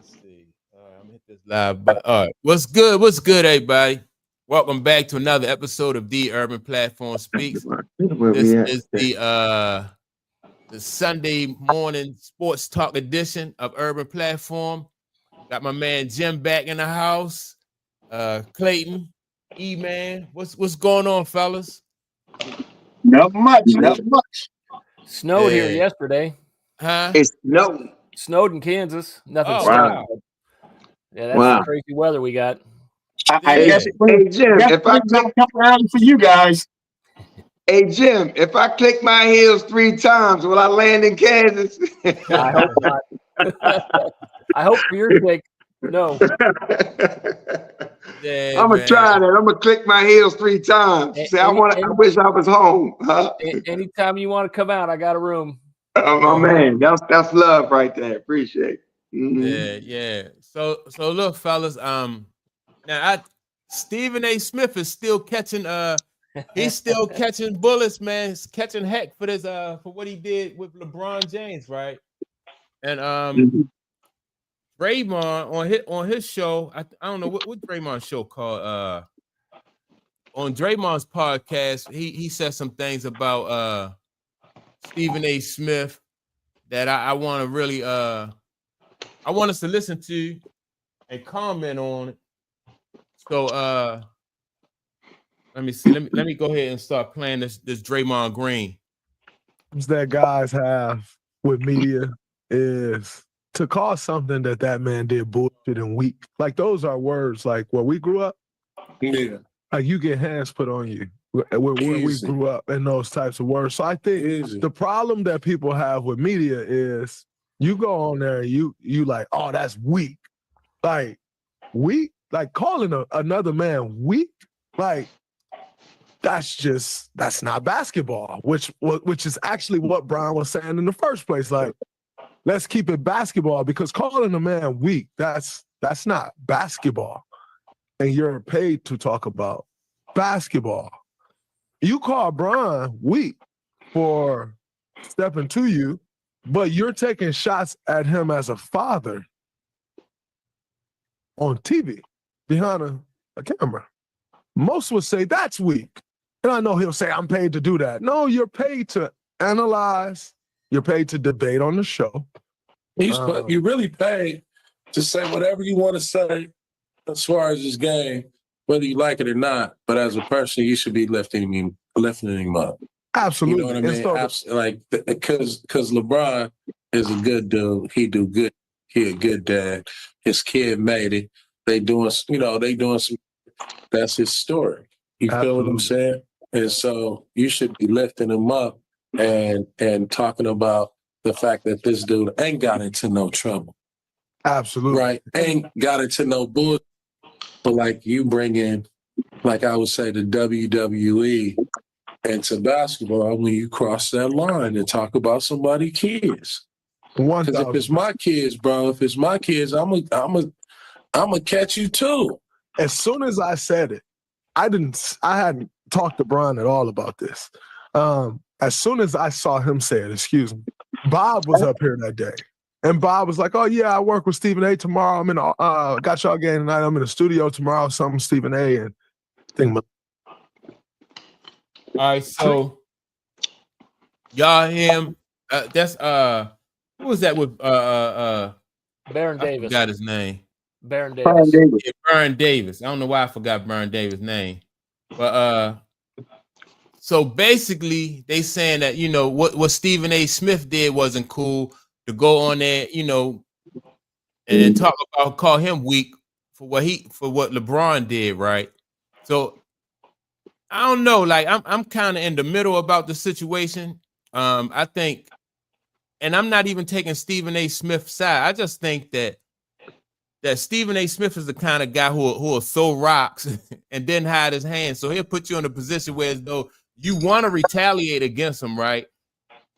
me see. All right, I'm gonna hit this live. But all right, what's good? What's good, everybody? Welcome back to another episode of The Urban Platform Speaks. Where This we at? is the Sunday morning sports talk edition of Urban Platform. Got my man Jim back in the house. Clayton, E-Man. What's going on, fellas? Not much, not much. Snowed here Yeah. yesterday. Huh? It's no. Snowed in Kansas. Nothing Oh, snowed. wow. Yeah, that's Wow. the crazy weather we got. I Yeah. guess Hey Jim, if I it's not click, coming early for you guys. hey Jim, if I click my heels 3 times, will I land in Kansas? I hope not. I hope for your sake, no. Yeah, I'm gonna man. try that. I'm gonna click my heels 3 times. Say, I wish I was home. Huh? Anytime you want to come out, I got a room. Oh my man, that's love right there. Appreciate it. Mhm. Yeah. So look, fellas. Now Stephen A. Smith is still catching. He's still catching bullets, man. He's catching heck for this. For what he did with LeBron James, right? And Draymond on his show. I don't know what Draymond's show called. On Draymond's podcast, he said some things about Stephen A. Smith that I want to really I want us to listen to and comment on it. So let me see. Let me go ahead and start playing this Draymond Green. That guys have with media is to call something that man did bullshit and weak. Like those are words like where we grew up. Yeah. Like you get hands put on you where we grew up and those types of words. So I think the problem that people have with media is you go on there and you like, oh, that's weak. Like weak, like calling another man weak, like that's not basketball, which is actually what Brian was saying in the first place. Like, let's keep it basketball because calling a man weak, that's not basketball. And you're paid to talk about basketball. You call Brian weak for stepping to you, but you're taking shots at him as a father on TV behind a camera. Most would say that's weak. And I know he'll say, I'm paid to do that. No, you're paid to analyze. You're paid to debate on the show. You really paid to say whatever you want to say as far as this game, whether you like it or not. But as a person, you should be lifting him up. Absolutely. You know what I mean? Like, because LeBron is a good dude. He do good. He a good dad. His kid made it. They doing some. That's his story. You feel what I'm saying? And so you should be lifting him up and talking about the fact that this dude ain't got into no trouble. Absolutely. Right? Ain't got into no bullshit. But like you bring in, like I would say, the WWE into basketball when you cross that line and talk about somebody's kids. Because if it's my kids, bro, I'm gonna catch you too. As soon as I said it, I hadn't talked to Brian at all about this. As soon as I saw him say it, Bob was up here that day. And Bob was like, oh, yeah, I work with Stephen A. tomorrow. I'm in got y'all game tonight. I'm in the studio tomorrow, something Stephen A. and thing. All right, so y'all him. That's who was that with Baron Davis. I forgot his name. Baron Davis. Yeah, Baron Davis. I don't know why I forgot Baron Davis' name. But so basically they saying that, you know, what Stephen A. Smith did wasn't cool. To go on there, you know, and call him weak for what LeBron did, right? So I don't know, like I'm kind of in the middle about the situation. I think, and I'm not even taking Stephen A. Smith's side. I just think that Stephen A. Smith is the kind of guy who will throw rocks and then hide his hands. So he'll put you in a position where as though you want to retaliate against him, right?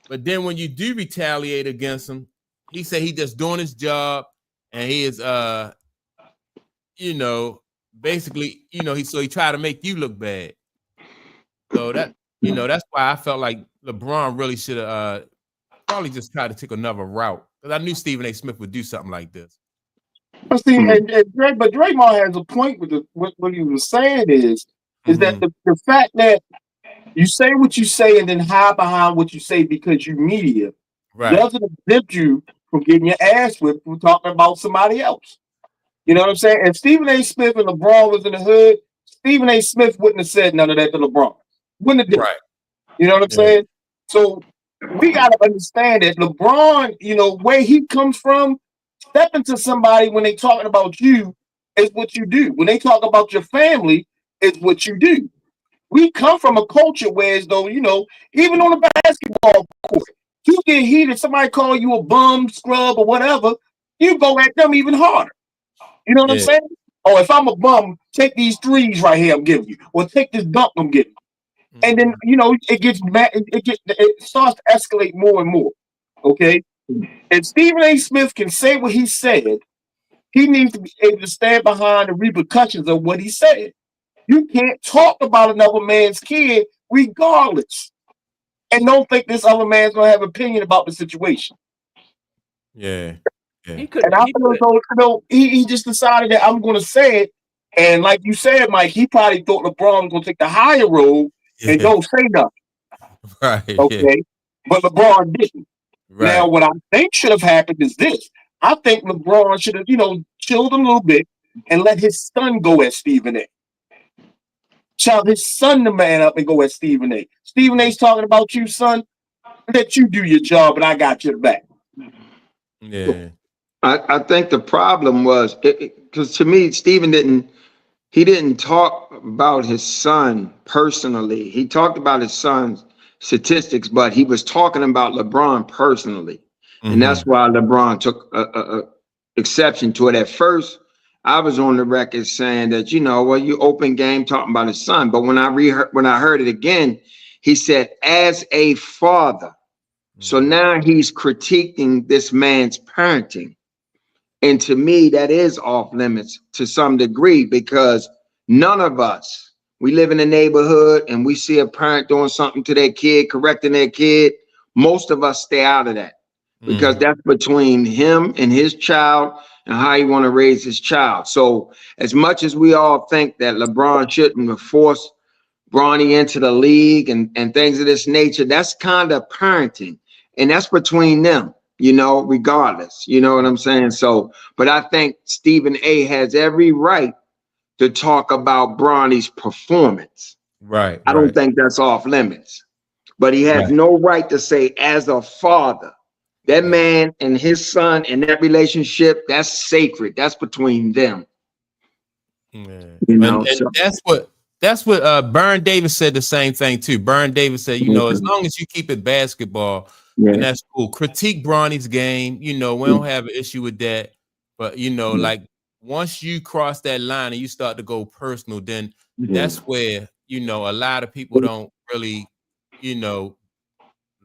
But then when you do retaliate against him, he said he just doing his job and he is you know, basically, you know, he tried to make you look bad. So that, you know, that's why I felt like LeBron really should have probably just tried to take another route. Because I knew Stephen A. Smith would do something like this. But see, but Draymond has a point with what he was saying is that the fact that you say what you say and then hide behind what you say because you media doesn't exempt you from getting your ass whipped from talking about somebody else. You know what I'm saying? If Stephen A. Smith and LeBron was in the hood, Stephen A. Smith wouldn't have said none of that to LeBron. Wouldn't have done it. You know what I'm saying? So we got to understand that LeBron, where he comes from, stepping to somebody when they talking about you is what you do. When they talk about your family, is what you do. We come from a culture where, as though, even on the basketball court, you get heated, somebody call you a bum, scrub, or whatever, you go at them even harder. You know what I'm saying? Oh, if I'm a bum, take these threes right here I'm giving you, or take this dunk I'm giving you. And then, it gets mad, it starts to escalate more and more. Okay? If Stephen A. Smith can say what he said, he needs to be able to stand behind the repercussions of what he said. You can't talk about another man's kid regardless, and don't think this other man's gonna have an opinion about the situation. Yeah. He could. And I feel he just decided that I'm gonna say it, and like you said, Mike, he probably thought LeBron was gonna take the higher road and don't say nothing. Right. Okay, but LeBron didn't. Right. Now, what I think should have happened is this. I think LeBron should have, chilled a little bit and let his son go at Stephen A. Tell his son to man up and go at Stephen A. Stephen A's talking about you, son. Let you do your job, and I got your back. Yeah. I think the problem was because to me, Stephen didn't talk about his son personally. He talked about his son's statistics, but he was talking about LeBron personally. And that's why LeBron took a exception to it. At first, I was on the record saying that, you open game talking about his son. But when I heard it again, he said, as a father. So now he's critiquing this man's parenting. And to me, that is off limits to some degree, because none of us, we live in a neighborhood and we see a parent doing something to their kid, correcting their kid. Most of us stay out of that because that's between him and his child and how he want to raise his child. So as much as we all think that LeBron shouldn't have forced Bronny into the league and things of this nature, that's kind of parenting. And that's between them, regardless. You know what I'm saying? So, but I think Stephen A. has every right to talk about Bronny's performance. Right. I don't think that's off limits. But he has no right to say, as a father, that man and his son and that relationship, that's sacred. That's between them. Yeah. And so that's what Burn Davis said the same thing too. Burn Davis said, as long as you keep it basketball, and that's cool. Critique Bronny's game. We don't have an issue with that. But like once you cross that line and you start to go personal, then that's where a lot of people don't really,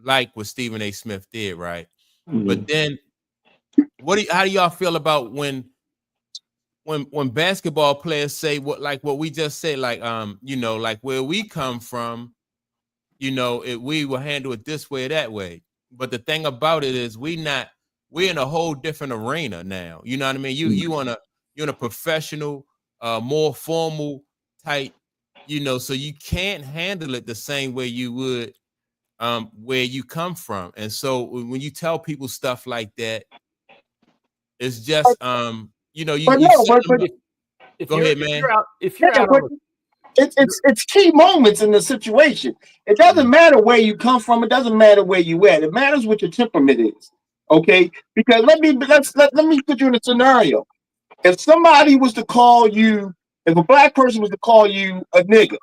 like what Stephen A. Smith did, right? But then how do y'all feel about when basketball players say what we just said, like like where we come from, we will handle it this way or that way. But the thing about it is we're in a whole different arena now. You know what I mean? You're in a professional, more formal type, so you can't handle it the same way you would where you come from. And so when you tell people stuff like that, it's just if go ahead, man. If you're out on it's key moments in the situation. It doesn't matter where you come from. It doesn't matter where you at. It matters what your temperament is. Okay, because let me put you in a scenario. If somebody was to call you, if a black person was to call you a nigga,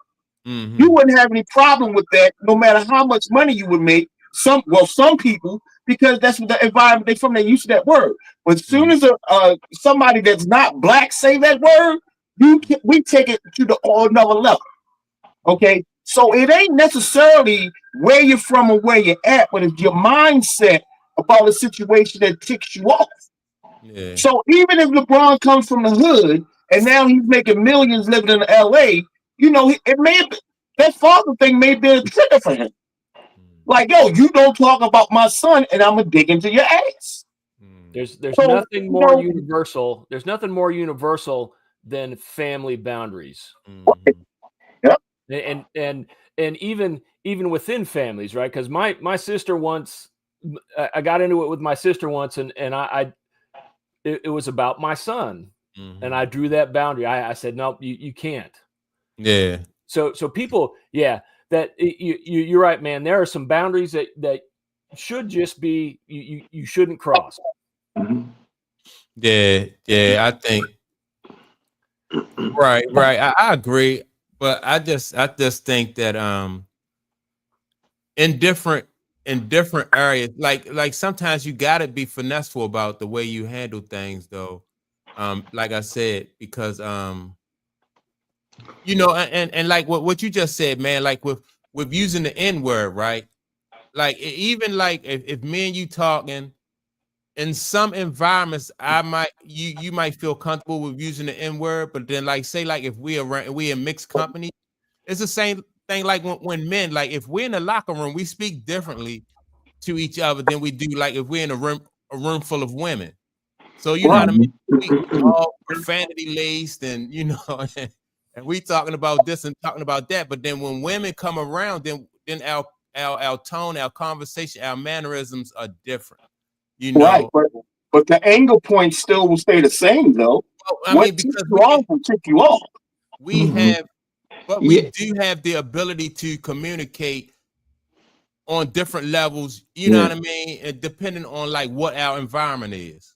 you wouldn't have any problem with that, no matter how much money you would make. Some people, because that's what the environment they from, they used to that word. But as soon as somebody that's not black say that word, we take it to the another level. Okay, so it ain't necessarily where you're from or where you're at, but it's your mindset about a situation that ticks you off. Yeah. So even if LeBron comes from the hood and now he's making millions living in LA, it may have been, that father thing may be a trigger for him. Like, yo, you don't talk about my son and I'm gonna dig into your ass. There's So, nothing you more know, universal. There's nothing more universal than family boundaries. Yep. And even within families, right? Because my sister once, I got into it with my sister once, and it was about my son, and I drew that boundary. I said, no, you can't. Yeah. So people, yeah, that you're right, man. There are some boundaries that should just be you shouldn't cross. Yeah, I think right. I agree, but I just think that in different areas, like sometimes you gotta be finesseful about the way you handle things, though. Like I said, because you know, and like what you just said, man, like with using the N word, right? Like even like if me and you talking. In some environments, you might feel comfortable with using the N word, but then like say like if we in mixed company, it's the same thing like when men, like if we're in the locker room, we speak differently to each other than we do like if we're in a room full of women. So you know what I mean? We all profanity laced, and you know, and we talking about this and talking about that. But then when women come around, then our tone, our conversation, our mannerisms are different. You right, know, but the angle point still will stay the same, though. well, I What mean, tips because you off will tip you off. we have, but we Yeah, do have the ability to communicate on different levels. You know yeah. what I mean? And depending on like what our environment is.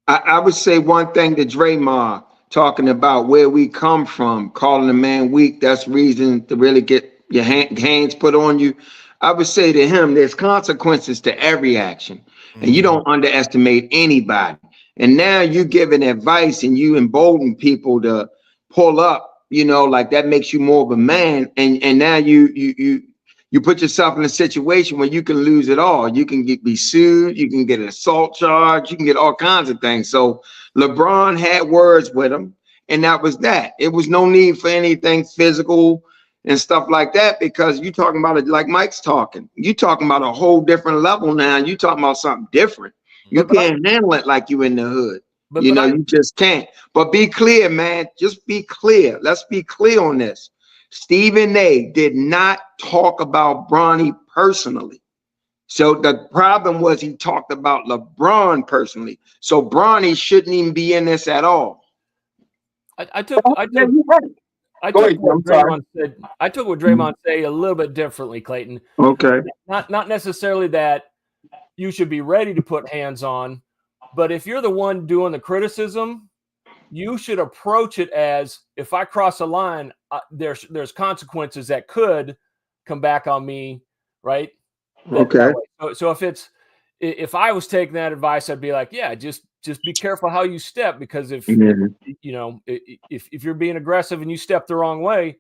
I would say one thing to Draymond talking about where we come from, calling a man weak. That's reason to really get your hands put on you. I would say to him, there's consequences to every action, and you don't underestimate anybody. And now you giving advice and you embolden people to pull up. You know, like that makes you more of a man. And now you put yourself in a situation where you can lose it all. You can be sued. You can get an assault charge. You can get all kinds of things. So LeBron had words with him, and that was that. It was no need for anything physical and stuff like that, because you talking about it like Mike's talking. You talking about a whole different level now. You talking about something different. You can't handle it like you in the hood. You know, you just can't. But be clear, man. Just be clear. Let's be clear on this. Stephen A. did not talk about Bronny personally. So the problem was he talked about LeBron personally. So Bronny shouldn't even be in this at all. I took what Draymond said. I took what Draymond said a little bit differently, Clayton. Okay. Not necessarily that you should be ready to put hands on, but if you're the one doing the criticism, you should approach it as, if I cross a line, there's consequences that could come back on me, right? Okay. So if I was taking that advice, I'd be like, yeah, just be careful how you step, because if you know, if you're being aggressive and you step the wrong way,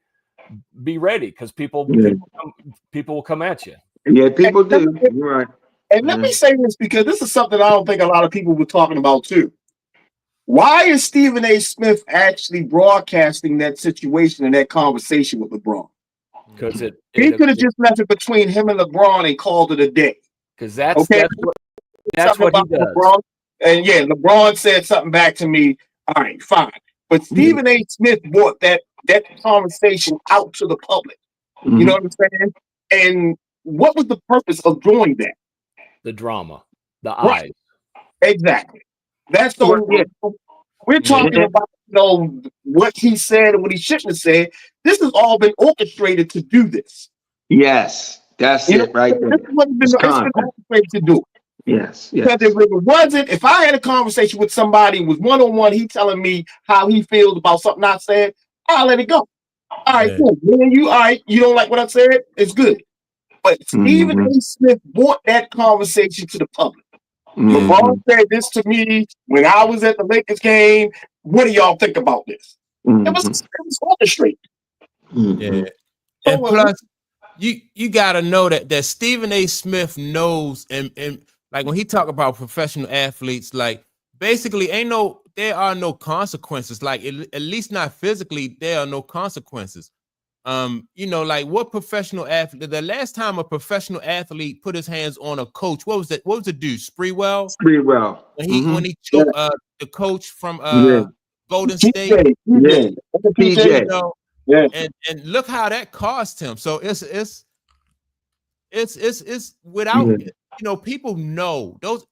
be ready, because people will come at you. Yeah, people do. You're right. And let me say this, because this is something I don't think a lot of people were talking about too. Why is Stephen A. Smith actually broadcasting that situation and that conversation with LeBron? Because he could have just left it between him and LeBron and called it a day. Because that's what he does. LeBron, and yeah, LeBron said something back to me. All right, fine. But Stephen A. Smith brought that conversation out to the public. You know what I'm saying? And what was the purpose of doing that? The drama, the eyes. Exactly. That's the we're talking about, you know, what he said and what he shouldn't have said. This has all been orchestrated to do this. Yes, that's it right there. It's been orchestrated to do it. Yes, Because if it wasn't, if I had a conversation with somebody, was one-on-one, he telling me how he feels about something I said, I'll let it go. All right, cool. Man, all right, you don't like what I said? It's good. But Stephen A. Smith brought that conversation to the public. LeBron said this to me when I was at the Lakers game. What do y'all think about this? It was orchestrated. Yeah. And plus, you gotta know that Stephen A. Smith knows, and like when he talk about professional athletes, like basically there are no consequences. Like at least not physically, there are no consequences. you know, like what professional athlete, the last time a professional athlete put his hands on a coach, what was that? What was the dude? Spreewell? When he choked the coach from Golden State. PJ. You know, and look how that cost him. So it's without you know, people know those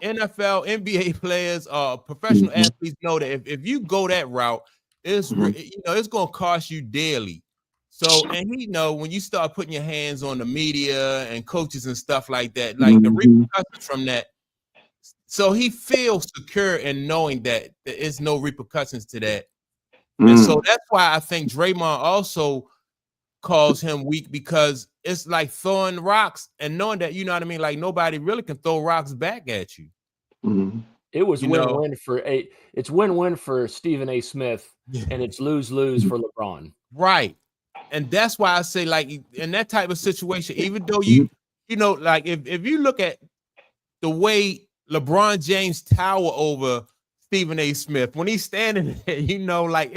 NFL, NBA players, professional athletes know that if you go that route, it's you know, it's gonna cost you dearly. So, and he know when you start putting your hands on the media and coaches and stuff like that, like the repercussions from that. So he feels secure in knowing that there is no repercussions to that. And so that's why I think Draymond also calls him weak, because it's like throwing rocks and knowing that, you know what I mean, like nobody really can throw rocks back at you. It was win-win it's win-win for Stephen A. Smith, and it's lose-lose for LeBron. Right. And that's why I say, like, in that type of situation, even though you know, like if you look at the way LeBron James tower over Stephen A. Smith when he's standing there, you know, like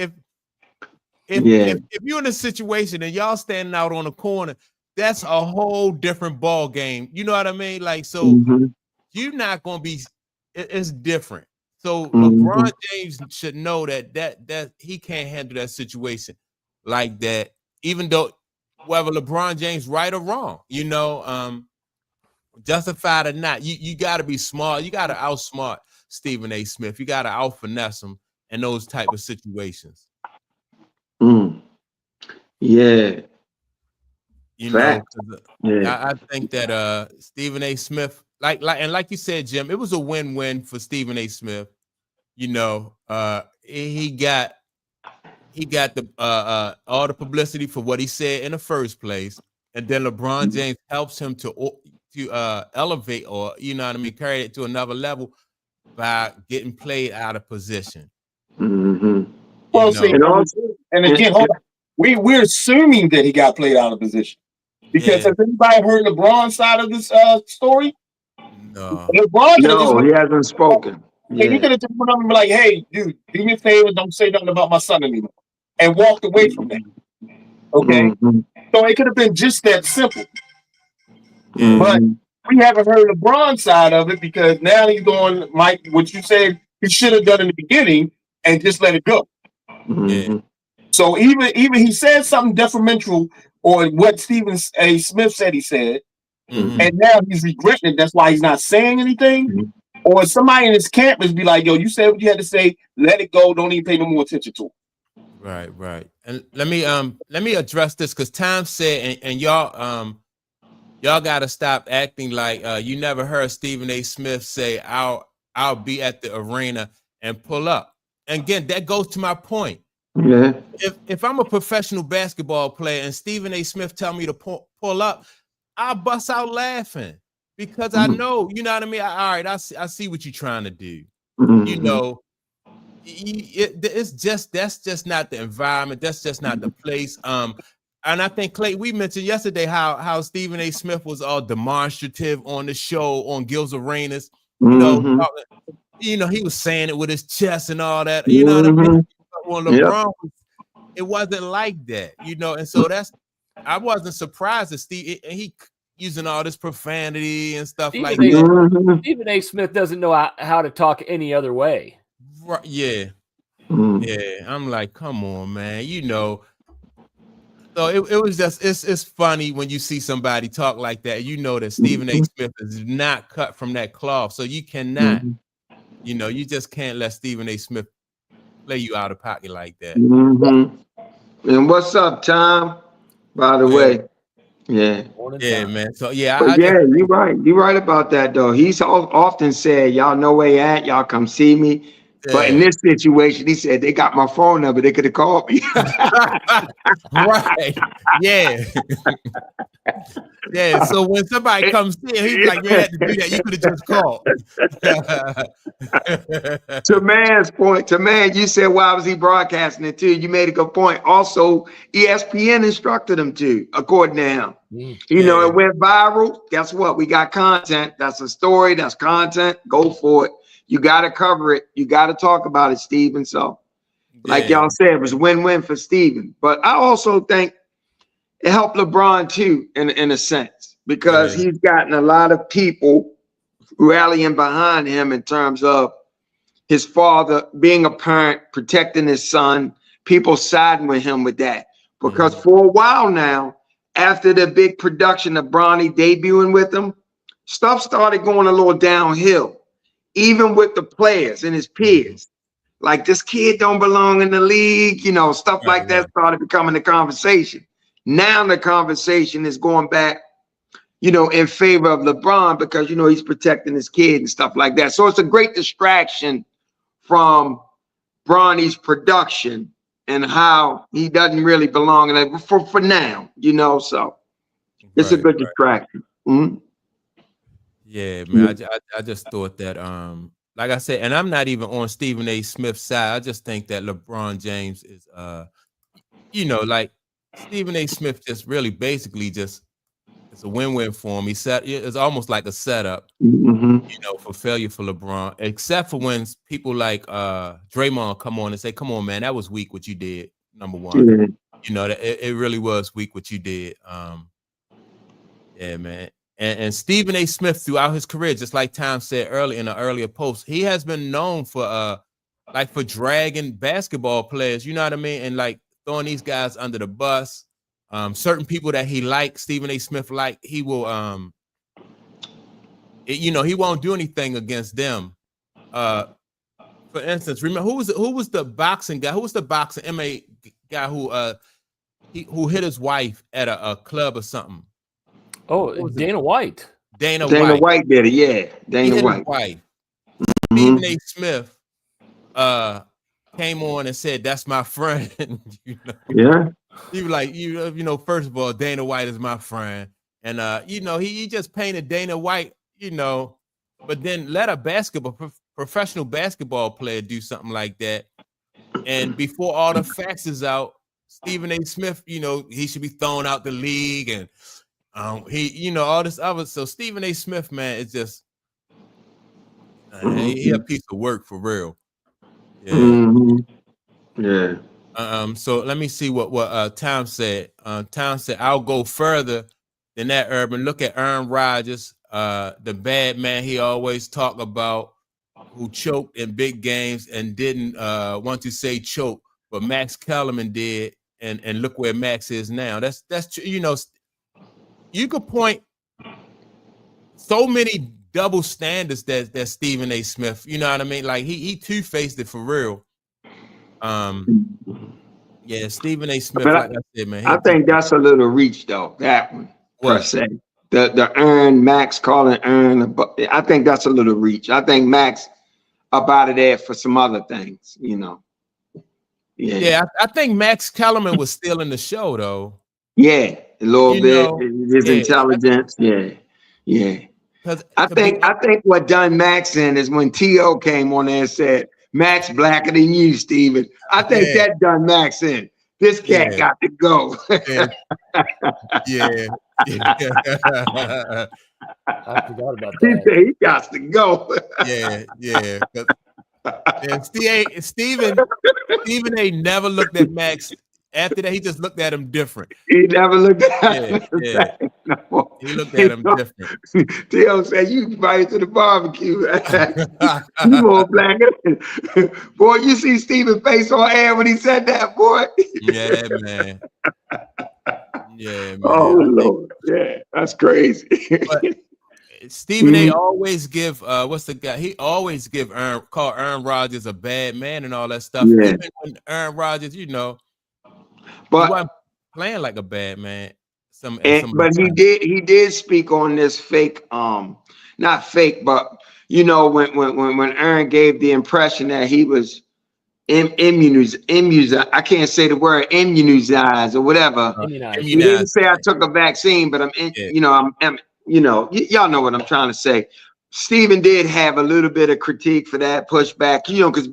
if you're in a situation and y'all standing out on the corner, that's a whole different ball game. You know what I mean? Like, so you're not gonna be. It's different. So LeBron James should know that he can't handle that situation like that. Even though whether LeBron James right or wrong, you know, justified or not, you got to be smart. You got to outsmart Stephen A. Smith. You got to out finesse him in those type of situations. Yeah. You know, I think that Stephen A. Smith, like you said, Jim, it was a win-win for Stephen A. Smith. You know, he got the all the publicity for what he said in the first place, and then LeBron James helps him to elevate, or you know what I mean, carry it to another level by getting played out of position. Well, see, and again, hold on. We're assuming that he got played out of position, because has anybody heard LeBron's side of this story? No. LeBron he hasn't spoken. Hey, you could have just went up and be like, "Hey, dude, do me a favor, don't say nothing about my son anymore," and walked away from that. Okay, so it could have been just that simple. But we haven't heard LeBron's side of it, because now he's going, Mike, what you said he should have done in the beginning and just let it go. So even he said something detrimental, or what Stephen A. Smith said he said, and now he's regretting it. That's why he's not saying anything. Or somebody in his campus be like, "Yo, you said what you had to say. Let it go. Don't even pay no more attention to it." Right. And let me address this, because Tom said, and y'all got to stop acting like you never heard Stephen A. Smith say, "I'll be at the arena and pull up." And again, that goes to my point. If I'm a professional basketball player and Stephen A. Smith tell me to pull up, I'll bust out laughing. Because I know, you know what I mean? All right, I see what you're trying to do. You know, that's just not the environment. That's just not the place. And I think, Clay, we mentioned yesterday how Stephen A. Smith was all demonstrative on the show on Gil's Arenas. You know, he was saying it with his chest and all that. You know what I mean? When LeBron, it wasn't like that. You know, and so I wasn't surprised that he using all this profanity and stuff like that. Stephen A. Smith doesn't know how to talk any other way. Right, yeah. I'm like, come on, man. You know. So it was just it's funny when you see somebody talk like that. You know that Stephen A. Smith is not cut from that cloth. So you cannot, you know, you just can't let Stephen A. Smith play you out of pocket like that. And what's up, Tom? By the way. Yeah, man. So you're right. You're right about that, though. He's often said, "Y'all know where at. Y'all come see me." But in this situation, he said they got my phone number. They could have called me. Right. Yeah. Yeah. So when somebody comes in, he's like, "You had to do that. You could have just called." To man's point, you said, "Why was he broadcasting it too?" You made a good point. Also, ESPN instructed him to, according to him. You know, it went viral. Guess what? We got content. That's a story. That's content. Go for it. You got to cover it. You got to talk about it, Stephen. So, like y'all said, it was win-win for Stephen. But I also think it helped LeBron too, in a sense, because he's gotten a lot of people rallying behind him in terms of his father being a parent, protecting his son, people siding with him with that. Because for a while now, after the big production of Bronny debuting with him, stuff started going a little downhill, even with the players and his peers. Like, this kid don't belong in the league, you know, stuff like that started becoming the conversation. Now the conversation is going back, you know, in favor of LeBron because, you know, he's protecting his kid and stuff like that. So it's a great distraction from Bronny's production and how he doesn't really belong in it for now, you know, so it's a good distraction. Yeah, man, I just thought that, like I said, and I'm not even on Stephen A. Smith's side. I just think that LeBron James is, you know, like Stephen A. Smith just really basically just, it's a win-win for him. It's almost like a setup, you know, for failure for LeBron, except for when people like Draymond come on and say, come on, man, that was weak what you did, number one. You know, it really was weak what you did. Yeah, man. And Stephen A. Smith throughout his career, just like Tom said earlier in an earlier post, he has been known for like for dragging basketball players, you know what I mean? And like throwing these guys under the bus. Certain people that he liked, Stephen A. Smith liked, he will you know, he won't do anything against them. For instance, remember who was the boxing guy? Who was the boxing MMA guy who hit his wife at a club or something? Oh, Dana White. Dana White did it, yeah. Dana White. Stephen A. Smith came on and said, "That's my friend." You know? Yeah. He was like, you know, first of all, Dana White is my friend, and you know, he just painted Dana White, you know, but then let a professional basketball player do something like that, and before all the facts is out, Stephen A. Smith, you know, he should be thrown out the league and. He, you know, all this other. So Stephen A. Smith, man, it's just he a piece of work for real. Yeah. Yeah. So let me see what Tom said. Tom said, "I'll go further than that, Urban. Look at Aaron Rodgers, the bad man he always talk about, who choked in big games and didn't want to say choke, but Max Kellerman did, and look where Max is now. That's you know." You could point so many double standards that Stephen A. Smith, you know what I mean? Like he two-faced it for real. Yeah, Stephen A. Smith, like I said, man. I think that's a little reach though, that one per se. The Aaron, Max calling Aaron, I think that's a little reach. I think Max up out of there for some other things, you know. Yeah, I think Max Kellerman was still in the show though. Yeah, a little bit. His intelligence. Yeah. I think what done Max in is when T.O. came on there and said, Max blacker than you, Steven. I think that done Max in. This cat got to go. I forgot about that. He got to go. Yeah. And Steven ain't never looked at Max. After that, he just looked at him different. He never looked at him. No. He looked at him different. Theo said, "You invited to the barbecue." You more black. Boy, you see Steven's face on air when he said that, boy. Yeah, man. Yeah, man. Oh, Lord. Yeah, that's crazy. But Stephen A. always give what's the guy? He always call Aaron Rodgers a bad man and all that stuff. Yeah. Even when Aaron Rodgers, you know, but he wasn't playing like a bad man. But he did speak on this fake, not fake, but you know, when Aaron gave the impression that he was immunized, I can't say the word immunized or whatever. He didn't say I took a vaccine, but you know, y'all know what I'm trying to say. Stephen did have a little bit of critique for that, pushback, you know, because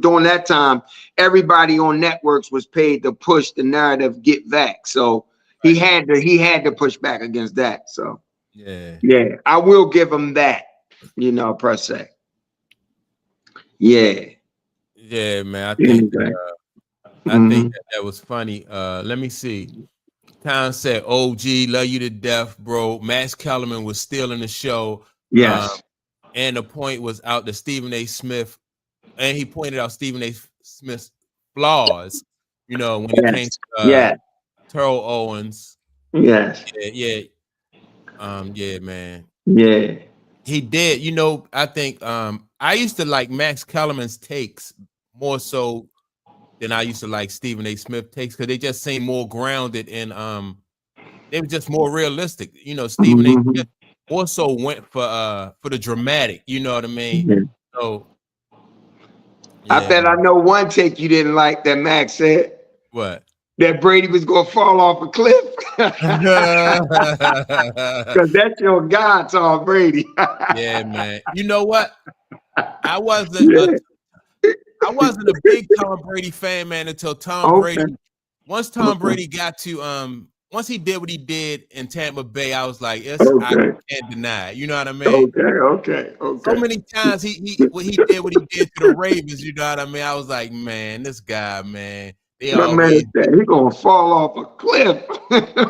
during that time, everybody on networks was paid to push the narrative, get vax. So he had to push back against that. So yeah, I will give him that, you know, per se. Yeah, man. I think that was funny. Let me see. Tom said, OG, love you to death, bro. Max Kellerman was still in the show. Yes. And the point was out to Stephen A. Smith, and he pointed out Stephen A. Smith's flaws, when it came to Terrell Owens. Yes. Yeah, man. Yeah. He did. I think I used to like Max Kellerman's takes more so than I used to like Stephen A. Smith takes, because they just seem more grounded and they were just more realistic. Stephen A. Smith also went for the dramatic, you know what I mean? Yeah. So I bet I know one take you didn't like that Max said. What? That Brady was gonna fall off a cliff. Because that's your guy, Tom Brady. Yeah, man. You know what? I wasn't a big Tom Brady fan, man, until Tom Brady. Once Tom Brady got to once he did what he did in Tampa Bay, I was like, I can't deny it. You know what I mean? Okay. So many times he did what he did to the Ravens, you know what I mean? I was like, man, this guy, man. He gonna fall off a cliff.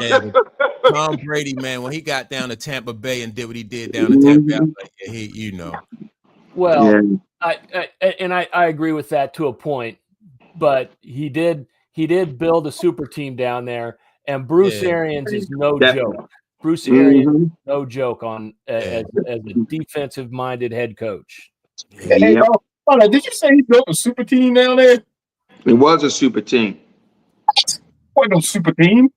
Yeah, Tom Brady, man, when he got down to Tampa Bay and did what he did down in Tampa Bay, I was like, Well, I agree with that to a point, but he did build a super team down there, and Bruce Arians is no joke. Bruce Arians is no joke as a defensive minded head coach. Hey, hold on, did you say he built a super team down there? It was a super team. What, no super team?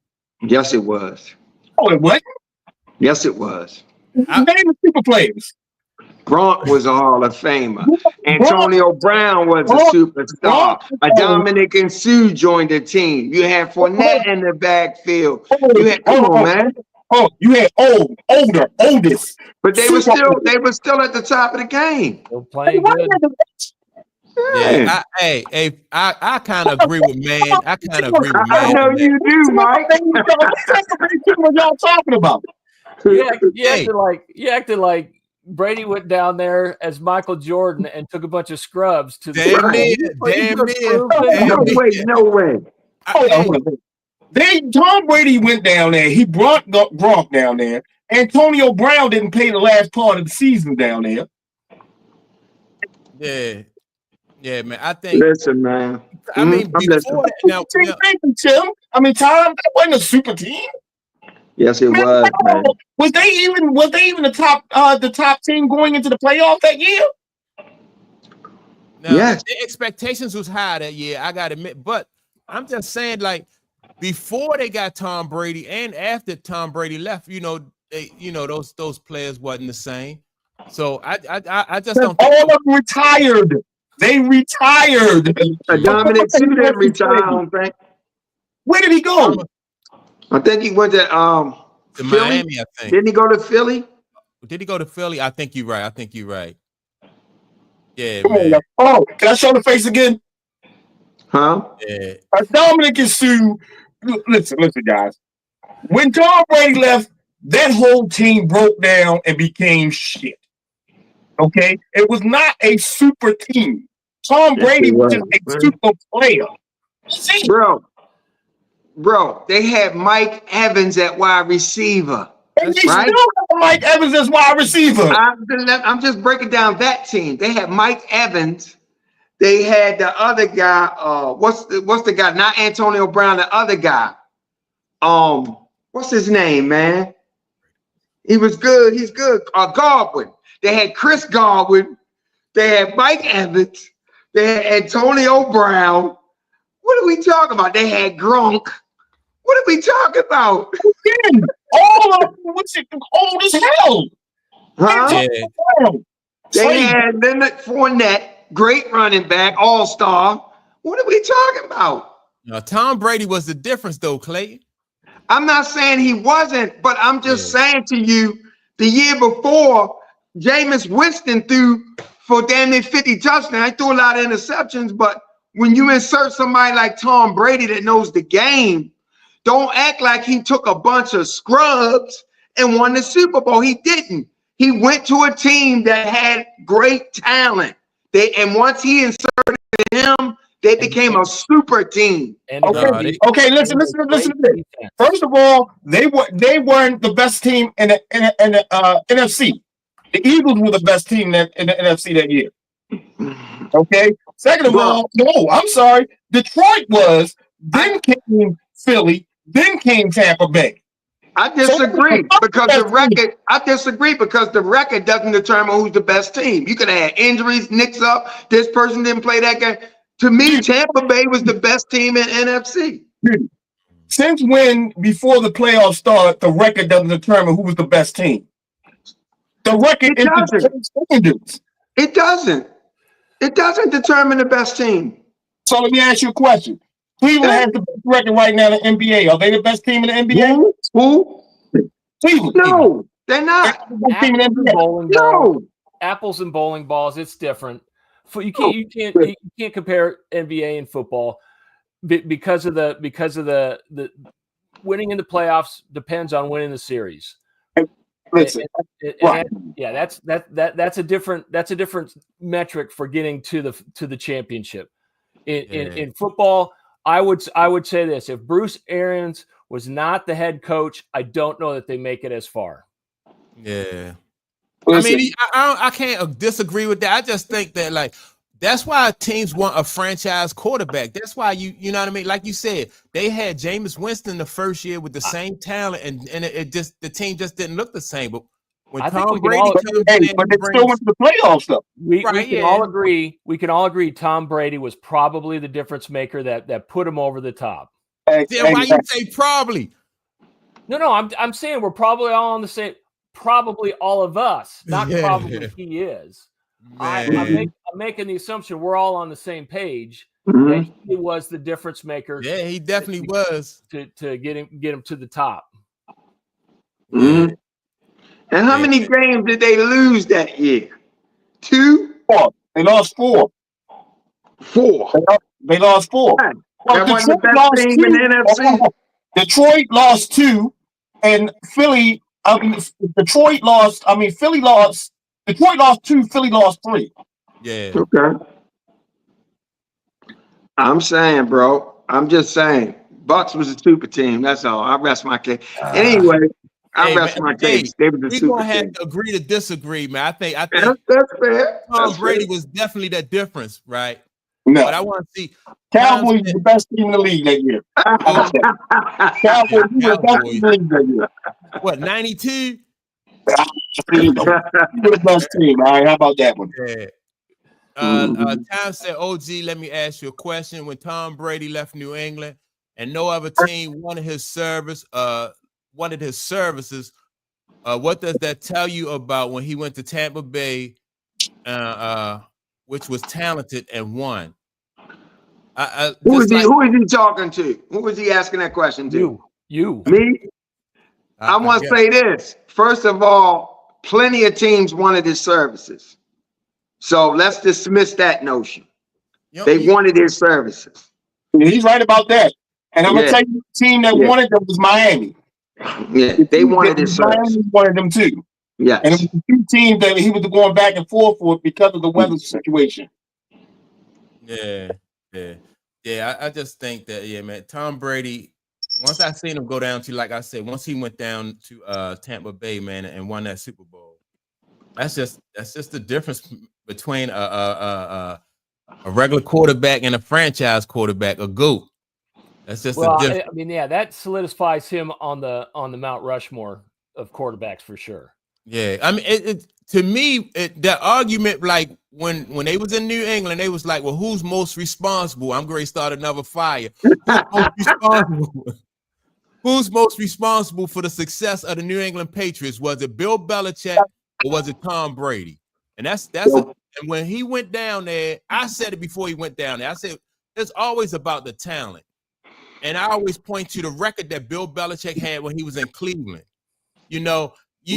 Yes, it was. Oh, it wasn't? Yes, it was. Name the super players. Gronk was a Hall of Famer. Antonio Brown was a superstar. Dominic and Sue joined the team. You had Fournette in the backfield. You had man. Oh, you had oldest. But they were still at the top of the game. Still playing good. Yeah. I kind of agree with man. I know you do, Mike. What y'all talking about? You acted like Brady went down there as Michael Jordan and took a bunch of scrubs to damn No way. Tom Brady went down there. He brought Gronk down there. Antonio Brown didn't play the last part of the season down there. Yeah, man. I think. Listen, man. I mean, before that, Tom, that wasn't a super team. Yes, it was, man. Was they even the top team going into the playoff that year? Now, yes. The expectations was high that year, I gotta admit. But I'm just saying, like, before they got Tom Brady and after Tom Brady left, those players wasn't the same. So I just don't think all of them retired. They retired. Dominic Sue didn't retire, I don't think. Where did he go? I think he went to Philly. Miami, I think. Didn't he go to Philly? Did he go to Philly? I think you're right. Yeah, come man. On. Oh, can I show the face again? Huh? Yeah. Dominic and Sue. Listen, guys. When Tom Brady left, that whole team broke down and became shit. Okay? It was not a super team. Tom Brady was just a super player. See? Bro, they had Mike Evans at wide receiver. And they still have Mike Evans as wide receiver. I'm just breaking down that team. They had Mike Evans. They had the other guy. What's the guy? Not Antonio Brown. The other guy. What's his name, man? He was good. He's good. Godwin. They had Chris Godwin. They had Mike Evans. They had Antonio Brown. What are we talking about? They had Gronk. What are we talking about? All of them old as hell. Huh? Yeah. They had Leonard Fournette, great running back, all-star. What are we talking about? Now, Tom Brady was the difference, though, Clay. I'm not saying he wasn't, but I'm just saying to you, the year before, Jameis Winston threw for damn near 50 touchdowns. He threw a lot of interceptions, but when you insert somebody like Tom Brady that knows the game, don't act like he took a bunch of scrubs and won the Super Bowl. He didn't. He went to a team that had great talent. And once he inserted him, They became a super team. Okay, listen to this. First of all, they weren't the best team in the NFC. The Eagles were the best team in the NFC that year. Okay. Second of all, no, I'm sorry. Detroit was. Then came Philly. Then came Tampa Bay. I disagree because the record. I disagree because the record doesn't determine who's the best team. You could have had injuries, nicks up. This person didn't play that game. To me, Tampa Bay was the best team in NFC. Since when, before the playoffs start, the record doesn't determine who was the best team? The record is the standards. It doesn't. It doesn't determine the best team. So let me ask you a question. Cleveland has the best record right now in the NBA. Are they the best team in the NBA? Who? Cleveland. No, they're not. Apples and bowling balls. It's different. You can't compare NBA and football because of the winning in the playoffs depends on winning the series. Listen, that's a different metric for getting to the championship. In football, I would say this: if Bruce Arians was not the head coach, I don't know that they make it as far. Yeah. I mean, I can't disagree with that. I just think that that's why teams want a franchise quarterback. That's why you know what I mean. Like you said, they had Jameis Winston the first year with the same talent, and it just the team just didn't look the same. But when Tom Brady comes in, but they still went to the playoffs though. We can all agree. We can all agree. Tom Brady was probably the difference maker that put him over the top. Then why you say probably? No. I'm saying we're probably all on the same. Probably all of us, not probably he is. I'm making the assumption we're all on the same page. That he was the difference maker. Yeah, he definitely was to get him to the top. Mm-hmm. And how many games did they lose that year? 2? 4. They lost 4. 4. They lost 4. Well, that wasn't the best team in the NFC. Detroit lost 2, and Philly. Detroit lost. Philly lost. Detroit lost 2. Philly lost 3. Yeah. Okay. I'm saying, bro. I'm just saying. Bucks was a super team. That's all. I rest my case. Anyway, I rest my case. They were the super team. We're gonna have to agree to disagree, man. I think that's fair. Tom Brady was definitely that difference, right? No. But I want to see Cowboys the best team in the league that year. Cowboys the best team in the league that year. What, 92? The best team. All right, how about that one? Yeah. Tom said, OG, let me ask you a question. When Tom Brady left New England and no other team wanted his services, what does that tell you about when he went to Tampa Bay, which was talented and won? Who is he talking to? Who was he asking that question to? You. Me? I want to say this. First of all, plenty of teams wanted his services. So let's dismiss that notion. They wanted his services. He's right about that. And I'm going to tell you, the team that wanted them was Miami. Yeah, they wanted his services. Miami wanted them too. Yeah. And it was the 2 teams that he was going back and forth with because of the weather situation. Yeah. I just think that, man, Tom Brady, once I seen him go down to, like I said, once he went down to Tampa Bay, man, and won that Super Bowl, that's just the difference between a regular quarterback and a franchise quarterback, a GOAT. That's just the difference. That solidifies him on the Mount Rushmore of quarterbacks for sure. Yeah, I mean, to me, that argument, like when they was in New England, they was like, well, who's most responsible? I'm going to start another fire. Who's most responsible for the success of the New England Patriots? Was it Bill Belichick or was it Tom Brady? And and when he went down there, I said it before he went down there. I said, it's always about the talent. And I always point to the record that Bill Belichick had when he was in Cleveland.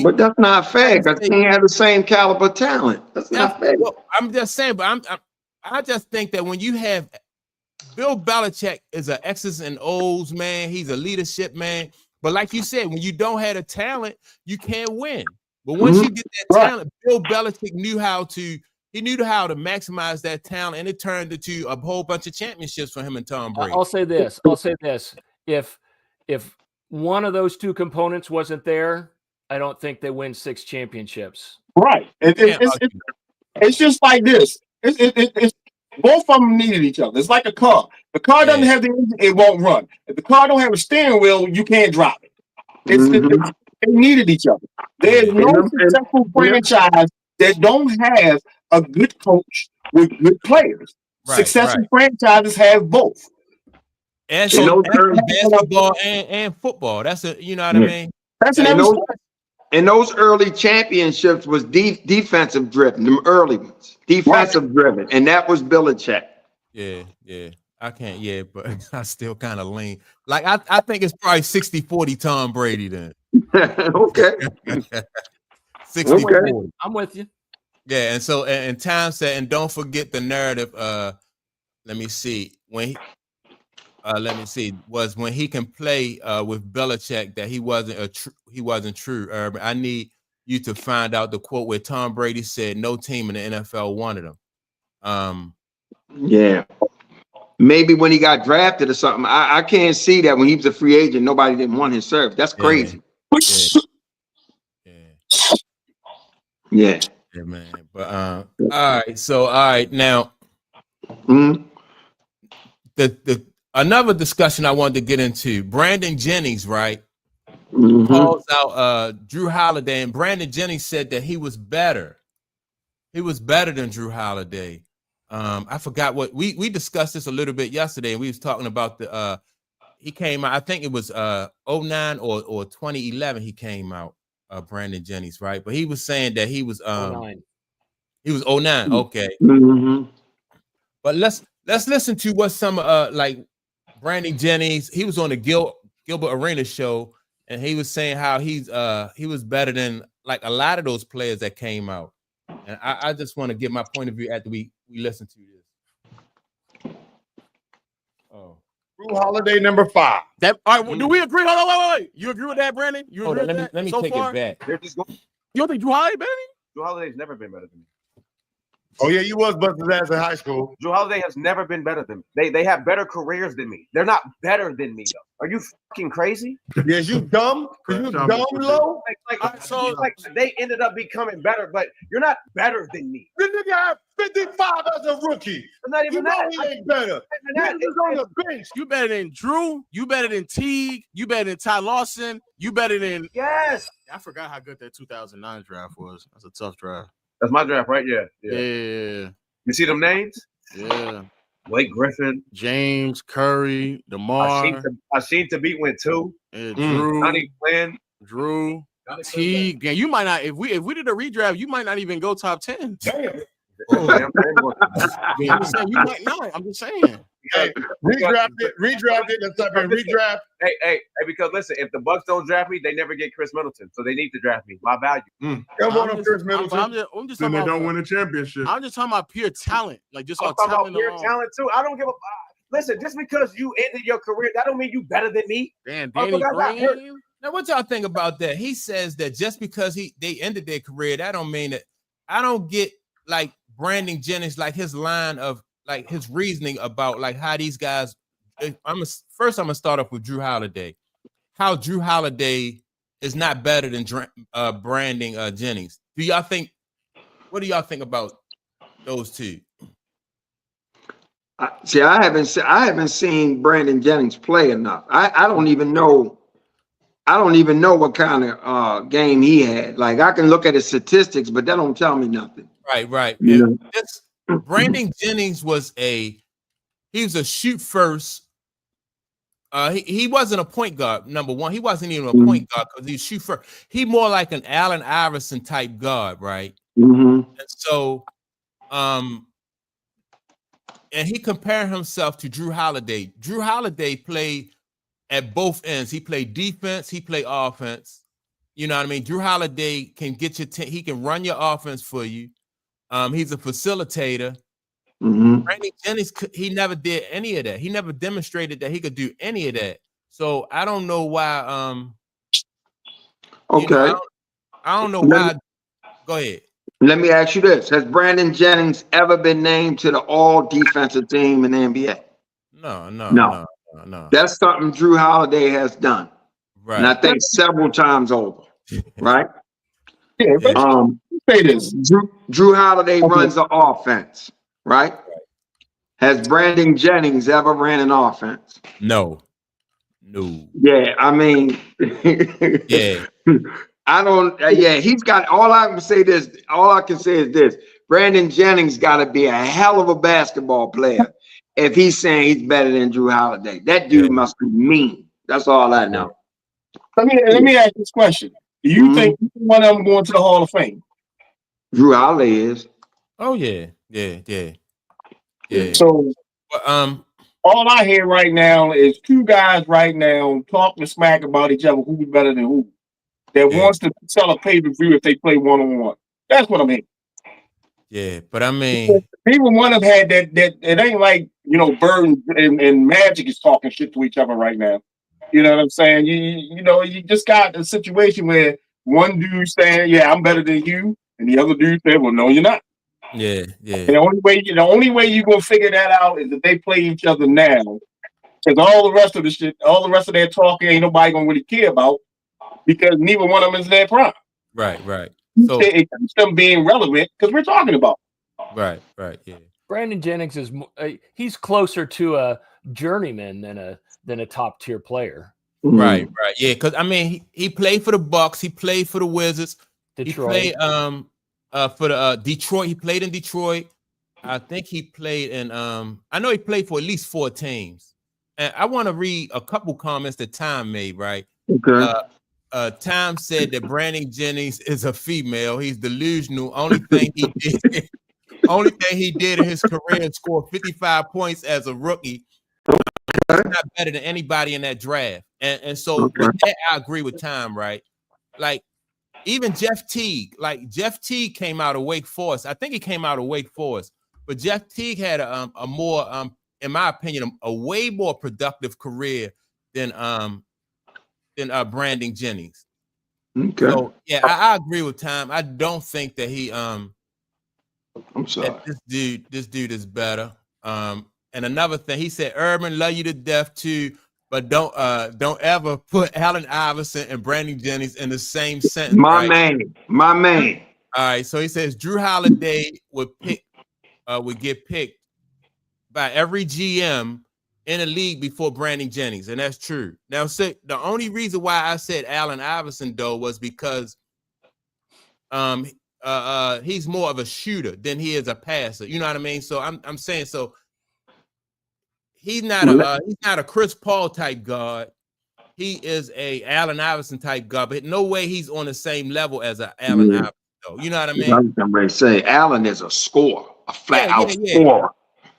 But that's not fair because he had the same caliber talent. That's not fair. Well, I'm just saying, but I just think that when you have Bill Belichick is an X's and O's man, he's a leadership man. But like you said, when you don't have a talent, you can't win. But once you get that talent, Bill Belichick knew how to he knew how to maximize that talent, and it turned into a whole bunch of championships for him and Tom Brady. I'll say this. If one of those two components wasn't there, I don't think they win 6 championships. Right. It's just like this. It's both of them needed each other. It's like a car. The car doesn't have the engine, it won't run. If the car don't have a steering wheel, you can't drive it. They needed each other. There's no successful franchise that don't have a good coach with good players. Successful franchises have both. And so basketball and football. That's you know what I mean? That's in every sport. And those early championships was defensive driven, them early ones. Defensive driven. And that was Belichick. Yeah. I can't, but I still kind of lean. Like I think it's probably 60-40 Tom Brady then. Okay. 60-40. Okay. I'm with you. Yeah, and so and Tom said, and don't forget the narrative. Let me see. Was when he can play with Belichick that he wasn't true. Urban. I need you to find out the quote where Tom Brady said no team in the NFL wanted him. Yeah. Maybe when he got drafted or something. I can't see that when he was a free agent, nobody didn't want his service. That's crazy. Yeah, man. But all right. Now, the another discussion I wanted to get into. Brandon Jennings, right? Calls out Jrue Holiday, and Brandon Jennings said that he was better. He was better than Jrue Holiday. I forgot what we discussed this a little bit yesterday, and we was talking about the he came out, I think it was 09 or 2011 he came out, Brandon Jennings, right? But he was saying that he was 09. He was 09, okay. But let's listen to what some like Brandon Jennings, he was on the Gilbert Arena show, and he was saying how he was better than like a lot of those players that came out. And I just want to give my point of view after we listen to this. Oh, Jrue Holiday number 5. That all right? Do we agree? Hold on, wait. You agree with that, Brandon? You agree with that? Let me so take far? it back. They're just going. You don't think Jrue Holiday better than Jrue Holiday's never been better than me. Oh yeah, you was busting his ass in high school. Jrue Holiday has never been better than me. They have better careers than me. They're not better than me though. Are you fucking crazy? Yes, you dumb. You dumb low. Like they ended up becoming better, but you're not better than me. This nigga had 55 as a rookie. It's not even that. He ain't better. He's on the bench. You better than Jrue. You better than Teague. You better than Ty Lawson. You better than I forgot how good that 2009 draft was. That's a tough draft. That's my draft, right? Yeah. You see them names? Yeah. Blake Griffin, James, Curry, DeMar. I seen to beat win 2. Jrue, Johnny Flynn, Drew, Teague. You might not if we did a redraft, you might not even go top 10. Damn. I'm just saying, you might not. I'm just saying. Hey, redraft it. Let's type in redraft. Hey, because listen, if the Bucks don't draft me, they never get Chris Middleton, so they need to draft me. My value. Come on, Chris Middleton. I'm just then they don't win a championship. I'm just talking about pure talent, like just on talent. Pure talent too. I don't give a. Listen, just because you ended your career, that don't mean you better than me. Damn, Danny Green. Now, what y'all think about that? He says that just because they ended their career, that don't mean that. I don't get like Brandon Jennings, like his line of like his reasoning about like how these guys. I'm gonna start off with Jrue Holiday. How Jrue Holiday is not better than Brandon Jennings. Do y'all think? What do y'all think about those two? See, I haven't seen Brandon Jennings play enough. I don't even know. I don't even know what kind of game he had. Like I can look at his statistics, but that don't tell me nothing. Right. Yeah. Brandon Jennings was a shoot first. He wasn't a point guard. Number one, he wasn't even a point guard because he shoot first. He more like an Allen Iverson type guard, right? And so, and he compared himself to Jrue Holiday. Jrue Holiday played at both ends. He played defense. He played offense. You know what I mean? Jrue Holiday can get he can run your offense for you. He's a facilitator. Brandon Jennings, he never did any of that. He never demonstrated that he could do any of that. So I don't know why. Okay. I don't know why. Go ahead. Let me ask you this: has Brandon Jennings ever been named to the All Defensive Team in the NBA? No. That's something Jrue Holiday has done, Right. and I think several times over. Right? Yeah, but say this: Jrue Holiday runs the offense, right? Has Brandon Jennings ever ran an offense? No. Yeah, I mean, yeah. I don't. Yeah, he's got. All I can say is this: Brandon Jennings got to be a hell of a basketball player if he's saying he's better than Jrue Holiday. That dude must be mean. That's all I know. Let me ask this question: do you think one of them going to the Hall of Fame? Jrue Holiday is. Oh yeah. So, all I hear right now is two guys right now talking smack about each other. Who's better than who? That wants to sell a pay-per-view if they play one-on-one. That's what I'm hearing. Yeah, but I mean, even one of them had that. It ain't like Bird and Magic is talking shit to each other right now. You know what I'm saying? You just got a situation where one dude saying, "Yeah, I'm better than you," and the other dude said, "Well, no, you're not." Yeah. And the only way you gonna figure that out is if they play each other now, because all the rest of the shit, all the rest of their talking, ain't nobody gonna really care about because neither one of them is their prime. Right. So it keeps them being relevant because we're talking about. Right. Yeah. Brandon Jennings is he's closer to a journeyman than a top tier player. Right. Yeah, because I mean, he played for the Bucks. He played for the Wizards. Detroit. He played for the Detroit. He played in Detroit. I think he played in I know he played for at least 4 teams. And I want to read a couple comments that Time made. Right. Okay. Time said that Brandon Jennings is a female. He's delusional. Only thing he did in his career is score 55 points as a rookie. He's not better than anybody in that draft. And so with that, I agree with Time, right? Like even Jeff Teague, Teague came out of Wake Forest. I think he came out of Wake Forest, but Jeff Teague had a more, in my opinion, a way more productive career than Brandon Jennings. Okay. So yeah, I agree with Time. I don't think that he I'm sorry. This dude is better. And another thing, he said, Urban, love you to death too, but don't ever put Allen Iverson and Brandon Jennings in the same sentence. My man. All right, so he says Jrue Holiday would get picked by every GM in the league before Brandon Jennings, and that's true. Now, the only reason why I said Allen Iverson though was because he's more of a shooter than he is a passer. You know what I mean? So I'm saying so. He's not a Chris Paul type guard. He is a Allen Iverson type guard, but no way he's on the same level as a Allen Iverson. Though. You know what I mean? I'm ready to say Allen is a scorer, a flat out scorer.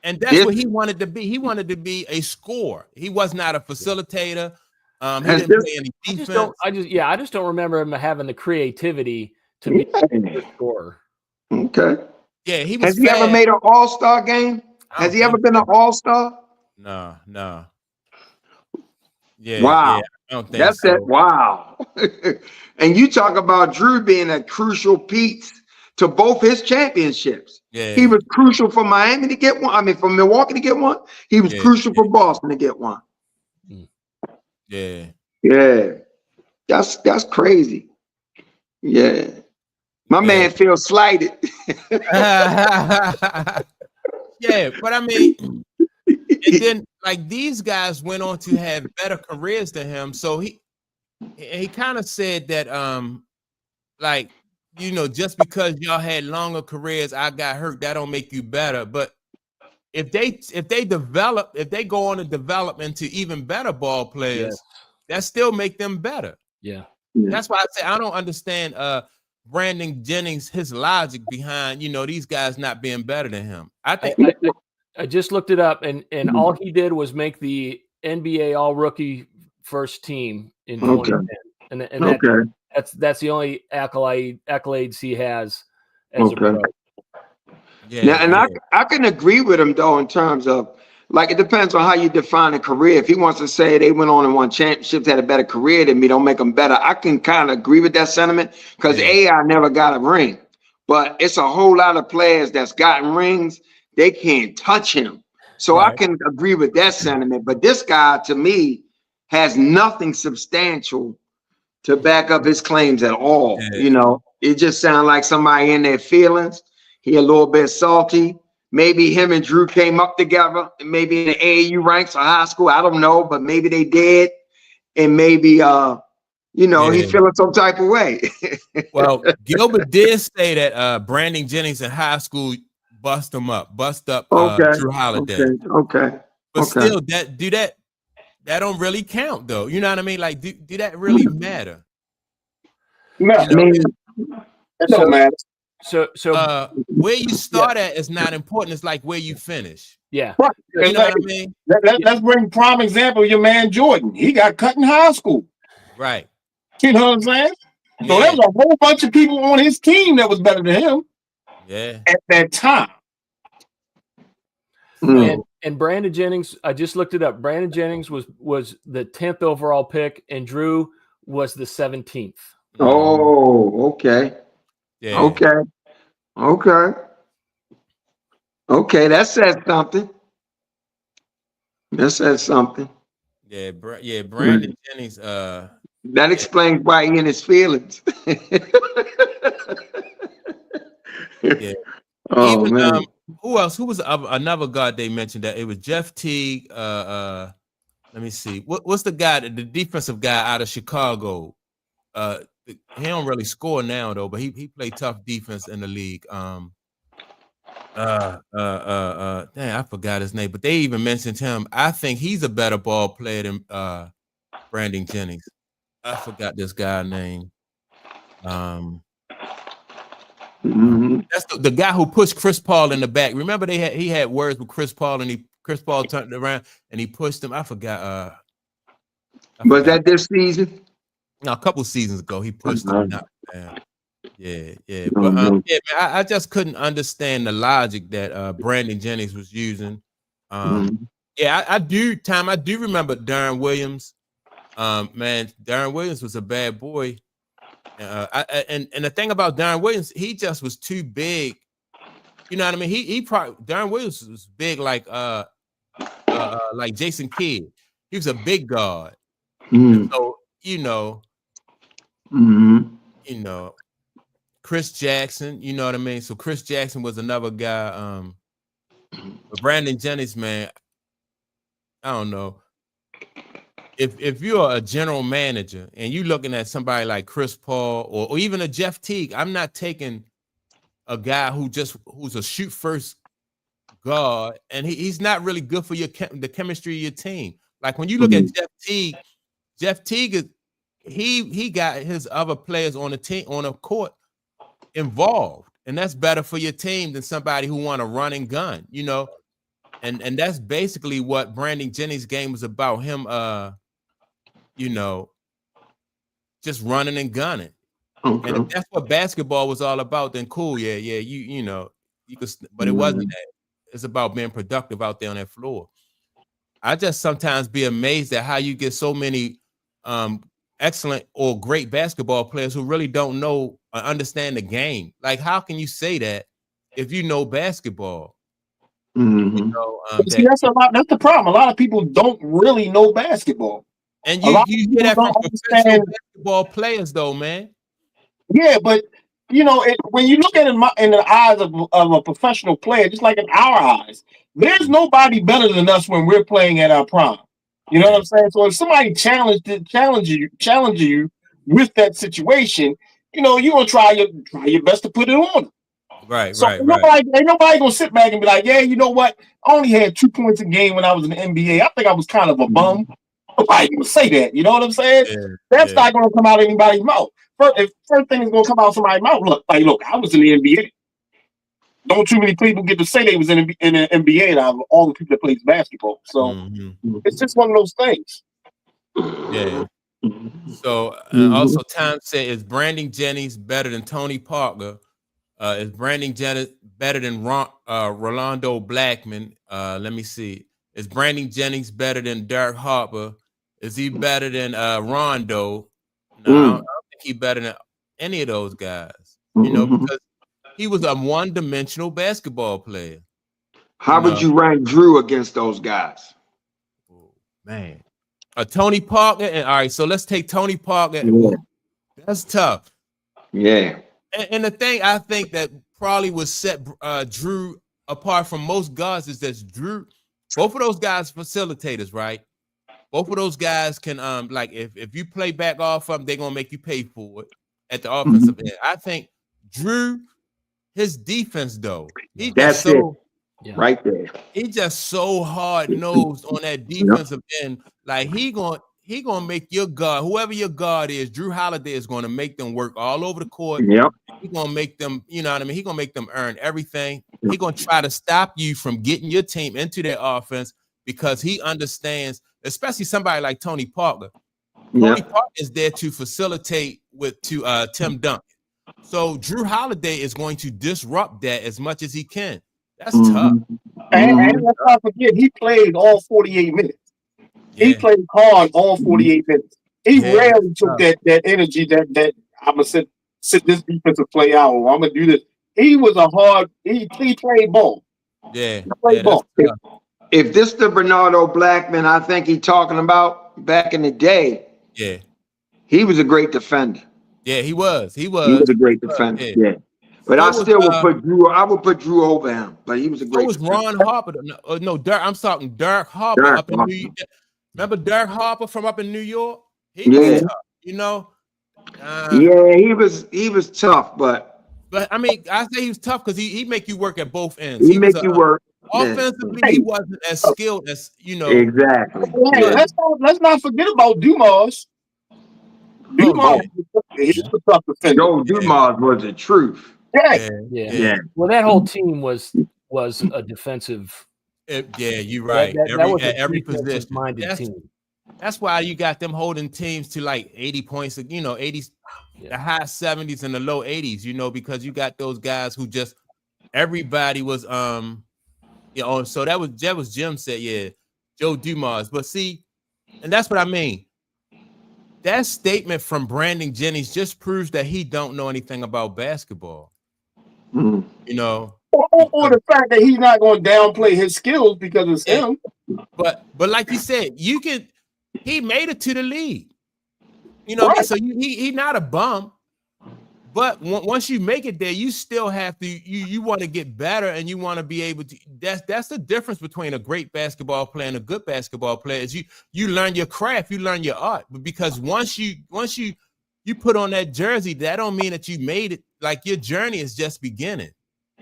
And that's what he wanted to be. He wanted to be a scorer. He was not a facilitator. He didn't play any defense. I just don't remember him having the creativity to be a scorer. Okay. Yeah, he was. Has he ever made an All-Star game? Has he ever been an All-Star? No. Yeah. Wow. Yeah, I don't think that's so. it. Wow. And you talk about Jrue being a crucial piece to both his championships. Yeah. He was crucial for Miami to get one. I mean, for Milwaukee to get one. He was crucial for Boston to get one. Yeah. Yeah. That's crazy. Yeah. My man feels slighted. Yeah, but I mean, and then like these guys went on to have better careers than him. So he kind of said that just because y'all had longer careers, I got hurt, that don't make you better. But if they go on to develop into even better ball players, that still make them better. Yeah. That's why I say I don't understand Brandon Jennings, his logic behind these guys not being better than him. I think I just looked it up, and all he did was make the NBA All Rookie first team in 2010, and that's the only accolades he has as a pro. Yeah, and I can agree with him though in terms of it depends on how you define a career. If he wants to say they went on and won championships, had a better career than me, don't make them better. I can kind of agree with that sentiment because AI never got a ring. but it's a whole lot of players that's gotten rings. They can't touch him. So I can agree with that sentiment. But this guy, to me, has nothing substantial to back up his claims at all. You know, it just sounds like somebody in their feelings. He a little bit salty. Maybe him and Jrue came up together, maybe in the AAU ranks or high school. I don't know, but maybe they did. And maybe, you know, he feeling some type of way. Well, Gilbert did say that Brandon Jennings in high school bust up Jrue Holiday. Okay. But still, that don't really count, though. You know what I mean? Like, do that really matter? No, you know, I mean, it don't matter. So where you start at is not important. It's like where you finish. Yeah. Right. You know what I mean? Let's bring prime example of your man Jordan. He got cut in high school. Right. You know what I'm saying? So there was a whole bunch of people on his team that was better than him. Yeah. At that time. And Brandon Jennings, I just looked it up. Brandon Jennings was the 10th overall pick, and Jrue was the 17th. Oh, okay. Yeah. Okay, that says something. Yeah, Brandon Jennings. That explains why he in his feelings. Yeah. Oh, even man. who else? Who was another guard they mentioned that it was Jeff Teague. Let me see. What's the guy, the defensive guy out of Chicago? He don't really score now though, but he played tough defense in the league. Dang, I forgot his name, but they even mentioned him. I think he's a better ball player than Brandon Jennings. I forgot this guy's name. That's the guy who pushed Chris Paul in the back. Remember he had words with Chris Paul, and Chris Paul turned around and he pushed him. I forgot. Was that this season? No, a couple seasons ago he pushed him. Yeah. But man, I just couldn't understand the logic that Brandon Jennings was using. Yeah, I do remember Darren Williams. Man, Darren Williams was a bad boy. And the thing about Darren Williams, he just was too big. You know what I mean? He probably Darren Williams was big like Jason Kidd. He was a big guard. So you know, Chris Jackson. You know what I mean? So Chris Jackson was another guy. But Brandon Jennings, man, I don't know. If you're a general manager and you're looking at somebody like Chris Paul or even a Jeff Teague, I'm not taking a guy who's a shoot first guard, and he's not really good for the chemistry of your team. Like when you look at Jeff Teague is he got his other players on the team on a court involved, and that's better for your team than somebody who want to run and gun, you know. And that's basically what Brandon Jennings' game was about. Him just running and gunning. Okay. And if that's what basketball was all about, then cool, you could, but it wasn't that. It's about being productive out there on that floor. I just sometimes be amazed at how you get so many excellent or great basketball players who really don't know or understand the game. Like, how can you say that if you know basketball? See, that's the problem. A lot of people don't really know basketball. And you hear that from professional basketball players, though, man. Yeah, but when you look at it in the eyes of a professional player, just like in our eyes, there's nobody better than us when we're playing at our prime. You know what I'm saying? So if somebody challenges you with that situation, you're gonna try your best to put it on them. Right, so right. Ain't nobody gonna sit back and be like, yeah, you know what? I only had 2 points a game when I was in the NBA. I think I was kind of a bum. Nobody gonna say that. You know what I'm saying? That's not gonna come out of anybody's mouth. First thing is gonna come out of somebody's mouth. Look, I was in the NBA. Don't too many people get to say they was in the NBA out of all the people that plays basketball. So it's just one of those things. Yeah. So also, Tom said, is Brandon Jennings better than Tony Parker? Is Brandon Jennings better than Rolando Blackman? Let me see. Is Brandon Jennings better than Derek Harper? Is he better than Rondo? No, I don't think he's better than any of those guys. Because he was a one-dimensional basketball player. How would you rank Jrue against those guys? Oh, man. Tony Parker, and all right, so let's take Tony Parker. Yeah. That's tough. Yeah. And the thing I think that probably would set Jrue apart from most guards is that Jrue, both of those guys facilitators, right? Both of those guys can like if you play back off of them, they're gonna make you pay for it at the offensive end. I think Jrue, his defense though, that's so right there. He just so hard-nosed on that defensive end. Like he gonna make your guard, whoever your guard is, Jrue Holiday is gonna make them work all over the court. Yep. He gonna make them, you know what I mean? He gonna make them earn everything. He gonna try to stop you from getting your team into their offense because he understands, especially somebody like Tony Parker. Tony Parker is there to facilitate to Tim Duncan. So Jrue Holiday is going to disrupt that as much as he can. That's tough. And let's not forget, he played all 48 minutes. Yeah. He played hard all 48 minutes. He rarely took that energy that I'm gonna sit this defensive play out. Or I'm gonna do this. He was he played ball. Yeah, he played ball. If this the Bernardo Blackman I think he's talking about back in the day, he was a great defender. Yeah, he was. He was a great defender. Yeah. But I still would put Jrue. I would put Jrue over him. But he was a great. So was Ron Harper. No, I'm talking Dirk Harper up in New York. Remember Dirk Harper from up in New York? He was tough, you know. He was tough, but I mean, I say he was tough because he make you work at both ends. He make you work. Offensively, he wasn't as skilled as Exactly. Let's not forget about Dumas. Dumas was a tough defender. Dumas was the truth. Yeah. Well, that whole team was a defensive. You're right. Every position. That's why you got them holding teams to like 80 points, 80s, the high 70s and the low 80s, because you got those guys who just everybody was so that was Jim said, Joe Dumas. But see, and that's what I mean. That statement from Brandon Jennings just proves that he don't know anything about basketball. Mm. Or the fact that he's not going to downplay his skills because it's him. But like you said, he made it to the league. Right. So he not a bum. But once you make it there, you still have to. You want to get better, and you want to be able to. That's the difference between a great basketball player and a good basketball player. Is you learn your craft, you learn your art. But because once you put on that jersey, that don't mean that you made it. Like your journey is just beginning.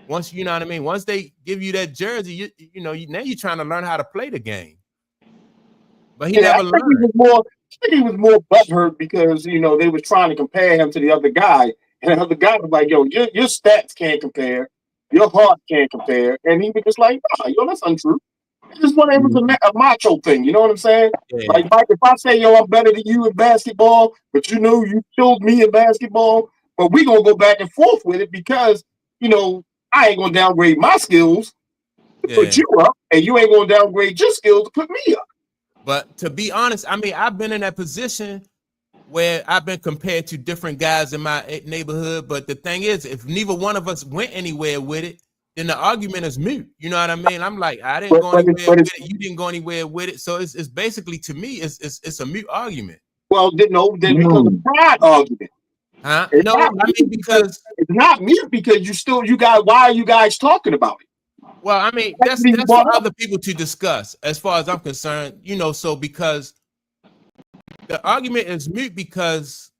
Once you know what I mean. Once they give you that jersey, now you're trying to learn how to play the game. But he never learned. I think he was more butthurt because they was trying to compare him to the other guy. And the other guy was like, yo, your stats can't compare. Your heart can't compare. And he was just like, that's untrue. It just it was a macho thing. You know what I'm saying? Yeah. Like, Mike, if I say, yo, I'm better than you in basketball, but you killed me in basketball, but we going to go back and forth with it because, I ain't going to downgrade my skills to put you up, and you ain't going to downgrade your skills to put me up. But to be honest, I mean, I've been in that position where I've been compared to different guys in my neighborhood. But the thing is, if neither one of us went anywhere with it, then the argument is moot. You know what I mean? I'm like, I didn't go anywhere with it. You didn't go anywhere with it. So it's basically, to me, it's a moot argument. Well, then because of pride argument. Huh? No, I mean, because it's not mute because why are you guys talking about it? Well, I mean, that's for other people to discuss as far as I'm concerned, so because the argument is moot because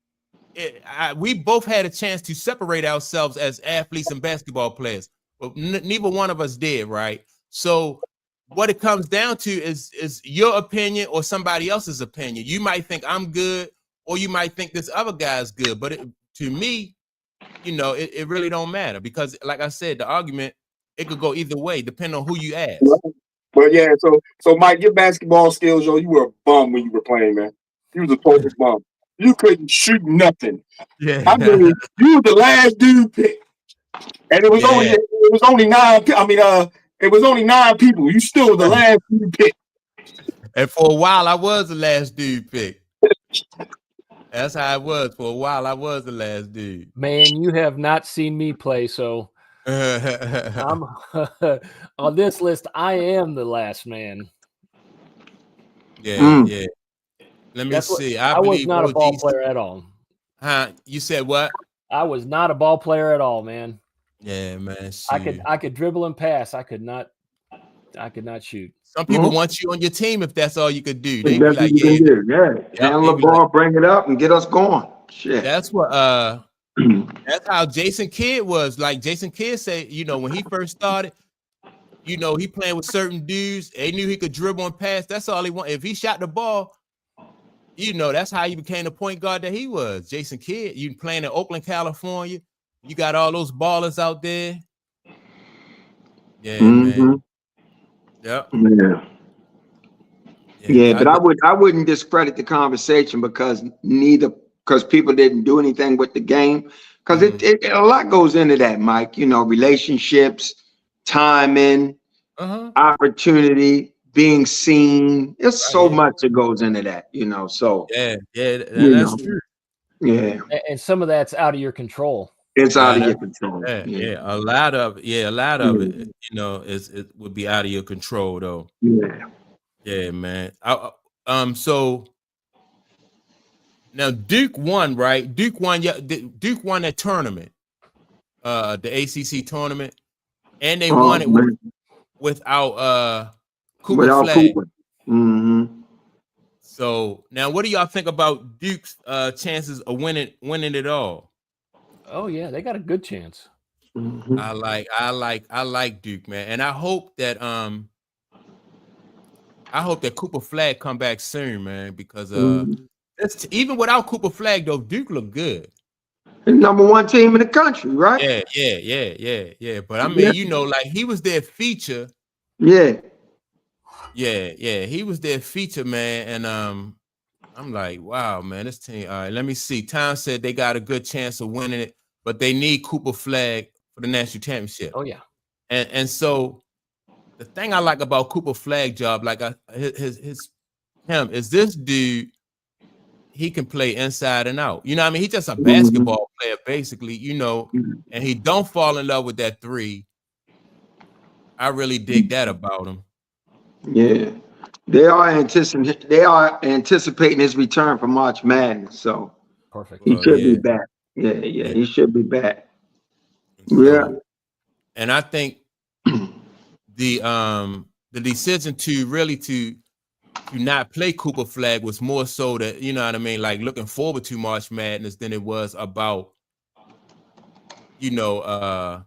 we both had a chance to separate ourselves as athletes and basketball players, but neither one of us did, right? So what it comes down to is your opinion or somebody else's opinion. You might think I'm good or you might think this other guy's good, but to me, it really don't matter because, like I said, the argument, it could go either way, depending on who you ask. But yeah, so Mike, your basketball skills, you were a bum when you were playing, man. You was a total bum. You couldn't shoot nothing. Yeah, I mean, you were the last dude picked, and it was only 9. I mean, it was only 9 people. You still were the last dude picked. And for a while, I was the last dude picked. That's how it was. For a while, I was the last dude. Man, you have not seen me play, so I'm on this list. I am the last man. Yeah, yeah. Let me see. I was not a ball player at all. Huh? You said what? I was not a ball player at all, man. Yeah, man. Shoot. I could dribble and pass. I could not shoot. Some people want you on your team if that's all you could do. They That's be like, what you can do. Yeah. Handle the ball, bring it up, and get us going. Shit. That's what that's how Jason Kidd was. Like Jason Kidd said, you know, when he first started, you know, he playing with certain dudes. They knew he could dribble and pass. That's all he wanted. If he shot the ball, you know, that's how he became the point guard that he was. Jason Kidd, you playing in Oakland, California. You got all those ballers out there. Yeah, man. Yep. Yeah, but I wouldn't discredit the conversation because people didn't do anything with the game. Because a lot goes into that, Mike. You know, relationships, timing, opportunity, being seen. There's so much that goes into that, you know. So that's true. Yeah. And some of that's out of your control. It's out of your control. Yeah. A lot of it, you know, it would be out of your control though. Yeah, man. So now Duke won, right? Duke won that tournament, the ACC tournament, and they won it without Cooper Flag. So now, what do y'all think about Duke's chances of winning it all? Oh yeah, they got a good chance. I like Duke, man, and I hope that Cooper Flag come back soon, man, because even without Cooper Flag though, Duke look good. The #1 team in the country, right? Yeah. But I mean, you know, like he was their feature. Yeah, he was their feature, man, and I'm like, wow, man, this team. All right, let me see. Tom said they got a good chance of winning it, but they need Cooper Flag for the national championship. Oh yeah, and so the thing I like about Cooper Flag job, like him is this dude. He can play inside and out. You know what I mean? He's just a basketball player, basically, you know, and he don't fall in love with that three. I really dig that about him. Yeah. They are anticipating his return for March Madness. So perfect. He should be back. Yeah. He should be back. And I think the decision to not play Cooper Flag was more so that, you know what I mean, like looking forward to March Madness than it was about, you know,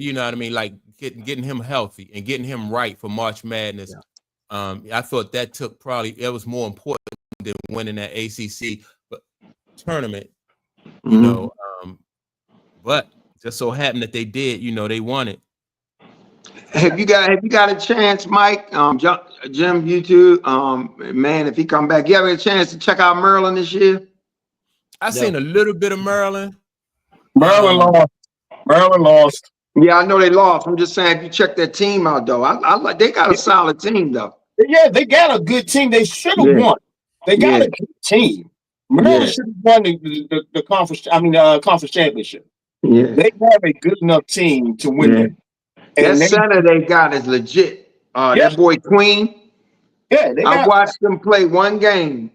you know what I mean, like getting him healthy and getting him right for March Madness. I thought it was more important than winning that ACC tournament, you know. But just so happened that they did, you know, they won it. Have you got a chance, Mike? Jim, you too. Man, if he come back, you have a chance to check out Maryland this year? I seen a little bit of Maryland. Maryland lost. Yeah, I know they lost. I'm just saying, if you check their team out, though, I like they got a solid team, though. Yeah, they got a good team. They should have won. They got a good team. Maryland should have won the conference. Conference championship. Yeah, they have a good enough team to win it. And that center they got is legit. That boy Queen. Yeah, I watched them play one game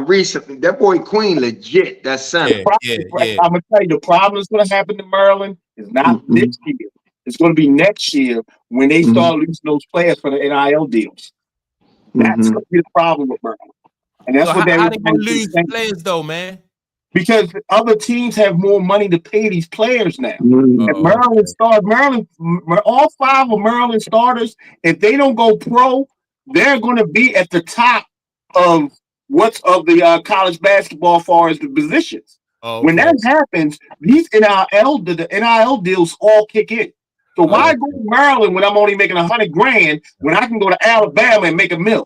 recently. That boy Queen legit. That center. I'm gonna tell you, the problem that's gonna happen to Maryland is not this year. It's gonna be next year when they start losing those players for the NIL deals. That's gonna be the problem with Maryland. And that's what how they gonna lose players though, man? Because other teams have more money to pay these players now. And Maryland, all 5 of Maryland starters, if they don't go pro, they're going to be at the top of the college basketball as far as the positions. When that happens, these the NIL deals all kick in. So why go to Maryland when I'm only making $100,000 when I can go to Alabama and make $1 million?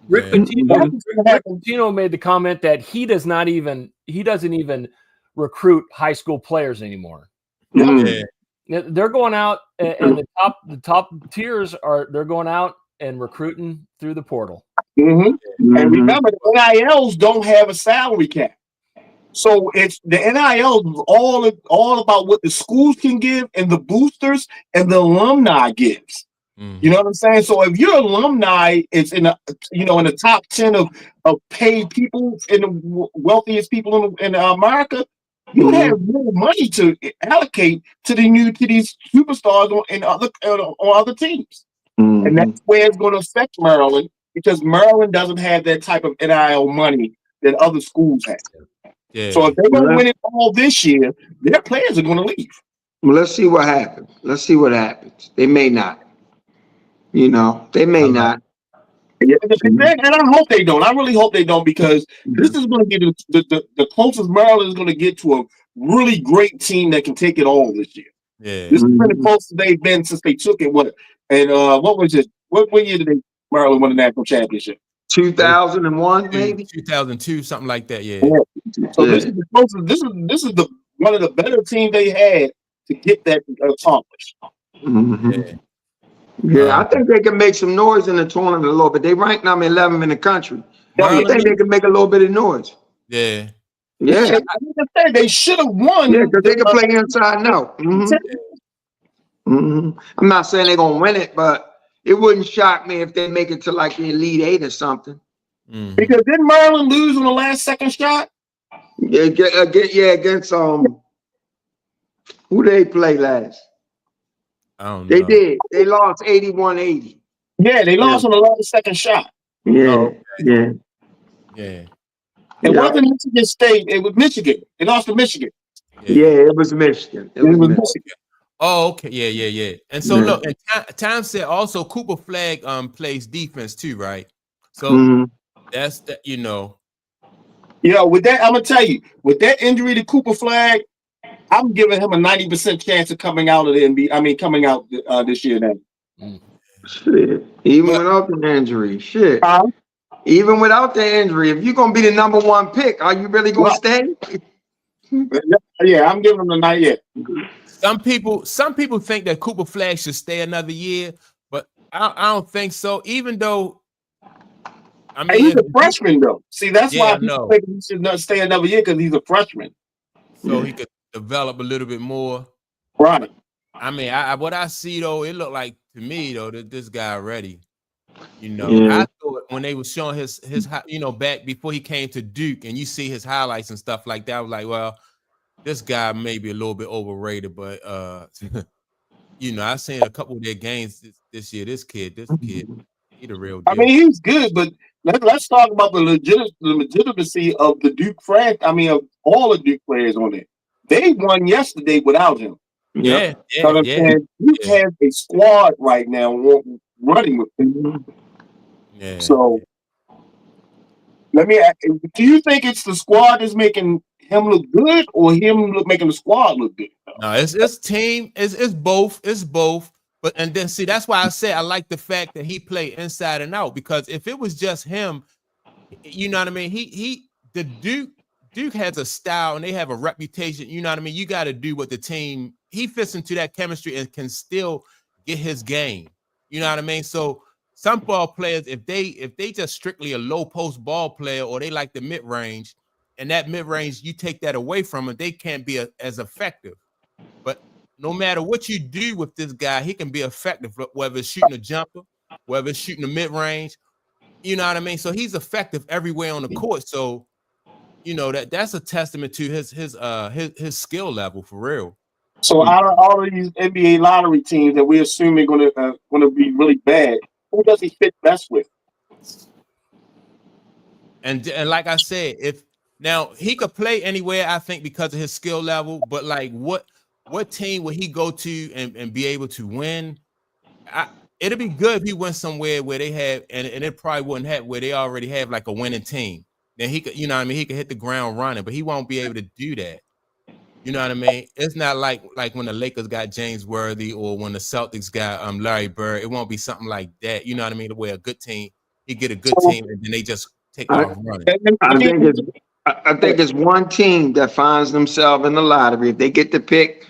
Rick Pitino made the comment that he doesn't even recruit high school players anymore. They're going out, and the top tiers they're going out and recruiting through the portal. And remember, the NILs don't have a salary cap. So it's the NIL is all about what the schools can give and the boosters and the alumni gives. You know what I'm saying? So if your alumni is in the top 10 of paid people in the wealthiest people in America, you have more money to allocate to these superstars on other teams. And that's where it's going to affect Maryland, because Maryland doesn't have that type of NIL money that other schools have. Yeah. So if they're going to win it all this year, their players are going to leave. Well, let's see what happens. They may not. They may not. And I hope they don't. I really hope they don't, because this is going to get the closest Maryland is going to get to a really great team that can take it all this year. Yeah. This has been the closest they've been since they took it. What was it? What year did Maryland win the national championship? 2001, maybe 2002, something like that. Yeah. So this is the closest. This is the one of the better teams they had to get that accomplished. Yeah, I think they can make some noise in the tournament a little bit. They rank number 11 in the country. I think they can make a little bit of noise. Yeah. Yeah. I think they should have won. Yeah, because they can play inside now. I'm not saying they're gonna win it, but it wouldn't shock me if they make it to like the Elite Eight or something. Because didn't Maryland lose on the last second shot? Yeah, against who they play last? I don't know. They did. They lost 81-80. Yeah, they lost on the last second shot. Yeah. It wasn't Michigan State. It was Michigan. They lost to Michigan. Yeah, it was Michigan. It was Michigan. Oh, okay. Yeah. And so look, and Tom said also Cooper Flag plays defense too, right? So that's that, with that, I'm gonna tell you, with that injury to Cooper Flag, I'm giving him a 90% chance of coming out of the NBA. I mean, coming out this year now. Shit. Even without the injury. Shit. Even without the injury, if you're gonna be the number 1 pick, are you really gonna stay? Yeah, I'm giving him a 90. Some people think that Cooper Flag should stay another year, but I don't think so. Even though, I mean, he's a freshman though. See, that's why people think he should not stay another year, because he's a freshman. So he could develop a little bit more. Right. I mean, what I see though, it looked like to me though that this guy ready. I thought when they were showing his back before he came to Duke, and you see his highlights and stuff like that, I was like, well, this guy may be a little bit overrated, but I've seen a couple of their games this year. This kid, he the real deal. I mean, he's good, but let's talk about the legitimacy of the Duke franchise. I mean, of all the Duke players on it. They won yesterday without him. Yeah. Duke has a squad right now running with him. Yeah. So let me ask, do you think it's the squad that's making him look good, or making the squad look good? No, it's team. It's both. It's both. But and then see, that's why I say I like the fact that he played inside and out, because if it was just him, you know what I mean? The Duke has a style and they have a reputation. You know what I mean? You got to do what the team, he fits into that chemistry and can still get his game. You know what I mean? So some ball players, if they just strictly a low post ball player, or they like the mid range, and that mid range, you take that away from them, they can't be as effective. But no matter what you do with this guy, he can be effective, whether it's shooting a jumper, whether it's shooting a mid range. You know what I mean? So he's effective everywhere on the court. So that's a testament to his skill level for real. So out of all of these NBA lottery teams that we assume are going to be really bad, who does he fit best with? And like I said, now he could play anywhere, I think, because of his skill level. But like, what team would he go to and be able to win? It'd be good if he went somewhere where they have, and it probably wouldn't have, where they already have like a winning team. Then he could, he could hit the ground running, but he won't be able to do that. You know what I mean? It's not like when the Lakers got James Worthy, or when the Celtics got Larry Bird. It won't be something like that. You know what I mean? The way a good team, he get a good team, and then they just take off running. I think it's one team that finds themselves in the lottery. If they get the pick,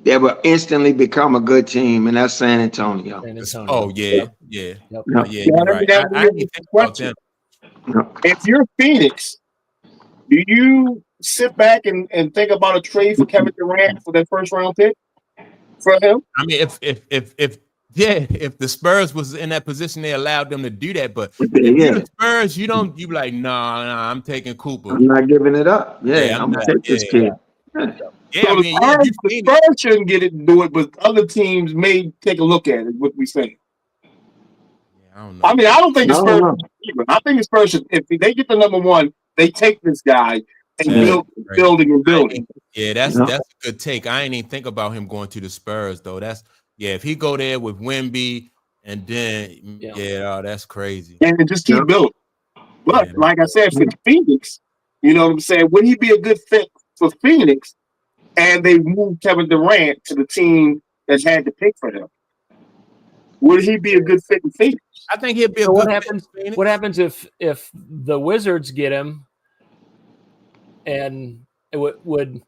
they will instantly become a good team, and that's San Antonio. Oh yeah. You're right. I didn't think about that. If you're Phoenix, do you sit back and think about a trade for Kevin Durant for that first round pick for him? I mean, if the Spurs was in that position, they allowed them to do that. But if you're the Spurs, you be like, nah, I'm taking Cooper. I'm not giving it up. Yeah, I'm gonna take this kid. Yeah, so the Spurs shouldn't do it, but other teams may take a look at it. What we saying? Yeah, I don't know. I mean, I don't think the Spurs. I think the Spurs should, if they get the number one, they take this guy and building. Yeah, that's a good take. I ain't even think about him going to the Spurs though. If he go there with Wemby and then that's crazy. And just keep building. But like I said, for Phoenix, you know what I'm saying? Would he be a good fit for Phoenix? And they moved Kevin Durant to the team that had to pick for him. Would he be a good fit in Phoenix? I think he'd be a good fit in Phoenix. What happens if the Wizards get him? And would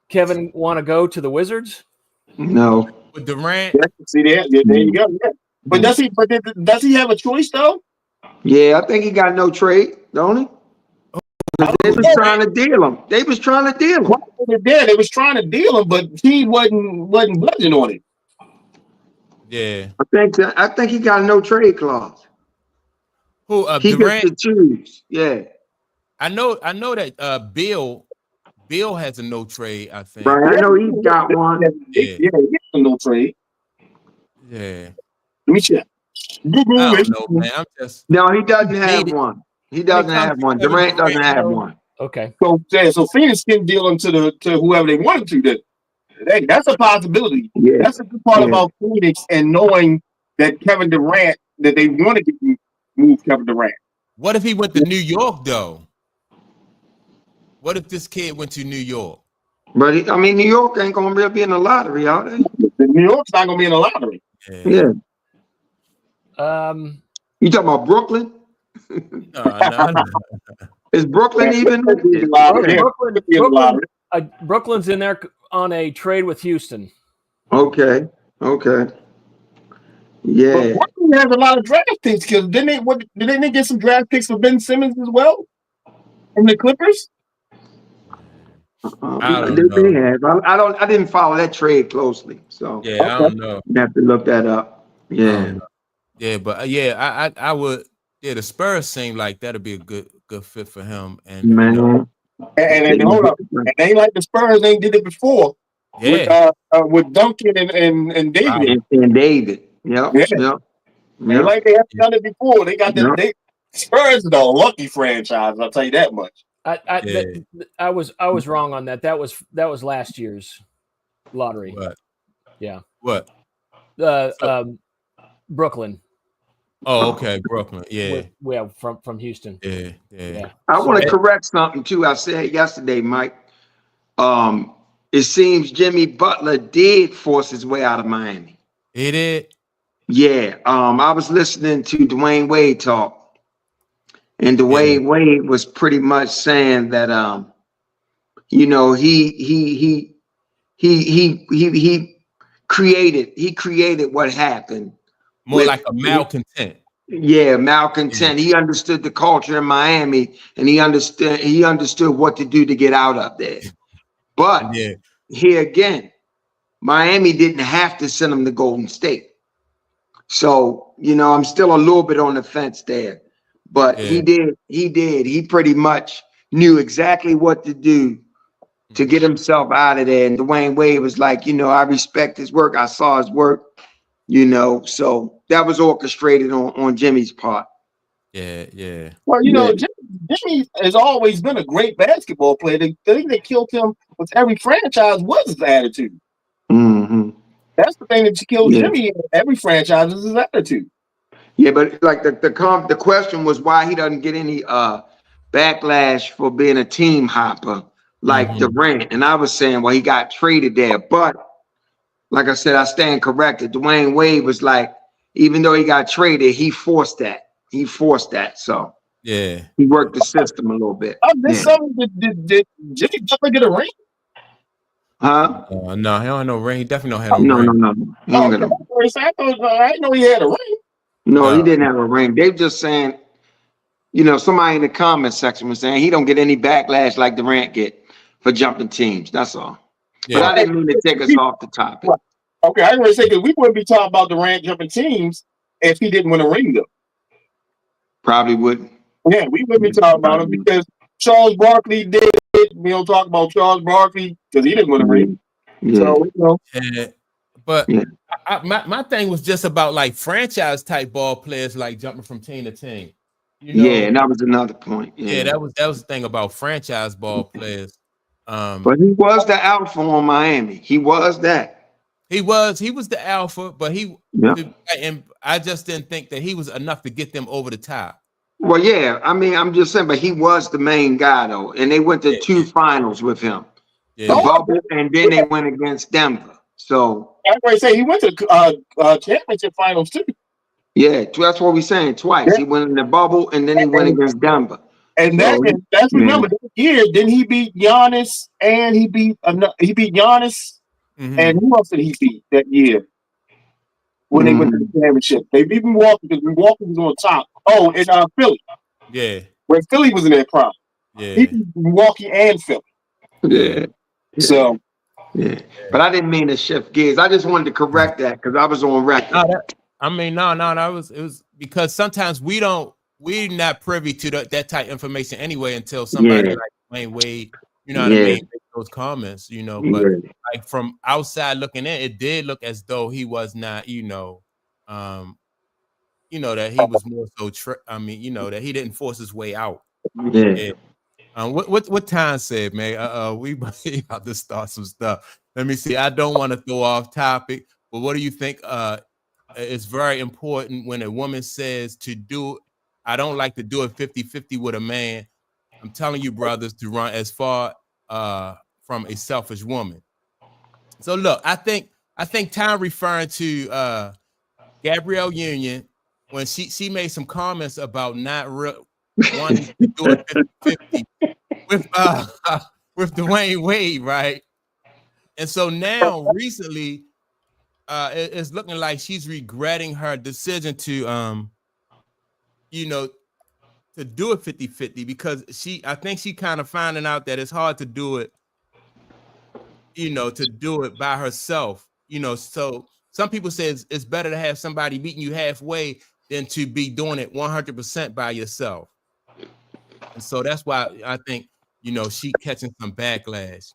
Kevin want to go to the Wizards? No. With Durant? See that? Yeah, there you go. Yeah. But does he have a choice though? Yeah, I think he got no trade, don't he? They was trying to deal him. They was trying to deal him. They was trying to deal him, but he wasn't budging on it. Yeah. I think he got no trade clause. Who he Durant? gets to choose. Yeah. I know that Bill has a no trade, I think. Right, I know he's got one. Yeah, he has a no trade. Yeah. Let me check. I don't know, man. No, he doesn't have one. He doesn't have one. Durant doesn't have one. Okay. So Phoenix can deal him to whoever they wanted to. Then that's a possibility. Yeah. That's a good part about Phoenix and knowing that Kevin Durant, that they want to move Kevin Durant. What if he went to New York though? What if this kid went to New York? But New York ain't gonna really be in the lottery, are they? New York's not gonna be in the lottery. Yeah. You talking about Brooklyn? No. Is Brooklyn even? Brooklyn's in there on a trade with Houston. Okay. Yeah. But Brooklyn has a lot of draft picks because didn't they get some draft picks for Ben Simmons as well from the Clippers? I don't know. I didn't follow that trade closely, so I don't know. You have to look that up. Yeah. But I would. Yeah, the Spurs seem like that'd be a good fit for him. And man, and hold up, it ain't like the Spurs ain't did it before. Yeah, with Duncan and David. And David. Yep. Like they haven't done it before. They got the Spurs are the lucky franchise. I'll tell you that much. I was wrong on that. That was last year's lottery. What? Yeah. What? Brooklyn. Oh, okay, Brooklyn. Yeah. From Houston. Yeah. I want to correct something too. I said yesterday, Mike. It seems Jimmy Butler did force his way out of Miami. He did? Yeah. I was listening to Dwayne Wade talk, and Dwayne Wade was pretty much saying that he created what happened. More like a malcontent. Yeah, malcontent. He understood the culture in Miami, and he understood what to do to get out of there. But here again, Miami didn't have to send him to Golden State. So, I'm still a little bit on the fence there. But he did. He pretty much knew exactly what to do to get himself out of there. And Dwayne Wade was like, I respect his work. I saw his work. So that was orchestrated on Jimmy's part. Yeah. Well, Jimmy has always been a great basketball player. The thing that killed him with every franchise was his attitude. Mm-hmm. That's the thing that killed Jimmy in every franchise is his attitude. Yeah, but like the question was why he doesn't get any backlash for being a team hopper like Durant. And I was saying, well, he got traded there, but like I said, I stand corrected. Dwayne Wade was like, even though he got traded, he forced that. So he worked the system a little bit. Did Jimmy Butler get a ring? Huh? No, he don't have no ring. He definitely don't have no ring. No. I didn't know he had a ring. No, he didn't have a ring. They just saying you know, somebody in the comment section was saying he don't get any backlash like Durant get for jumping teams. That's all. Yeah. But I didn't mean to take us off the topic. Okay, I want to say, because we wouldn't be talking about Durant jumping teams if he didn't win a ring, though. Probably wouldn't. Yeah, we wouldn't be talking about him because Charles Barkley did it. We don't talk about Charles Barkley because he didn't win a ring. Yeah. So, you know. Yeah. But my thing was just about like franchise type ball players, like jumping from team to team. You know? Yeah, and that was another point. Yeah, that was the thing about franchise ball players. But he was the alpha on Miami. He was that. He was the alpha, but and I just didn't think that he was enough to get them over the top. Well, yeah, I mean, I'm just saying, but he was the main guy though, and they went to 2 finals with him. Yeah. The bubble, and then they went against Denver. So I was say he went to championship finals too. Yeah, that's what we're saying twice. Yeah. He went in the bubble, and then he went against Denver. And that's remember that year. Then he beat Giannis, and he beat Giannis. Mm-hmm. And who else did he beat that year when they went to the championship? They beat Milwaukee because Milwaukee was on top. Oh, and Philly. Yeah. When Philly was in their prime. Yeah. He beat Milwaukee and Philly. Yeah. So. Yeah. But I didn't mean to shift gears. I just wanted to correct that because I was on record. No, it was because sometimes we're not privy to that type of information anyway until somebody like Dwayne Wade, you know what I mean, make those comments, you know. But like from outside looking in, it did look as though he was not, that he was more so. That he didn't force his way out. Yeah. What time said, man? We about to start some stuff. Let me see. I don't want to throw off topic, but what do you think? It's very important when a woman says to do. I don't like to do it 50-50 with a man. I'm telling you, brothers, to run as far from a selfish woman. So look, I think Tom referring to Gabrielle Union when she made some comments about not wanting to do it 50-50 with Dwayne Wade, right? And so now recently, it's looking like she's regretting her decision to to do it 50-50 because I think she kind of finding out that it's hard to do it, to do it by herself, so some people say it's better to have somebody meeting you halfway than to be doing it 100% by yourself. And so that's why I think, she catching some backlash.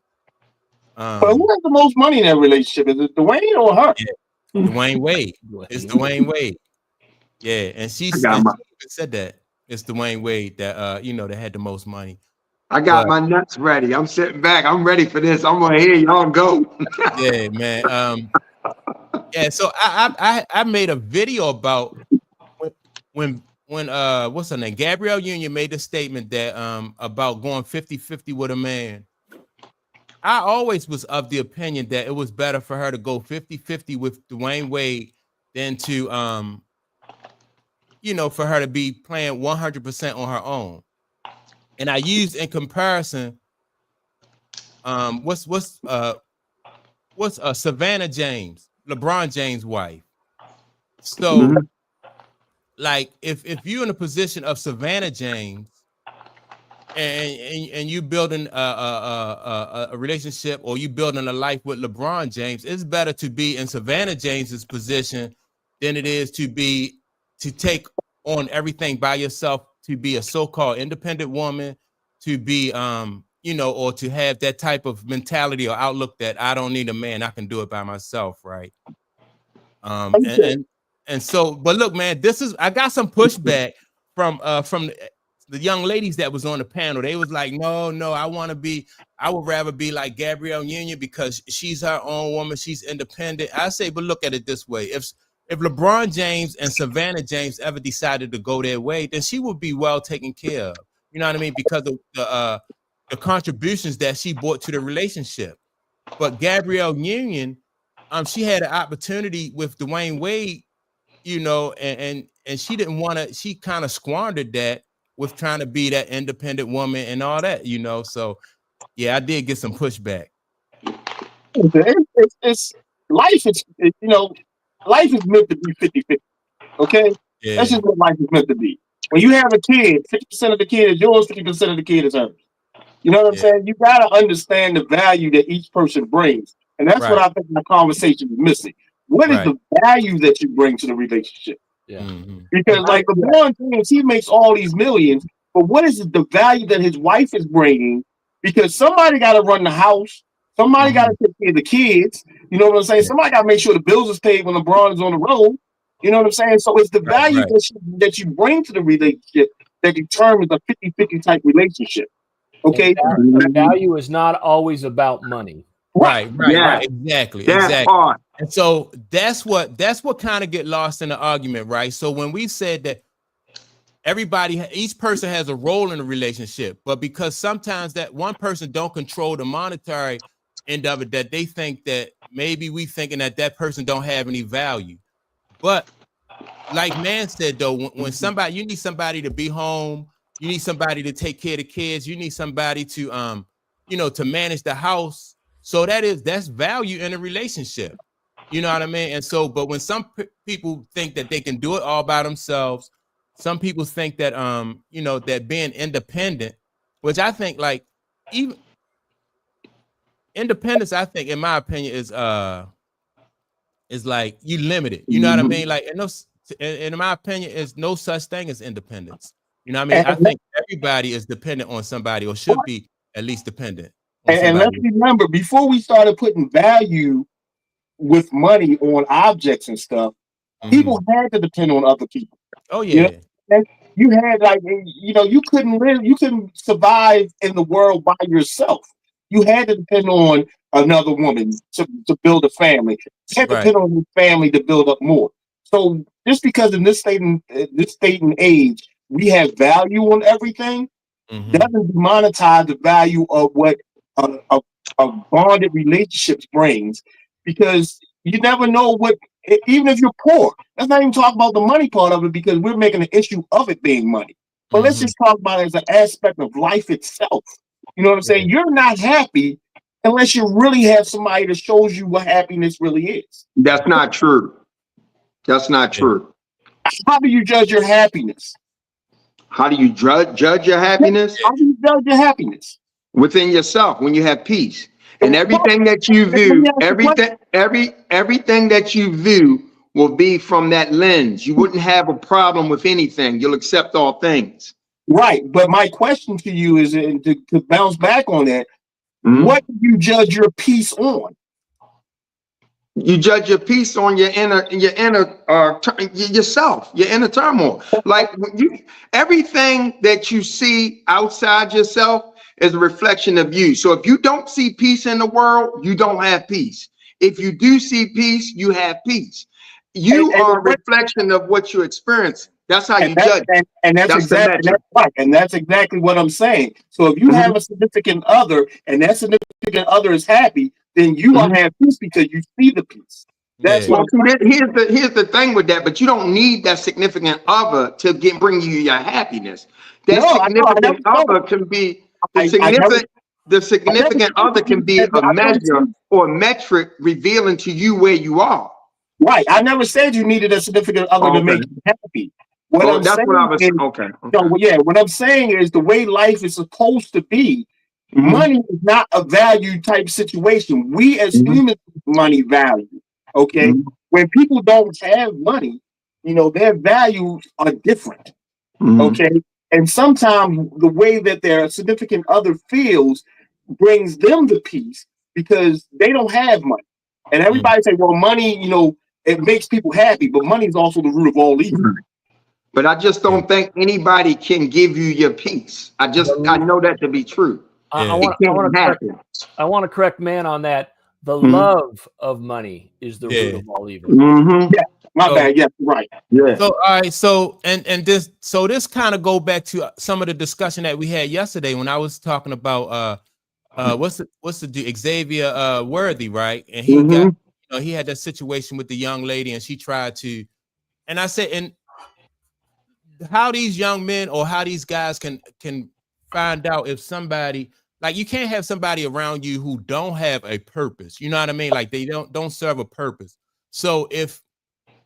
But who has the most money in that relationship? Is it Dwayne or her? Yeah, Dwayne Wade. It's Dwayne Wade. Yeah, and she said that it's Dwayne Wade that that had the most money. I got my nuts ready. I'm sitting back. I'm ready for this. I'm gonna hear y'all go. Yeah, man. So I made a video about when what's her name? Gabrielle Union made a statement that about going 50-50 with a man. I always was of the opinion that it was better for her to go 50-50 with Dwayne Wade than to for her to be playing 100% on her own. And I used in comparison what's Savannah James, LeBron James' wife. So like if you're in a position of Savannah James and you building a relationship or you building a life with LeBron James, it's better to be in Savannah James's position than it is to take on everything by yourself, to be a so-called independent woman, to be or to have that type of mentality or outlook that I don't need a man, I can do it by myself, right? And so, but look, man, I got some pushback from the young ladies that was on the panel. They was like, no, I would rather be like Gabrielle Union because she's her own woman, she's independent. I say, but look at it this way. If LeBron James and Savannah James ever decided to go their way, then she would be well taken care of. You know what I mean? Because of the contributions that she brought to the relationship. But Gabrielle Union, she had an opportunity with Dwayne Wade, and she didn't want to. She kind of squandered that with trying to be that independent woman and all that, So, yeah, I did get some pushback. It's life. Life is meant to be 50-50. Okay, that's just what life is meant to be. When you have a kid, 50% of the kid is yours, 50% of the kid is hers. You know what I'm saying? You got to understand the value that each person brings. And that's what I think the conversation is missing. What is the value that you bring to the relationship? Yeah. Because like LeBron James, he makes all these millions, but what is the value that his wife is bringing? Because somebody got to run the house. Somebody got to take care of the kids. You know what I'm saying? Somebody got to make sure the bills is paid when LeBron is on the road. You know what I'm saying? So it's the value that you bring to the relationship that determines a 50-50 type relationship. Okay. Value is not always about money. Right. Exactly. Part. And so that's what kind of get lost in the argument, right? So when we said that each person has a role in a relationship, but because sometimes that one person don't control the monetary end of it, that they think that maybe we thinking that person don't have any value. But like Man said, though, when somebody, you need somebody to be home, you need somebody to take care of the kids, you need somebody to to manage the house. So that's value in a relationship. You know what I mean? And so, but when some people think that they can do it all by themselves, some people think that that being independent, which I think like even independence, I think in my opinion is like you limited. You know what I mean? Like in my opinion, is no such thing as independence. You know what I mean? I think everybody is dependent on somebody or should be at least dependent on somebody. And let's remember, before we started putting value with money on objects and stuff, people had to depend on other people. Oh yeah. You had you couldn't live, you couldn't survive in the world by yourself. You had to depend on another woman to build a family. You had to depend on your family to build up more. So just because in this state and age we have value on everything, doesn't demonetize the value of what a bonded relationships brings, because you never know what, even if you're poor. Let's not even talk about the money part of it, because we're making an issue of it being money. But let's just talk about it as an aspect of life itself. You know what I'm saying? You're not happy unless you really have somebody that shows you what happiness really is. That's not true. That's not true. How do you judge your happiness? How do you judge your happiness? How do you judge your happiness? Within yourself, when you have peace. And everything that you view, everything that you view will be from that lens. You wouldn't have a problem with anything. You'll accept all things. Right. But my question to you is, to bounce back on that, what do you judge your peace on? You judge your peace on your inner yourself, your inner turmoil. Like everything that you see outside yourself is a reflection of you. So if you don't see peace in the world, you don't have peace. If you do see peace, you have peace. You are a reflection of what you experience. That's how you judge. And that's exactly right. And that's exactly what I'm saying. So if you have a significant other and that significant other is happy, then you don't have peace because you see the peace. That's here's the thing with that, but you don't need that significant other to bring you your happiness. That significant other can be the significant other can be a measure or a metric revealing to you where you are. Right. I never said you needed a significant other to make you happy. What I'm saying is the way life is supposed to be. Money is not a value type situation. We as humans, money value. Okay. When people don't have money, their values are different. Okay. And sometimes the way that their significant other feels brings them the peace because they don't have money. And everybody say, well, money, it makes people happy, but money is also the root of all evil. But I just don't think anybody can give you your peace. I know that to be true. I want to correct Man on that. The love of money is the root of all evil. Yeah, my bad. Yeah, right. Yeah. So all right. So this kind of go back to some of the discussion that we had yesterday when I was talking about what's the Xavier Worthy, right? And he got he had that situation with the young lady, and she tried to, and I said, and how these young men or how these guys can find out if somebody, like, you can't have somebody around you who don't have a purpose. You know what I mean? Like they don't serve a purpose. So if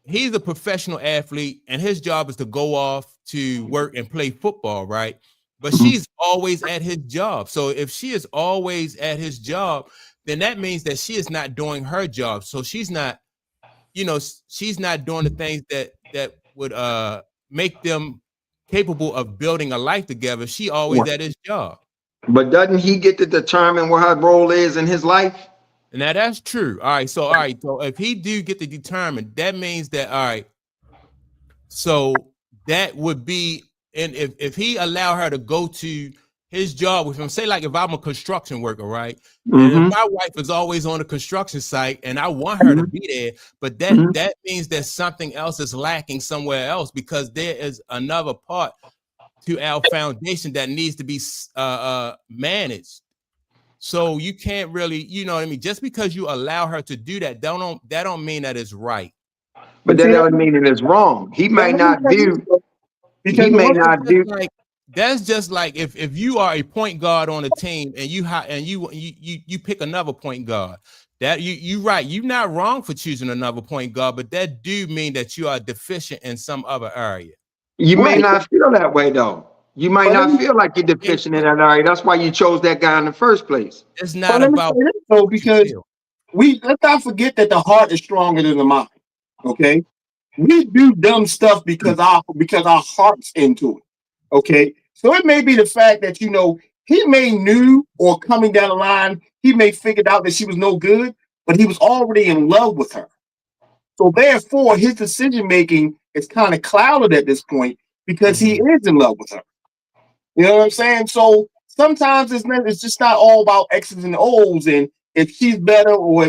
he's a professional athlete, and his job is to go off to work and play football, right? But she's always at his job. So if she is always at his job, then that means that she is not doing her job. So she's not, she's not doing the things that would make them capable of building a life together. She always at his job. But doesn't he get to determine what her role is in his life? Now that's true. All right. So if he do get to determine, that means that so that would be, and if he allow her to go to his job with him, say like if I'm a construction worker, right? And if my wife is always on the construction site and I want her to be there, but that means that something else is lacking somewhere else, because there is another part to our foundation that needs to be managed. So you can't really, you know what I mean? Just because you allow her to do that, that don't mean that it's right. But that doesn't mean it is wrong. He may not do. He may not do. That's just like if you are a point guard on a team and you pick another point guard. That you right. You're not wrong for choosing another point guard, but that do mean that you are deficient in some other area. You may not feel that way though. You might not feel like you're deficient in that area. That's why you chose that guy in the first place. It's not about because let's not forget that the heart is stronger than the mind. Okay, we do dumb stuff because our heart's into it. Okay, so it may be the fact that he may knew, or coming down the line he may figured out that she was no good, but he was already in love with her. So therefore, his decision making is kind of clouded at this point because he is in love with her. You know what I'm saying? So sometimes it's just not all about X's and O's, and if she's better, or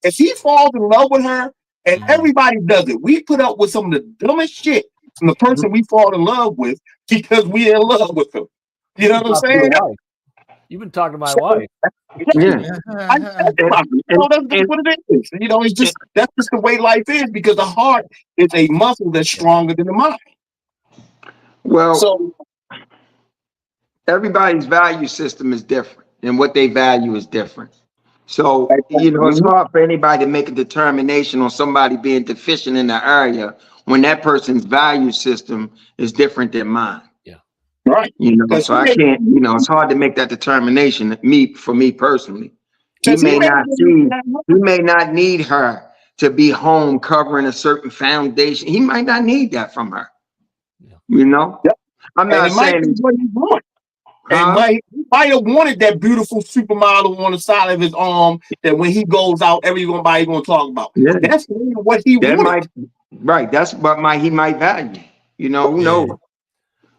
if he falls in love with her, and everybody does it. We put up with some of the dumbest shit from the person we fall in love with because we're in love with them. You know what I'm saying? You've been talking to my wife. Yeah. That's what it is. It's just that's just the way life is, because the heart is a muscle that's stronger than the mind. Well, so everybody's value system is different, and what they value is different. So, it's hard for anybody to make a determination on somebody being deficient in the area when that person's value system is different than mine. Yeah. Right. So I can't, it's hard to make that determination. For me personally, he may not need her to be home covering a certain foundation. He might not need that from her. Yeah. I'm not saying what he wants. And he might have wanted that beautiful supermodel on the side of his arm that when he goes out, everybody going to talk about. Yeah. That's what he wanted. That's what he might value. Who knows?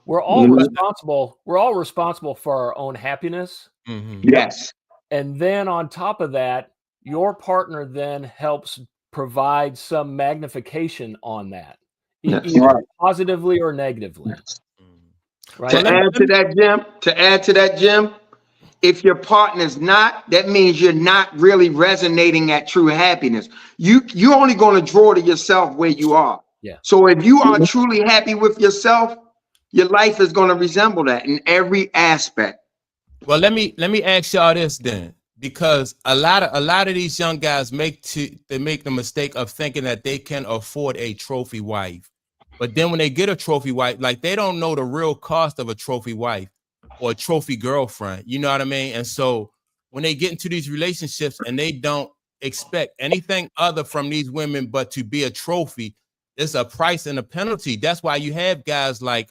We're all responsible. We're all responsible for our own happiness. Yes. And then on top of that, your partner then helps provide some magnification on that, either positively or negatively. Right. To add to that, Jim, if your partner's not, that means you're not really resonating at true happiness. You're only going to draw to yourself where you are. Yeah. So if you are truly happy with yourself, your life is going to resemble that in every aspect. Well, let me ask y'all this then, because a lot of these young guys make the mistake of thinking that they can afford a trophy wife. But then when they get a trophy wife, like, they don't know the real cost of a trophy wife or a trophy girlfriend. You know what I mean? And so when they get into these relationships and they don't expect anything other from these women but to be a trophy, it's a price and a penalty. That's why you have guys like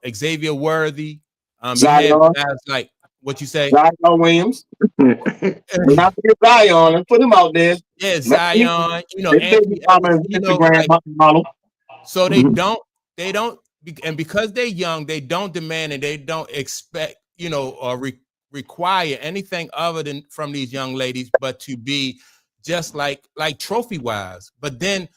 Xavier Worthy. You have guys like, what you say? Zion Williams. Not forget Zion. Let's put him out there. Yeah, Zion. So they don't, and because they're young, they don't demand and they don't expect, or require anything other than from these young ladies, but to be just like trophy wives. But then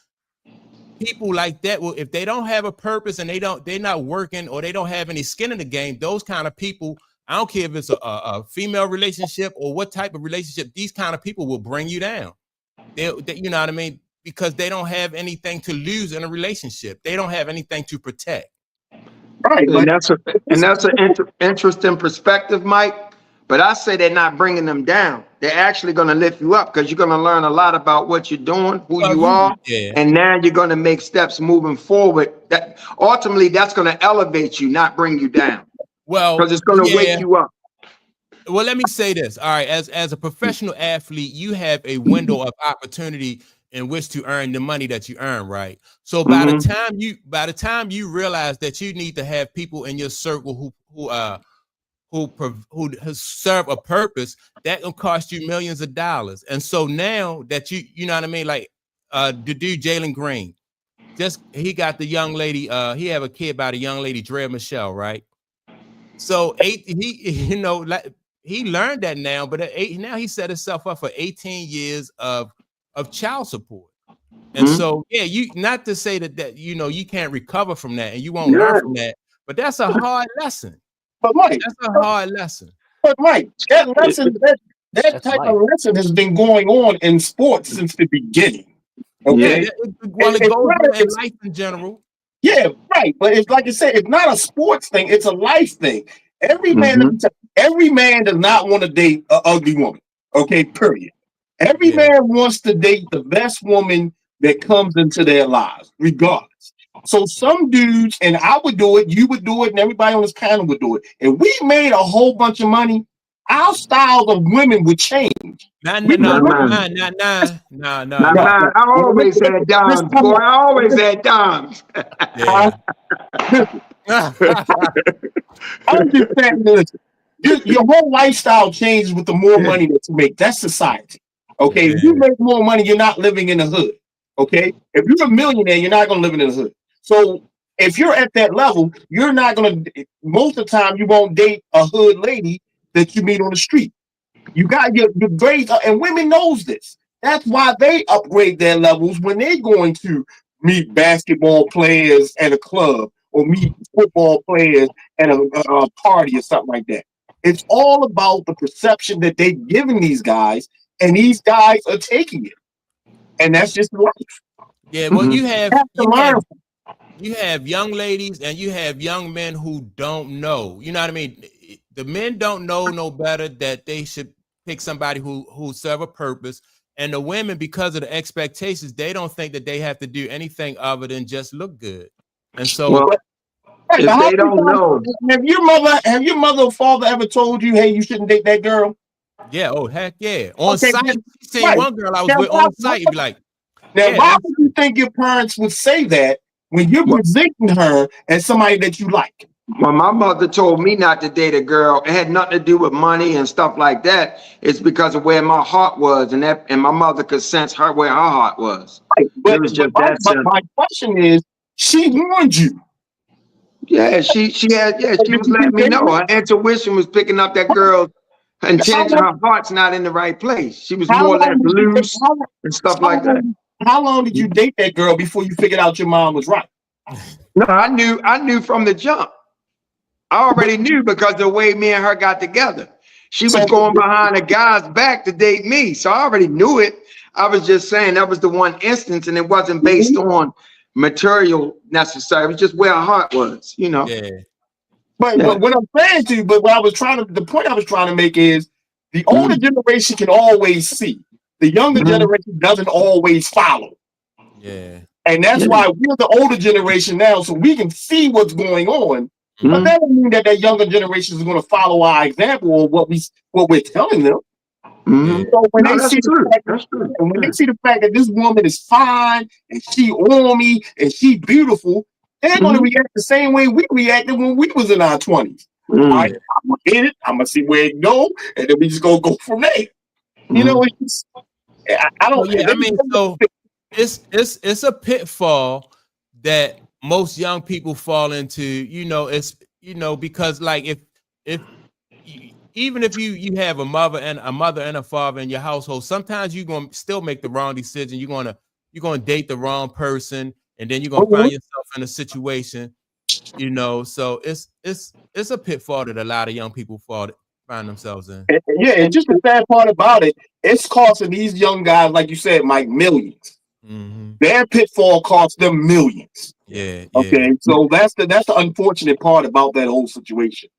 people like that, well, if they don't have a purpose and they're not working, or they don't have any skin in the game, those kind of people, I don't care if it's a female relationship or what type of relationship, these kind of people will bring you down. They you know what I mean? Because they don't have anything to lose in a relationship. They don't have anything to protect. Right. And that's an interesting perspective, Mike. But I say they're not bringing them down. They're actually going to lift you up because you're going to learn a lot about what you're doing, who you are, and now you're going to make steps moving forward. That ultimately that's going to elevate you, not bring you down. Well, because it's going to wake you up. Well, let me say this. All right, as a professional athlete, you have a window of opportunity in which to earn the money that you earn, right? So by the time you realize that you need to have people in your circle who serve a purpose, that will cost you millions of dollars. And so now that you know what I mean, like the dude Jalen Green, he got the young lady. He have a kid by the young lady Drea Michelle, right? So he learned that now, but now he set himself up for 18 years of child support. And so, you not to say that you can't recover from that and you won't learn from that, but that's a hard lesson. But Mike, that's a hard lesson. But Mike, that lesson, that type of lesson has been going on in sports since the beginning. Okay, well, it goes in life in general. Yeah, right. But it's like I said, it's not a sports thing; it's a life thing. Every man does not want to date an ugly woman. Okay, period. Every man wants to date the best woman that comes into their lives, regardless. So some dudes, and I would do it, you would do it, and everybody on this panel would do it. If we made a whole bunch of money, our styles of women would change. No. I always had dimes, boy. I always had dimes. I'm just saying this. Your whole lifestyle changes with the more money that you make. That's society. Okay, if you make more money, you're not living in the hood. Okay, if you're a millionaire, you're not going to live in the hood. So if you're at that level, you're not going to. Most of the time, you won't date a hood lady that you meet on the street. You got your grades, and women knows this. That's why they upgrade their levels when they're going to meet basketball players at a club or meet football players at a party or something like that. It's all about the perception that they're giving these guys, and these guys are taking it. And that's just life. Yeah, well, you have young ladies and you have young men who don't know. You know what I mean? The men don't know no better that they should pick somebody who serve a purpose. And the women, because of the expectations, they don't think that they have to do anything other than just look good. And so if they don't know. Have your mother or father ever told you, hey, you shouldn't date that girl? Yeah, oh heck yeah. On site, one girl I was with on the site, you'd be like, why would you think your parents would say that when you're presenting her as somebody that you like? Well, my mother told me not to date a girl. It had nothing to do with money and stuff like that. It's because of where my heart was, and my mother could sense where her heart was. Right. But my question is, she warned you. Yeah, she was letting me know. Her intuition was picking up that girl's intention. Her heart's not in the right place. She was more or less loose and stuff like that. How long did you date that girl before you figured out your mom was right? No, I knew from the jump. I already knew because the way me and her got together. She was going behind a guy's back to date me. So I already knew it. I was just saying that was the one instance, and it wasn't based on material necessarily. It was just where her heart was, you know. Yeah. But what I'm saying to you, the point I was trying to make is the older generation can always see. The younger generation doesn't always follow. Yeah. And that's why we're the older generation now, so we can see what's going on. But that doesn't mean that younger generation is going to follow our example or what we're telling them. So when they see the fact that this woman is fine and she on me and she beautiful, they're going to react the same way we reacted when we was in our 20s. All right, I'm gonna hit it. I'm gonna see where it go, and then we just go from there. You know, I don't. I mean, so it's a pitfall that most young people fall into. You know, it's because like if even if you have a mother and a father in your household, sometimes you're gonna still make the wrong decision. You're gonna date the wrong person, and then you're gonna find yourself in a situation. You know, so it's a pitfall that a lot of young people find themselves in. And just the sad part about it, it's costing these young guys, like you said, Mike, millions. Their pitfall costs them millions. Yeah. Okay, so that's the unfortunate part about that whole situation.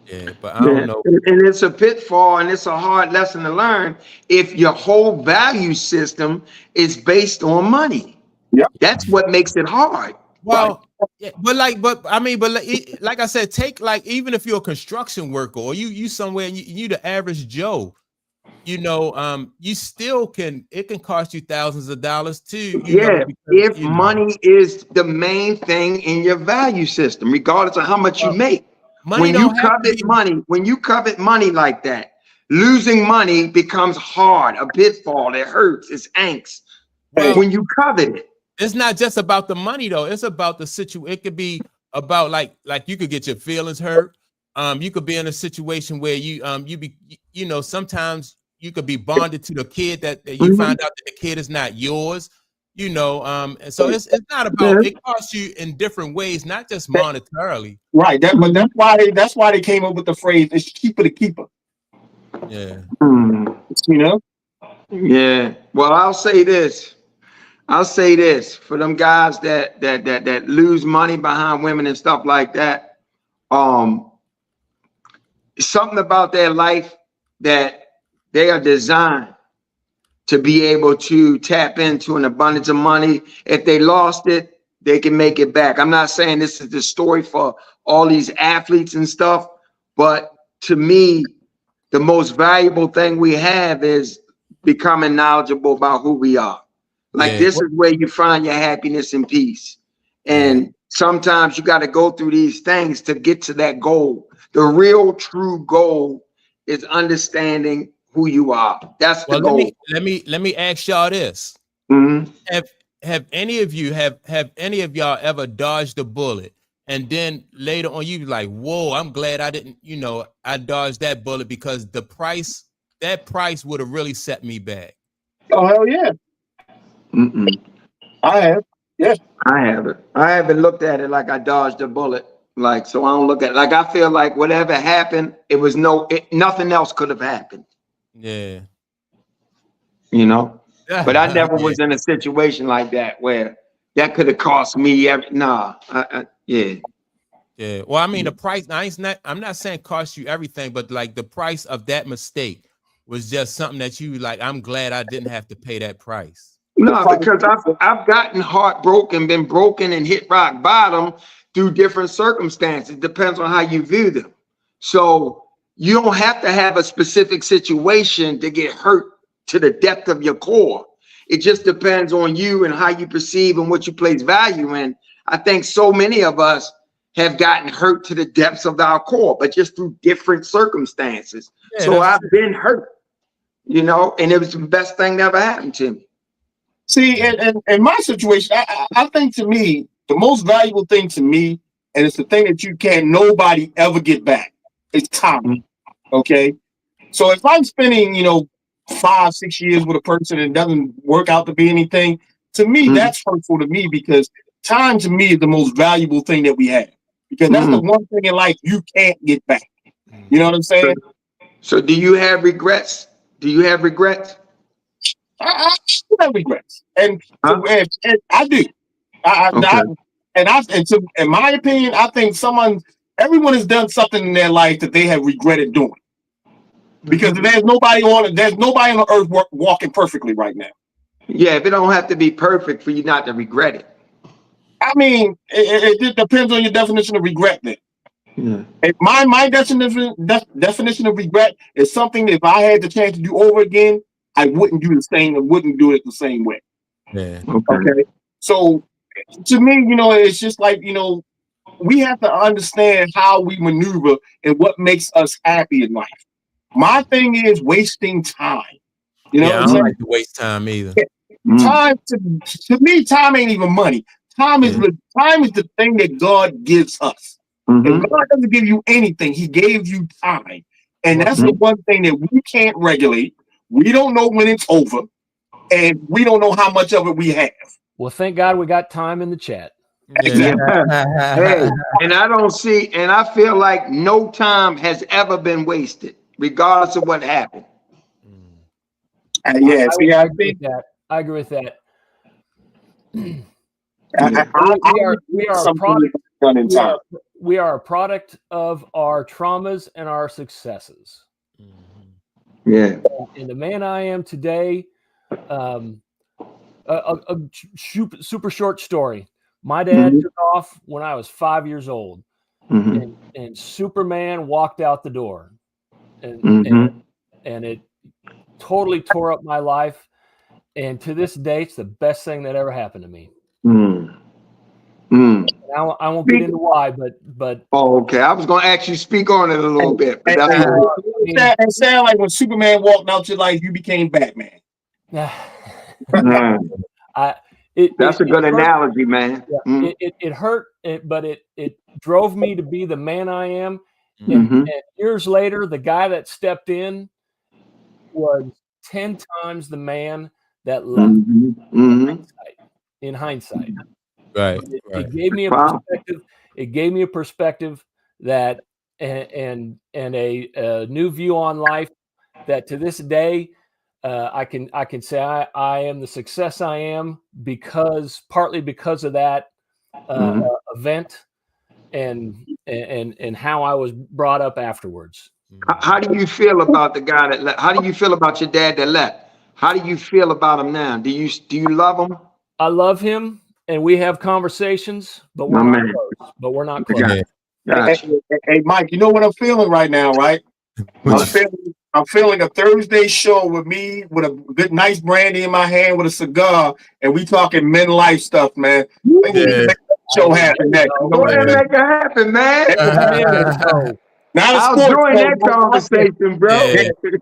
Yeah, but I don't know. And it's a pitfall, and it's a hard lesson to learn if your whole value system is based on money. Yeah, that's what makes it hard. Well, yeah, but like I said, take like even if you're a construction worker or you somewhere and you the average Joe, you know, you still it can cost you thousands of dollars too. If money is the main thing in your value system, regardless of how much you make. When you covet money like that, losing money becomes hard, a pitfall. It hurts. It's angst. When you covet it, it's not just about the money though. It's about the situation. It could be about like you could get your feelings hurt. You could be in a situation where sometimes you could be bonded to the kid that you find out that the kid is not yours. And so it's not about it costs you in different ways, not just monetarily. Right. That's why they came up with the phrase "it's cheaper to keep her." Yeah. Yeah. Well, I'll say this for them guys that lose money behind women and stuff like that. Something about their life that they are designed to be able to tap into an abundance of money. If they lost it, they can make it back. I'm not saying this is the story for all these athletes and stuff, but to me, the most valuable thing we have is becoming knowledgeable about who we are. This is where you find your happiness and peace. And sometimes you got to go through these things to get to that goal. The real true goal is understanding who you are. That's the goal. Let me ask y'all this. Have any of y'all ever dodged a bullet and then later on you be like, whoa, I'm glad I didn't, I dodged that bullet because that price would have really set me back? Oh, hell yeah. I have. Yes. I haven't. I haven't looked at it like I dodged a bullet. So I don't look at it. I feel like whatever happened, it was nothing else could have happened. Yeah. But I never was in a situation like that where that could have cost me yeah. Yeah. Well, I mean, the price, I'm not saying cost you everything, but like the price of that mistake was just something that you like, I'm glad I didn't have to pay that price. No, because I've gotten heartbroken, been broken and hit rock bottom through different circumstances. Depends on how you view them. So you don't have to have a specific situation to get hurt to the depth of your core. It just depends on you and how you perceive and what you place value in. I think so many of us have gotten hurt to the depths of our core, but just through different circumstances. So I've been hurt, and it was the best thing that ever happened to me. See, and in my situation, I think to me, the most valuable thing to me, and it's the thing that nobody ever get back, is time. Okay. So if I'm spending, 5-6 years with a person and it doesn't work out to be anything, to me, that's hurtful to me because time to me is the most valuable thing that we have. Because that's the one thing in life you can't get back. You know what I'm saying? So do you have regrets? I have regrets, and I do. In my opinion, I think everyone has done something in their life that they have regretted doing. Because there's nobody on the earth walking perfectly right now. Yeah, but it don't have to be perfect for you not to regret it. I mean, it just depends on your definition of regret. Then, my definition of regret is something that if I had the chance to do over again, I wouldn't do the same and wouldn't do it the same way. Yeah. Okay. So to me, it's just like, we have to understand how we maneuver and what makes us happy in life. My thing is wasting time. I don't like to waste time either. Time to me, time ain't even money. Time is the thing that God gives us. And God doesn't give you anything. He gave you time. And that's the one thing that we can't regulate. We don't know when it's over, and we don't know how much of it we have. Well, thank God we got time in the chat. Exactly. Hey, and I feel like no time has ever been wasted, regardless of what happened. I agree with that. we are a product of our traumas and our successes. Yeah. And the man I am today, a super short story. My dad took off when I was 5 years old, and Superman walked out the door, and it totally tore up my life. And to this day, it's the best thing that ever happened to me. I won't get into why, but oh, okay. I was gonna ask you speak on it a little bit, but that's it sounds like when Superman walked out your life, you became Batman. That's a good analogy, man. Yeah, it hurt, but it drove me to be the man I am. And years later, the guy that stepped in was 10 times the man that left. In hindsight. Right. It gave me a perspective. It gave me a perspective that and a new view on life that to this day I can say I am the success I am partly because of that event and how I was brought up afterwards. How do you feel about the guy that left? How do you feel about your dad that left? How do you feel about him now? Do you love him? I love him, and we have conversations, but we're not close. But we're not close. Hey, Mike, you know what I'm feeling right now, right? I'm feeling a Thursday show with me with a good, nice brandy in my hand with a cigar, and we talking men life stuff, man. Make that show happen next. Go ahead and make it happen, man. Not a sports show, that conversation, bro.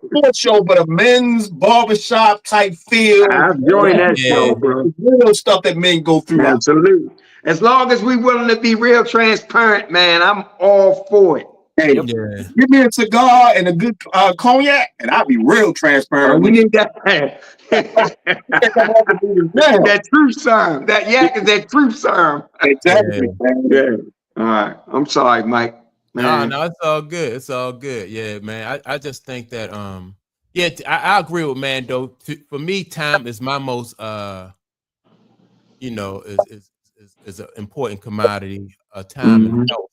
Sports show, but a men's barbershop type feel. I'll join that show, bro. Real stuff that men go through. Absolutely. As long as we're willing to be real transparent, man, I'm all for it. Hey, give me a cigar and a good cognac, and I'll be real transparent. We need that. That truth serum. That yak is that truth serum. Exactly. Yeah. All right. I'm sorry, Mike. No, it's all good. It's all good. Yeah, man. I just think that I agree with Mando. For me, time is my most is an important commodity. Time and health.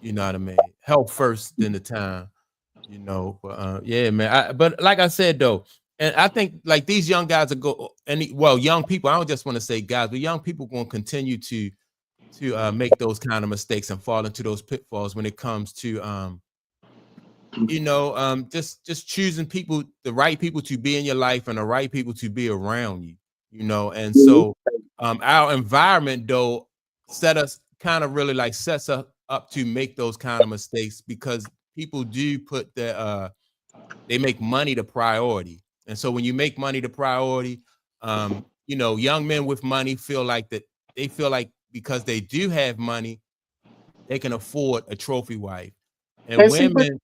You know what I mean? Health first, then the time. But yeah, man. But like I said though, and I think like these young guys young people. I don't just want to say guys, but young people going to continue to make those kind of mistakes and fall into those pitfalls when it comes to just choosing people, the right people to be in your life and the right people to be around you, and so our environment though sets us up to make those kind of mistakes because people do put they make money the priority. And so when you make money the priority, young men with money feel like because they do have money, they can afford a trophy wife. And women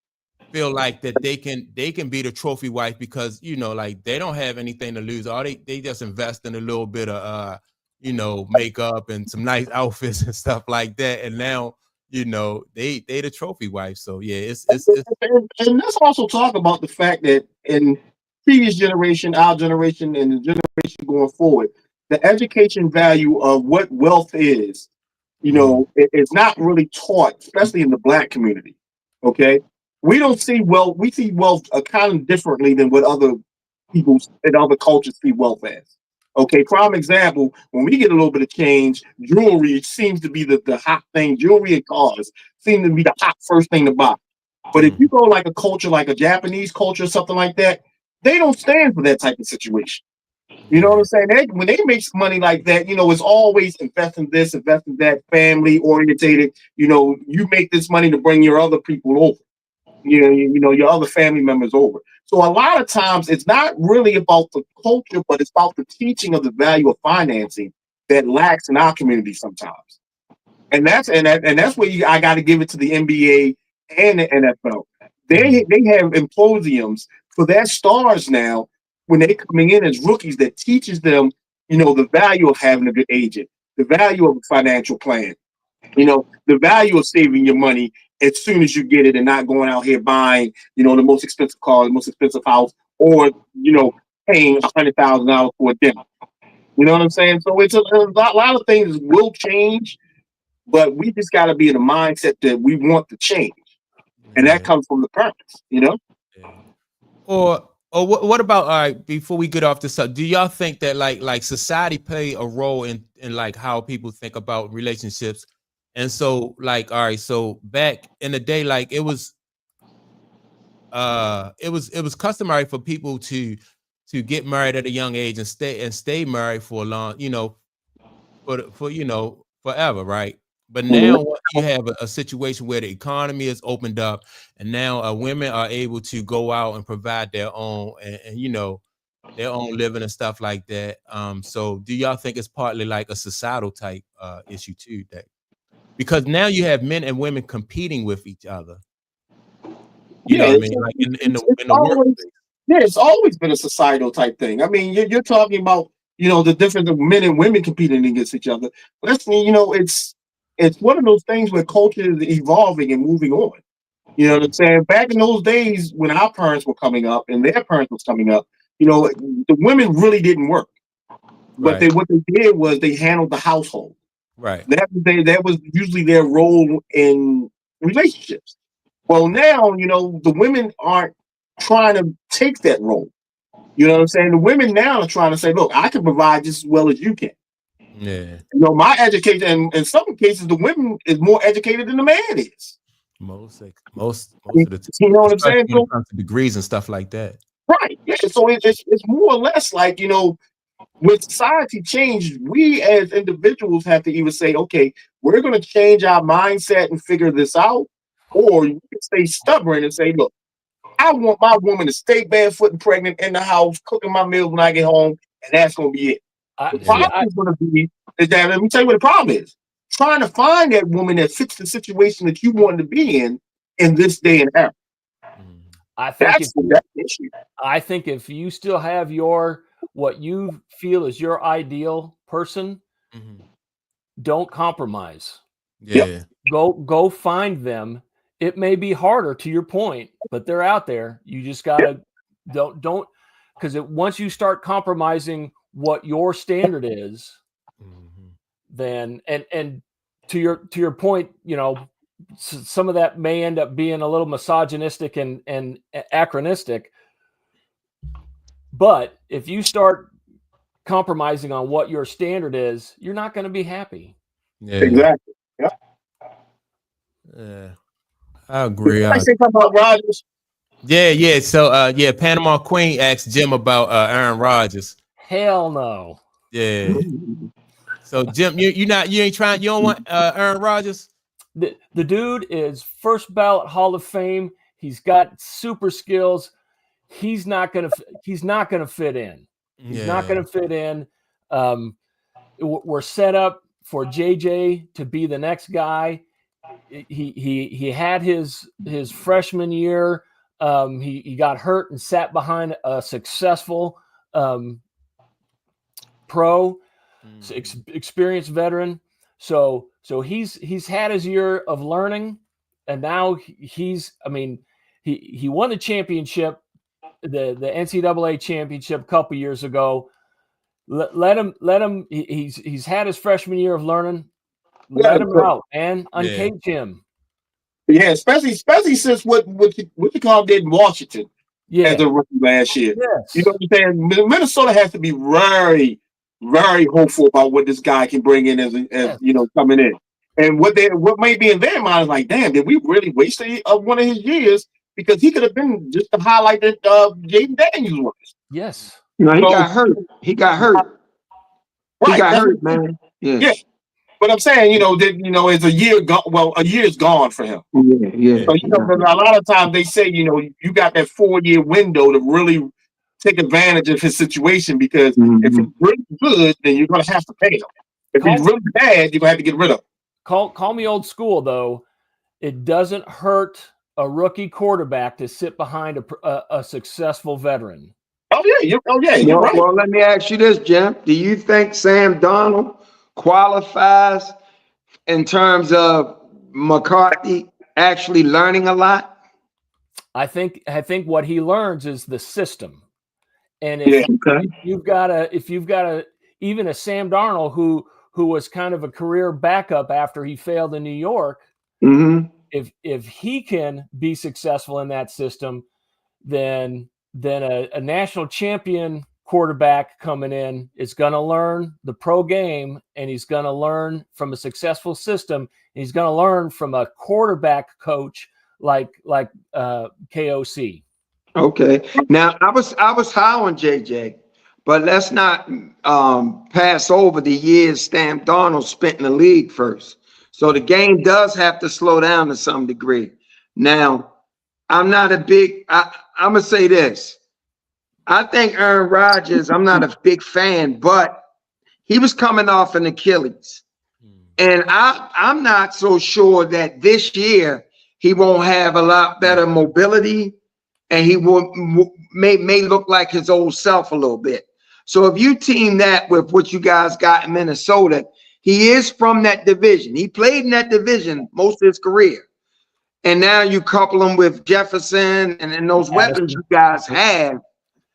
feel like that they can be the trophy wife because, like they don't have anything to lose. All they just invest in a little bit of, makeup and some nice outfits and stuff like that. And now, they the trophy wife. So yeah, it's and let's also talk about the fact that in previous generation, our generation and the generation going forward, the education value of what wealth is, it's not really taught, especially in the Black community. Okay. We don't see wealth. We see wealth kind of differently than what other people in other cultures see wealth as. Okay, prime example, when we get a little bit of change, jewelry seems to be the hot thing. Jewelry and cars seem to be the hot first thing to buy. But if you go like a culture, like a Japanese culture or something like that, they don't stand for that type of situation. You know what I'm saying? When they make money like that, it's always invest in this, invest in that, family orientated. You make this money to bring your other people over. Your other family members over. So a lot of times it's not really about the culture, but it's about the teaching of the value of financing that lacks in our community sometimes. And that's where I got to give it to the NBA and the NFL. They have symposiums for their stars now when they're coming in as rookies that teaches them, the value of having a good agent, the value of a financial plan, the value of saving your money as soon as you get it and not going out here buying, the most expensive car, the most expensive house, or, paying $100,000 for a dinner. You know what I'm saying? So it's a lot of things will change, but we just got to be in a mindset that we want to change, and that comes from the parents, you know. Yeah. Or what about, all right, before we get off this up, do y'all think that like society play a role in like how people think about relationships? And so like, all right, so back in the day, like it was customary for people to get married at a young age and stay married for a long, you know, for you know, forever, right? But now you have a situation where the economy is opened up, and now women are able to go out and provide their own, and you know, their own living and stuff like that. So do y'all think it's partly like a societal type issue too, that because now you have men and women competing with each other? You know what I mean? Like in the workplace. Yeah, it's always been a societal type thing. I mean, you're talking about, you know, the difference of men and women competing against each other. But that's, you know, it's one of those things where culture is evolving and moving on. You know what I'm saying? Back in those days when our parents were coming up and their parents was coming up, you know, the women really didn't work. But Right. what they did was they handled the household. Right. That was usually their role in relationships. Well, now, you know, the women aren't trying to take that role. You know what I'm saying? The women now are trying to say, look, I can provide just as well as you can. Yeah. You know, my education, and in some cases, the women is more educated than the man is. Most of the time. You know what I'm saying? When it comes to degrees and stuff like that. Right. Yeah. So it's more or less like, you know, when society changed, we as individuals have to either say, okay, we're going to change our mindset and figure this out, or you can stay stubborn and say, look, I want my woman to stay barefoot and pregnant in the house, cooking my meals when I get home, and that's going to be it. The problem is going to be is that, let me tell you what the problem is. Trying to find that woman that fits the situation that you want to be in this day and era. I think that's the issue. I think if you still have what you feel is your ideal person, don't compromise. Yeah. Go find them. It may be harder, to your point, but they're out there. You just gotta don't because once you start compromising what your standard is, then and to your point, you know, some of that may end up being a little misogynistic and anachronistic. But if you start compromising on what your standard is, you're not going to be happy. Yeah. Exactly. Yeah. Yeah. I agree. I say something about Rodgers. Yeah. So Panama Queen asked Jim about Aaron Rodgers. Hell no. Yeah. So Jim, you ain't trying. You don't want Aaron Rodgers? The dude is first ballot Hall of Fame. He's got super skills. He's not gonna fit in. He's not gonna fit in. We're set up for JJ to be the next guy. He had his freshman year. He got hurt and sat behind a successful pro, experienced veteran. So he's had his year of learning, and now he won the championship, the NCAA championship a couple years ago. Let him. He's had his freshman year of learning. Let him out, man. Uncage him. Yeah, especially since what you call did in Washington as a rookie last year. Yes. You know what I'm saying? Minnesota has to be very, very hopeful about what this guy can bring in as you know, coming in. And what may be in their mind is like, damn, did we really waste one of his years? Because he could have been just the highlight that Jaden Daniels was. Yes. No, he got hurt. He got hurt. Right, he got hurt, man. Yeah. But I'm saying, you know, it's a year gone. Well, a year's gone for him. Yeah. So, you know, a lot of times they say, you know, you got that 4-year window to really take advantage of his situation, because if he's really good, then you're going to have to pay him. If he's really bad, you're going to have to get rid of him. Call me old school, though. It doesn't hurt a rookie quarterback to sit behind a successful veteran. Oh, yeah. You're right. Well, let me ask you this, Jim. Do you think Sam Darnold qualifies in terms of McCarthy actually learning a lot? I think what he learns is the system. And if you've got even a Sam Darnold who was kind of a career backup after he failed in New York, if he can be successful in that system, then a national champion quarterback coming in is going to learn the pro game, and he's going to learn from a successful system. And he's going to learn from a quarterback coach like KOC. Okay. Now I was high on JJ, but let's not pass over the years Sam Darnold spent in the league first. So the game does have to slow down to some degree. Now, I'm not a big. I'm gonna say this. I think Aaron Rodgers. I'm not a big fan, but he was coming off an Achilles, and I'm not so sure that this year he won't have a lot better mobility. And he may look like his old self a little bit. So if you team that with what you guys got in Minnesota, he is from that division. He played in that division most of his career. And now you couple him with Jefferson and those weapons you guys have.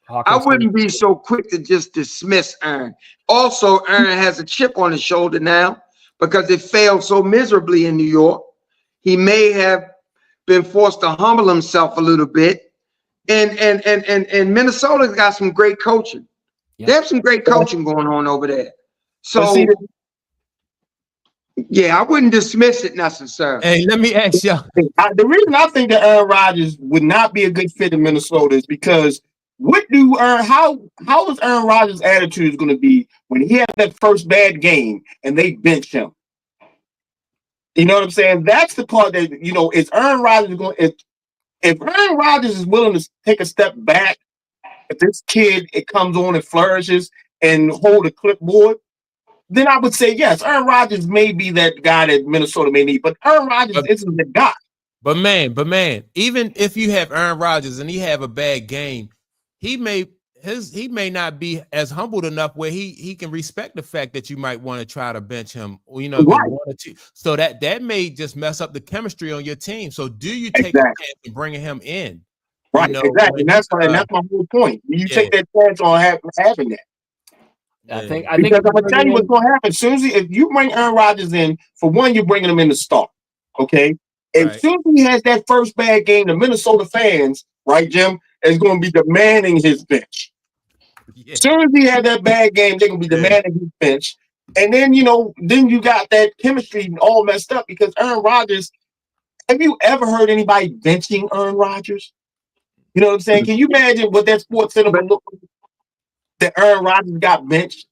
I wouldn't be so quick to just dismiss Aaron. Also, Aaron has a chip on his shoulder now because it failed so miserably in New York. He may have been forced to humble himself a little bit. And Minnesota's got some great coaching. Yeah. They have some great coaching going on over there. So, yeah, I wouldn't dismiss it necessarily. Hey, let me ask you. The reason I think that Aaron Rodgers would not be a good fit in Minnesota is because how is Aaron Rodgers' attitude going to be when he has that first bad game and they bench him? You know what I'm saying? That's the part that, is Aaron Rodgers going to – if Aaron Rodgers is willing to take a step back, if this kid comes on and flourishes and hold a clipboard, then I would say yes. Aaron Rodgers may be that guy that Minnesota may need, but Aaron Rodgers isn't the guy. But man, even if you have Aaron Rodgers and he have a bad game, he may not be as humbled enough where he can respect the fact that you might want to try to bench him, right. 1 or 2. So that may just mess up the chemistry on your team. So do you take a chance in bringing him in? Right, exactly. And that's my whole point. You take that chance on having that. I think I'm gonna tell you what's gonna happen. Soon as if you bring Aaron Rodgers in, for one, you're bringing him in to start. Okay. As soon as he has that first bad game, the Minnesota fans, right, Jim, is going to be demanding his bench. Yeah. As soon as he had that bad game, they're going to be demanding his bench. And then, then you got that chemistry all messed up because Aaron Rodgers, have you ever heard anybody benching Aaron Rodgers? You know what I'm saying? Can you imagine what that sports center would look like that Aaron Rodgers got benched?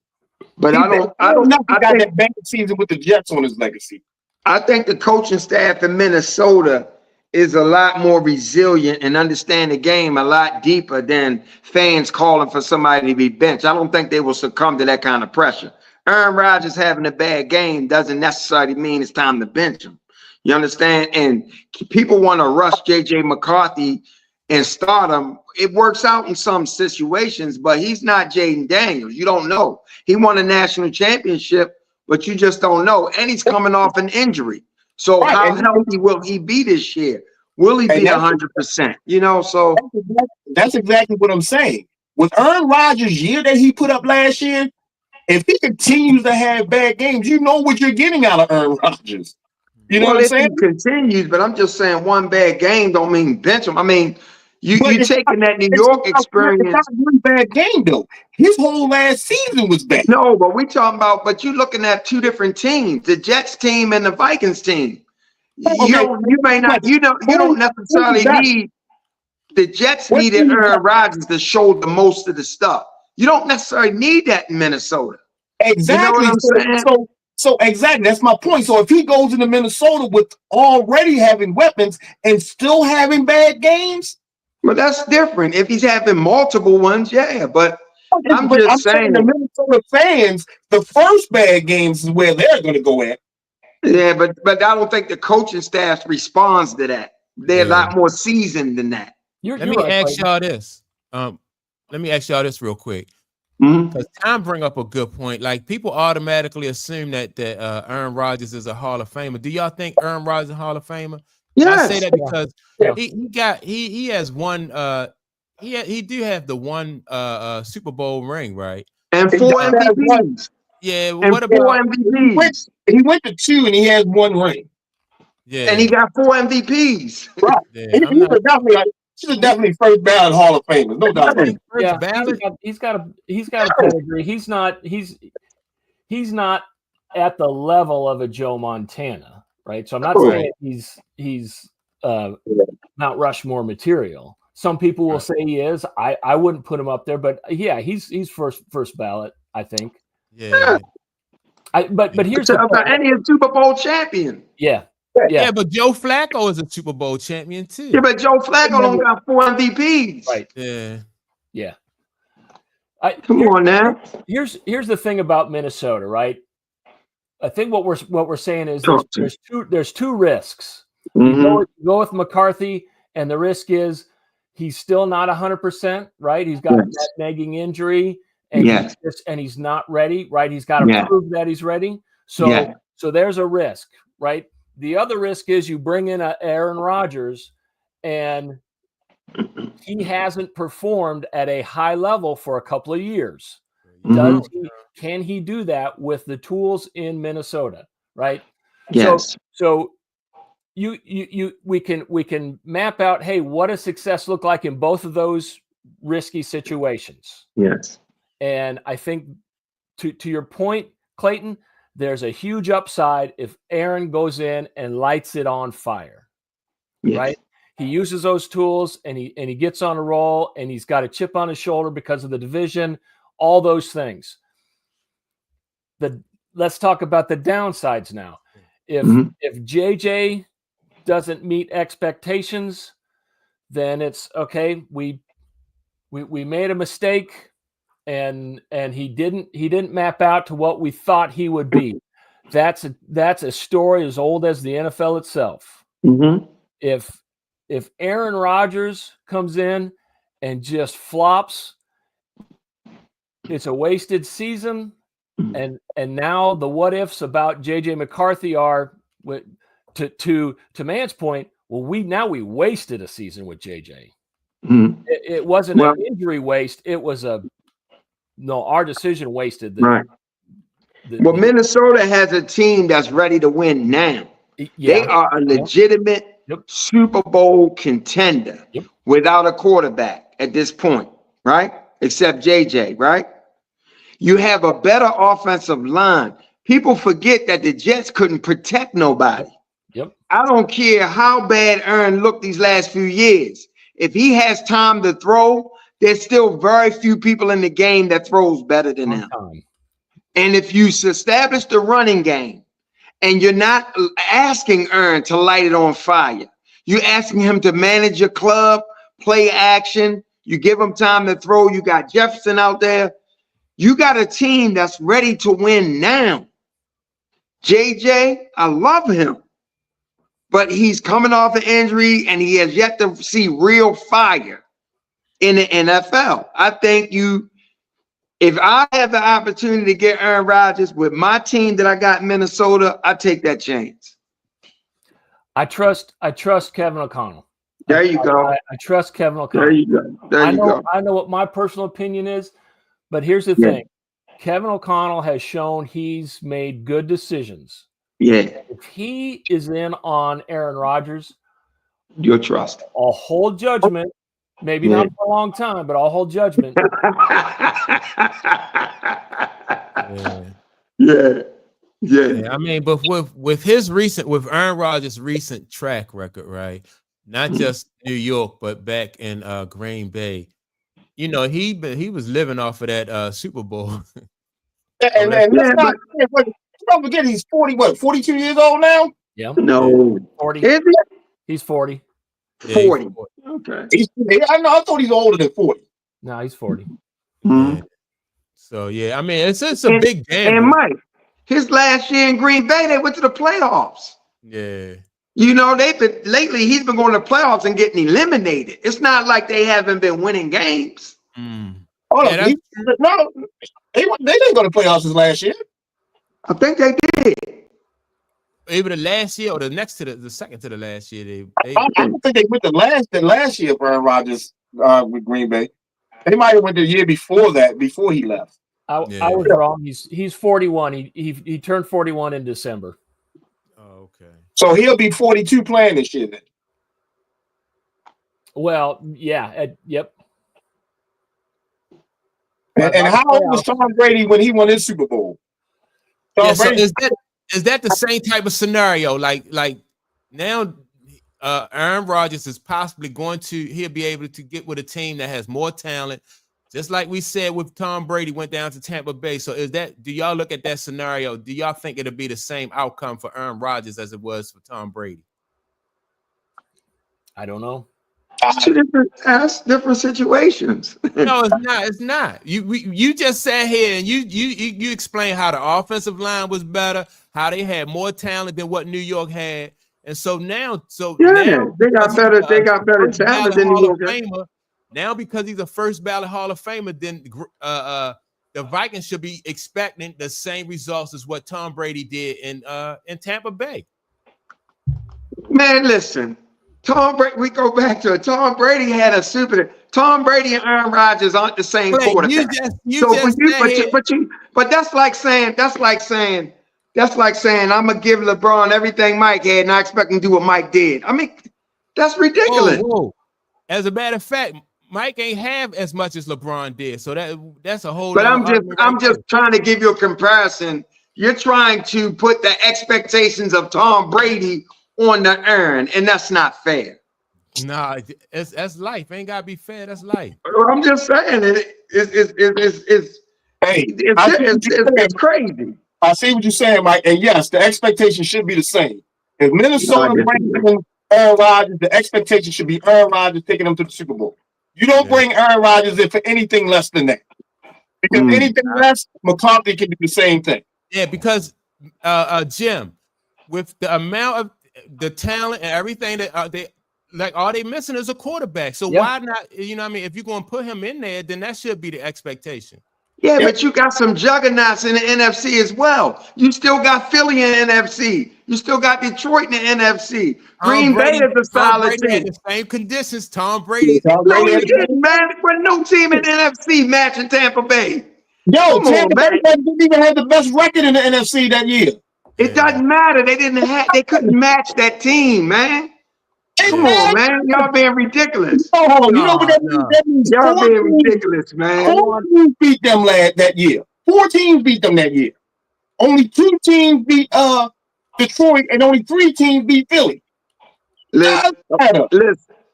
But I don't know. He got that bad season with the Jets on his legacy. I think the coaching staff in Minnesota is a lot more resilient and understand the game a lot deeper than fans calling for somebody to be benched. I don't think they will succumb to that kind of pressure. Aaron Rodgers having a bad game doesn't necessarily mean it's time to bench him. You understand? And people want to rush J.J. McCarthy and start him. It works out in some situations, but he's not Jaden Daniels. You don't know. He won a national championship, but you just don't know. And he's coming off an injury. So how healthy will he be this year? Will he be 100%? So that's exactly what I'm saying. With Aaron Rodgers' year that he put up last year, if he continues to have bad games, you know what you're getting out of Aaron Rodgers. You know what I'm saying? He continues, but I'm just saying one bad game don't mean bench him. I mean, you taking that New York experience. It's not one bad game though. His whole last season was bad. No, but we talking about. But you're looking at two different teams: the Jets team and the Vikings team. You don't necessarily need the Jets needed Aaron Rodgers to shoulder most of the stuff. You don't necessarily need that in Minnesota. Exactly. You know what I'm saying? So exactly, that's my point. So if he goes into Minnesota with already having weapons and still having bad games, well, that's different. If he's having multiple ones, yeah. But I'm saying the Minnesota fans, the first bad games is where they're going to go at. Yeah, but I don't think the coaching staff responds to that. They're a lot more seasoned than that. Let me ask y'all this. Let me ask y'all this real quick. Because Tom bring up a good point. Like people automatically assume that Aaron Rodgers is a Hall of Famer. Do y'all think Aaron Rodgers is a Hall of Famer? Yes. I say that because he has one. He do have the one Super Bowl ring, right? And 4 MVPs. Yeah, and what 4 about? MVPs. He went to 2 and he has 1 ring. Yeah, And he got 4 MVPs. Right. yeah. I'm not. He's definitely first ballot Hall of Famers, no doubt about it. First ballot. He's got a pedigree. He's not at the level of a Joe Montana, right? So I'm not saying he's Mount Rushmore material. Some people will say he is. I wouldn't put him up there, but yeah, he's first ballot, I think. Yeah. But here's the thing. And he's a Super Bowl champion. Yeah. Yeah, but Joe Flacco is a Super Bowl champion too. Yeah, but Joe Flacco don't got 4 MVPs. Right. Yeah. Come on now. Here's the thing about Minnesota, right? I think what we're saying is there's two risks. Mm-hmm. You go with McCarthy, and the risk is he's still not 100%, right? He's got that nagging injury, and he's not ready, right? He's got to prove that he's ready. So there's a risk, right? The other risk is you bring in Aaron Rodgers, and he hasn't performed at a high level for a couple of years. Can he do that with the tools in Minnesota, right? Yes. So we can map out, hey, what does success look like in both of those risky situations? Yes. And I think to your point, Clayton, there's a huge upside if Aaron goes in and lights it on fire, right? He uses those tools and he gets on a roll, and he's got a chip on his shoulder because of the division, all those things. Let's talk about the downsides now. If JJ doesn't meet expectations, then it's okay. We made a mistake, and he didn't map out to what we thought he would be. That's a story as old as the NFL itself. Mm-hmm. If Aaron Rodgers comes in and just flops, it's a wasted season. And now the what ifs about JJ McCarthy are, to Man's point, well, we wasted a season with JJ. Mm-hmm. It wasn't an injury waste. It was our decision wasted. Minnesota has a team that's ready to win now. They are a legitimate Super Bowl contender without a quarterback at this point, right? Except JJ, right? You have a better offensive line. People forget that the Jets couldn't protect nobody. I don't care how bad Aaron looked these last few years. If he has time to throw, there's still very few people in the game that throws better than him. And if you establish the running game, and you're not asking Aaron to light it on fire, you're asking him to manage your club, play action. You give him time to throw. You got Jefferson out there. You got a team that's ready to win now. JJ, I love him, but he's coming off an injury and he has yet to see real fire in the NFL. I think if I have the opportunity to get Aaron Rodgers with my team that I got in Minnesota, I take that chance. I trust Kevin O'Connell. There you go. I trust Kevin O'Connell. There you go. I know what my personal opinion is, but here's the thing. Kevin O'Connell has shown he's made good decisions. Yeah. If he is in on Aaron Rodgers, you'll trust. I'll hold judgment. Maybe not for a long time, but I'll hold judgment. Yeah. I mean, but with Aaron Rodgers' recent track record, right? Not just New York, but back in Green Bay. He was living off of that Super Bowl. And don't forget he's 42 years old now? Yeah. No. 40. He's 40. 40. Okay. I thought he's older than 40. No, he's 40. Mm-hmm. So I mean, it's a big game. And Mike, his last year in Green Bay, they went to the playoffs. Yeah. He's been going to the playoffs and getting eliminated. It's not like they haven't been winning games. They didn't go to playoffs this last year. I think they did. Either the last year or the second to the last year. I don't think they went the last year for Aaron Rodgers with Green Bay. They might have went the year before that, before he left. I was wrong. He's 41. He turned 41 in December. Oh, okay. So he'll be 42 playing this year then. Well, yeah, yep. And how old was Tom Brady when he won his Super Bowl? So is that the same type of scenario? Like now, Aaron Rodgers is possibly he'll be able to get with a team that has more talent, just like we said with Tom Brady went down to Tampa Bay. So do y'all look at that scenario? Do y'all think it'll be the same outcome for Aaron Rodgers as it was for Tom Brady? I don't know. That's different situations. No, it's not. It's not. You just sat here and you explained how the offensive line was better, how they had more talent than what New York had, and now they got better. They got better talent than New York. Now because he's a first ballot Hall of Famer, then the Vikings should be expecting the same results as what Tom Brady did in Tampa Bay. Man, listen. Tom Brady, we go back to it. Tom Brady had a Tom Brady and Aaron Rodgers aren't the same quarterback. But that's like saying I'm gonna give LeBron everything Mike had and I expect him to do what Mike did. I mean, that's ridiculous. Whoa. As a matter of fact, Mike ain't have as much as LeBron did, so that's a whole. But I'm just trying to give you a comparison. You're trying to put the expectations of Tom Brady on the Aaron, and that's not fair. Nah, that's life. Ain't gotta be fair. That's life. I'm just saying it's crazy. I see what you're saying, Mike. And yes, the expectation should be the same. If Minnesota brings in Aaron Rodgers, the expectation should be Aaron Rodgers taking them to the Super Bowl. You don't bring Aaron Rodgers in for anything less than that. Because anything less, McCarthy can do the same thing. Yeah, because Jim, with the amount of the talent and everything that all they missing is a quarterback. So why not? You know what I mean? If you're going to put him in there, then that should be the expectation. Yeah, but you got some juggernauts in the NFC as well. You still got Philly in the NFC. You still got Detroit in the NFC. Green Bay is a solid team. The same conditions. Tom Brady. No, he didn't, man. But no team in the NFC matching Tampa Bay. Yo, Tampa Bay didn't even have the best record in the NFC that year. It doesn't matter. They couldn't match that team, man. Come on, man. Y'all being ridiculous. You know what that means? Y'all being ridiculous, man. 4 teams beat them that year. 4 teams beat them that year. Only 2 teams beat Detroit, and only 3 teams beat Philly. Listen.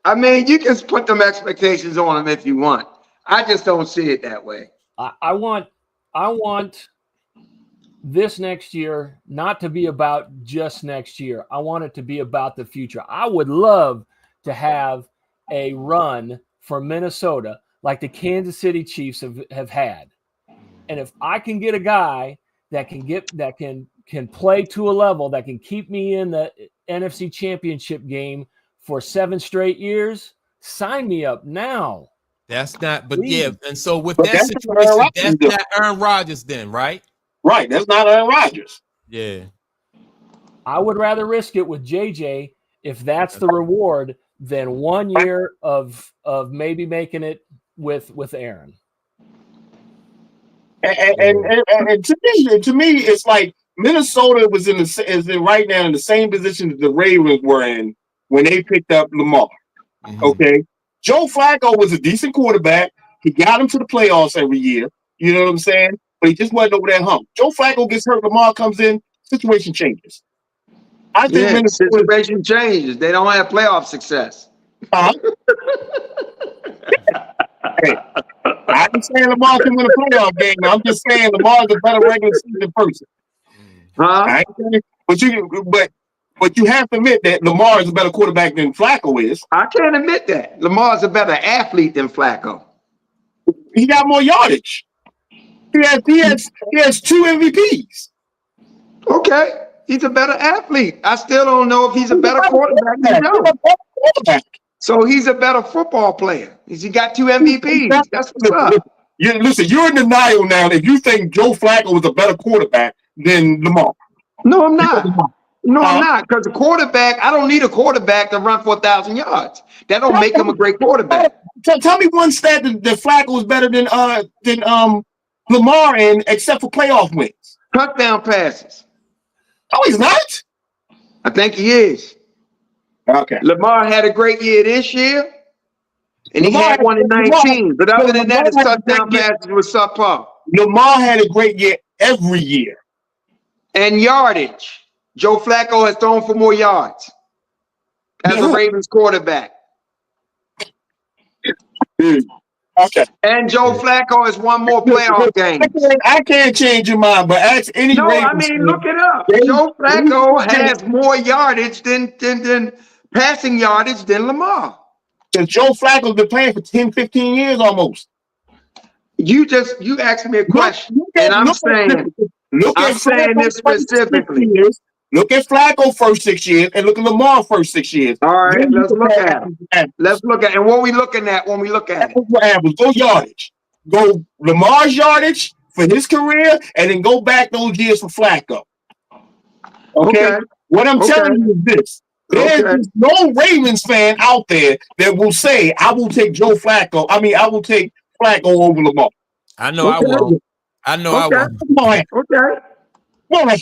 I mean, you can put them expectations on them if you want. I just don't see it that way. I want this next year not to be about just next year. I want it to be about the future. I would love to have a run for Minnesota like the Kansas City Chiefs have had. And if I can get a guy that can play to a level that can keep me in the NFC Championship game for 7 straight years, sign me up now. That's not, but yeah, and so with that situation, that's not Aaron Rodgers then, right? Right, that's not Aaron Rodgers. Yeah. I would rather risk it with JJ if that's the reward than 1 year of maybe making it with Aaron. And to me, it's like Minnesota is right now in the same position that the Ravens were in when they picked up Lamar. Mm-hmm. Okay. Joe Flacco was a decent quarterback. He got him to the playoffs every year. You know what I'm saying? But he just wasn't over that hump. Joe Flacco gets hurt. Lamar comes in. Situation changes. I think situation changes. They don't have playoff success. Hey, I ain't saying Lamar can win a playoff game. I'm just saying Lamar's a better regular season person. But you have to admit that Lamar is a better quarterback than Flacco is. I can't admit that. Lamar's a better athlete than Flacco. He got more yardage. He has 2 MVPs. Okay. He's a better athlete. I still don't know if he's a better quarterback than Joe. So he's a better football player. He got 2 MVPs. That's what's up. Listen, you're in denial now if you think Joe Flacco was a better quarterback than Lamar. No, I'm not. No, I'm not. Because I don't need a quarterback to run for 1,000 yards. That don't make him a great quarterback. Tell me one stat that Flacco was better than Lamar in except for playoff wins? Touchdown passes. Oh, he's not? I think he is. Okay. Lamar had a great year this year, and Lamar he had one in 19. But other than that, his touchdown passes was subpar. Lamar had a great year every year. And yardage. Joe Flacco has thrown for more yards as a Ravens quarterback. Okay. And Joe Flacco has won more playoff games. I can't change your mind, but ask any Ravens. I mean, look it up. Joe Flacco has more yardage than passing yardage than Lamar. Because Joe Flacco's been playing for 10, 15 years almost. You asked me a question, I'm saying this specifically. Look at Flacco first 6 years and look at Lamar first 6 years. All right, let's look at it. Let's look at it. And what are we looking at when we look at it? Go yardage. Go Lamar's yardage for his career, and then go back those years for Flacco. Okay? What I'm telling you is this. There's no Ravens fan out there that will say, I will take Joe Flacco. I mean, I will take Flacco over Lamar. I know I won't. I know I won't. Okay.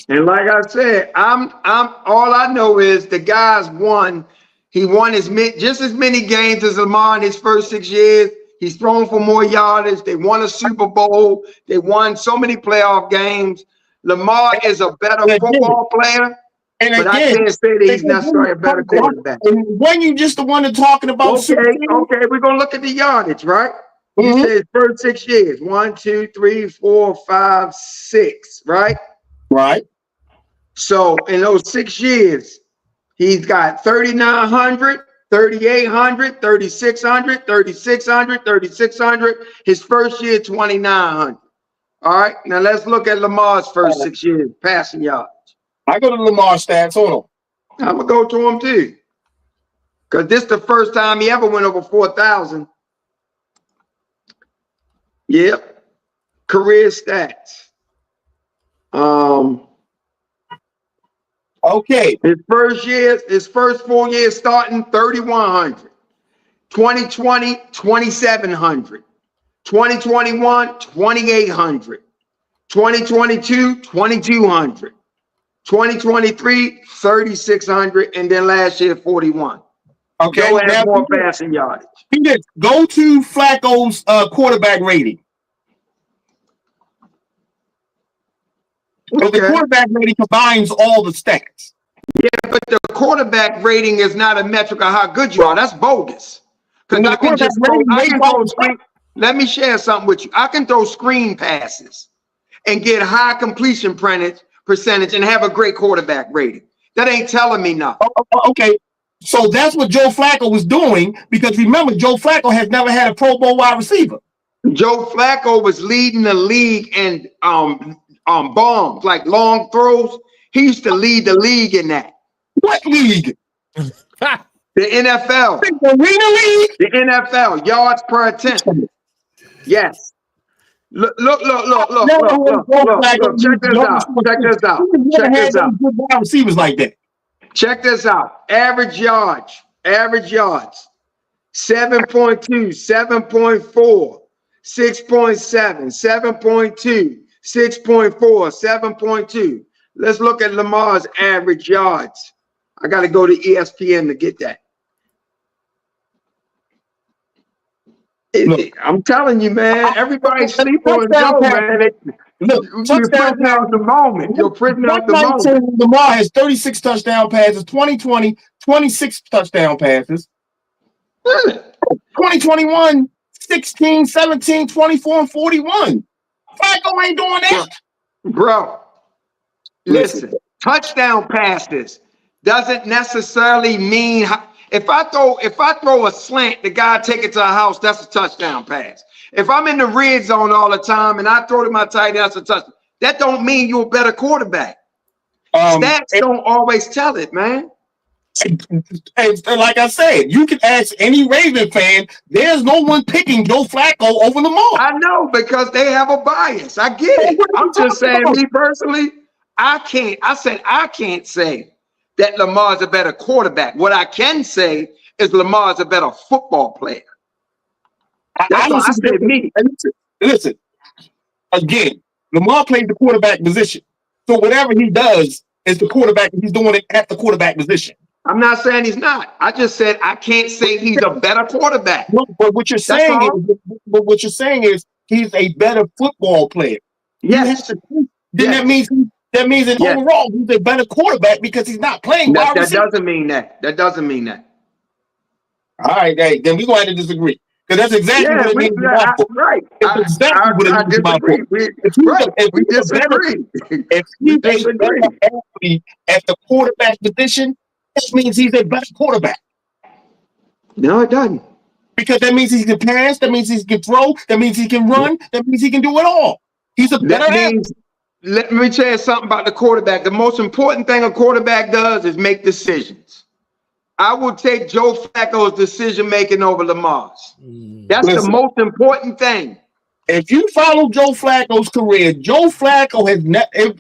And like I said, I'm all I know is the guy's won. He won just as many games as Lamar in his first 6 years. He's thrown for more yardage. They won a Super Bowl. They won so many playoff games. Lamar is a better football player, but I can't say that he's necessarily a better quarterback. And when you just the one that's talking about okay, we're gonna look at the yardage, right? You said his first 6 years. 1, 2, 3, 4, 5, 6, right? Right. So in those 6 years, he's got 3,900, 3,800, 3,600, 3,600, 3,600. His first year, 2,900. All right. Now let's look at Lamar's first 6 years passing yards. I go to Lamar's stats. Hold on. I'm gonna go to him too, because this is the first time he ever went over 4,000. Yep. Career stats. Okay. His first 4 years starting 3,100. 2020, 2,700. 2021, 2,800. 2022, 2,200. 2023, 3,600, and then last year 41. Okay. Joe has more passing yardage. Go to Flacco's quarterback rating. Okay. The quarterback rating combines all the stats. Yeah, but the quarterback rating is not a metric of how good you are. That's bogus. Because I can just let me share something with you. I can throw screen passes and get high completion percentage and have a great quarterback rating. That ain't telling me nothing. Okay. So that's what Joe Flacco was doing, because remember, Joe Flacco has never had a Pro Bowl wide receiver. Joe Flacco was leading the league in bombs, like long throws. He used to lead the league in that. What league? The NFL. The Arena League? The NFL, yards per attempt. Yes. Look. Check this out. Receivers like that. Check this out. Average yards. 7.2, 7.4, 6.7, 7.2, 6.4, 7.2. Let's look at Lamar's average yards. I got to go to ESPN to get that. I'm telling you, man, everybody sleep on Joe, man. You're prisoner of the moment. You're prisoner of the moment. Lamar has 36 touchdown passes, 2020, 26 touchdown passes. 2021, 16, 17, 24, and 41. Flacco ain't doing that. Bro, listen, touchdown passes doesn't necessarily mean if I throw a slant, the guy take it to a house, that's a touchdown pass. If I'm in the red zone all the time and I throw to my tight end, that's a touchdown. That don't mean you're a better quarterback. Stats don't always tell it, man. And like I said, you can ask any Raven fan. There's no one picking Joe Flacco over Lamar. I know, because they have a bias. I get it. I'm just saying, me personally, I can't say that Lamar's a better quarterback. What I can say is Lamar's a better football player. That's what I said. Me. Listen, again, Lamar plays the quarterback position. So whatever he does is the quarterback. He's doing it at the quarterback position. I'm not saying he's not. I just said I can't say he's a better quarterback. No, but what you're saying is he's a better football player. Yes. That means overall he's a better quarterback because he's not playing. That doesn't mean that. That doesn't mean that. All right, hey, then we're going to disagree. Because that's exactly what it means. Right. It's exactly what it means. We disagree. If he's a better athlete at the quarterback position, that means he's a better quarterback. No, it doesn't. Because that means he can pass, that means he can throw, that means he can run, that means he can do it all. He's a better athlete. Let me tell you something about the quarterback. The most important thing a quarterback does is make decisions. I will take Joe Flacco's decision making over Lamar's. That's the most important thing. If you follow Joe Flacco's career, Joe Flacco has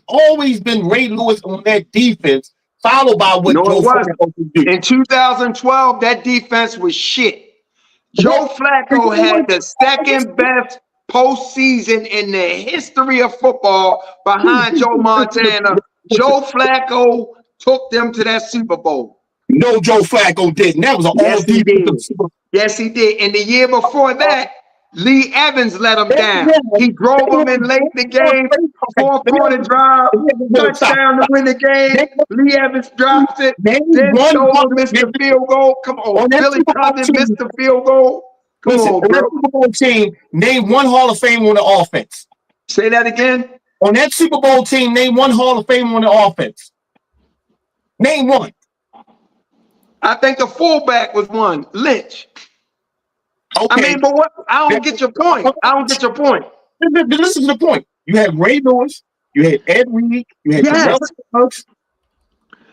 always been Ray Lewis on that defense, followed by what Joe Flacco could do. In 2012, that defense was shit. Joe Flacco had the second best postseason in the history of football behind Joe Montana. Joe Flacco took them to that Super Bowl. No, Joe Flacco didn't. That was an defense. Yes, he did. And the year before that, Lee Evans let him down. He drove him in late in the game, fourth-quarter drive, touchdown to win the game. Lee Evans drops it. Then Solo missed the field goal. Come on, Billy Cousins missed the field goal. Come on, bro. On that Super Bowl team, name one Hall of Fame on the offense. Say that again. On that Super Bowl team, name one Hall of Fame on the offense. Name one. I think the fullback was one, Lynch. Okay. I mean, but what? I don't get your point. I don't get your point. Listen to the point. You had Ray Lewis, you had Ed Reed, you had Terrell Suggs.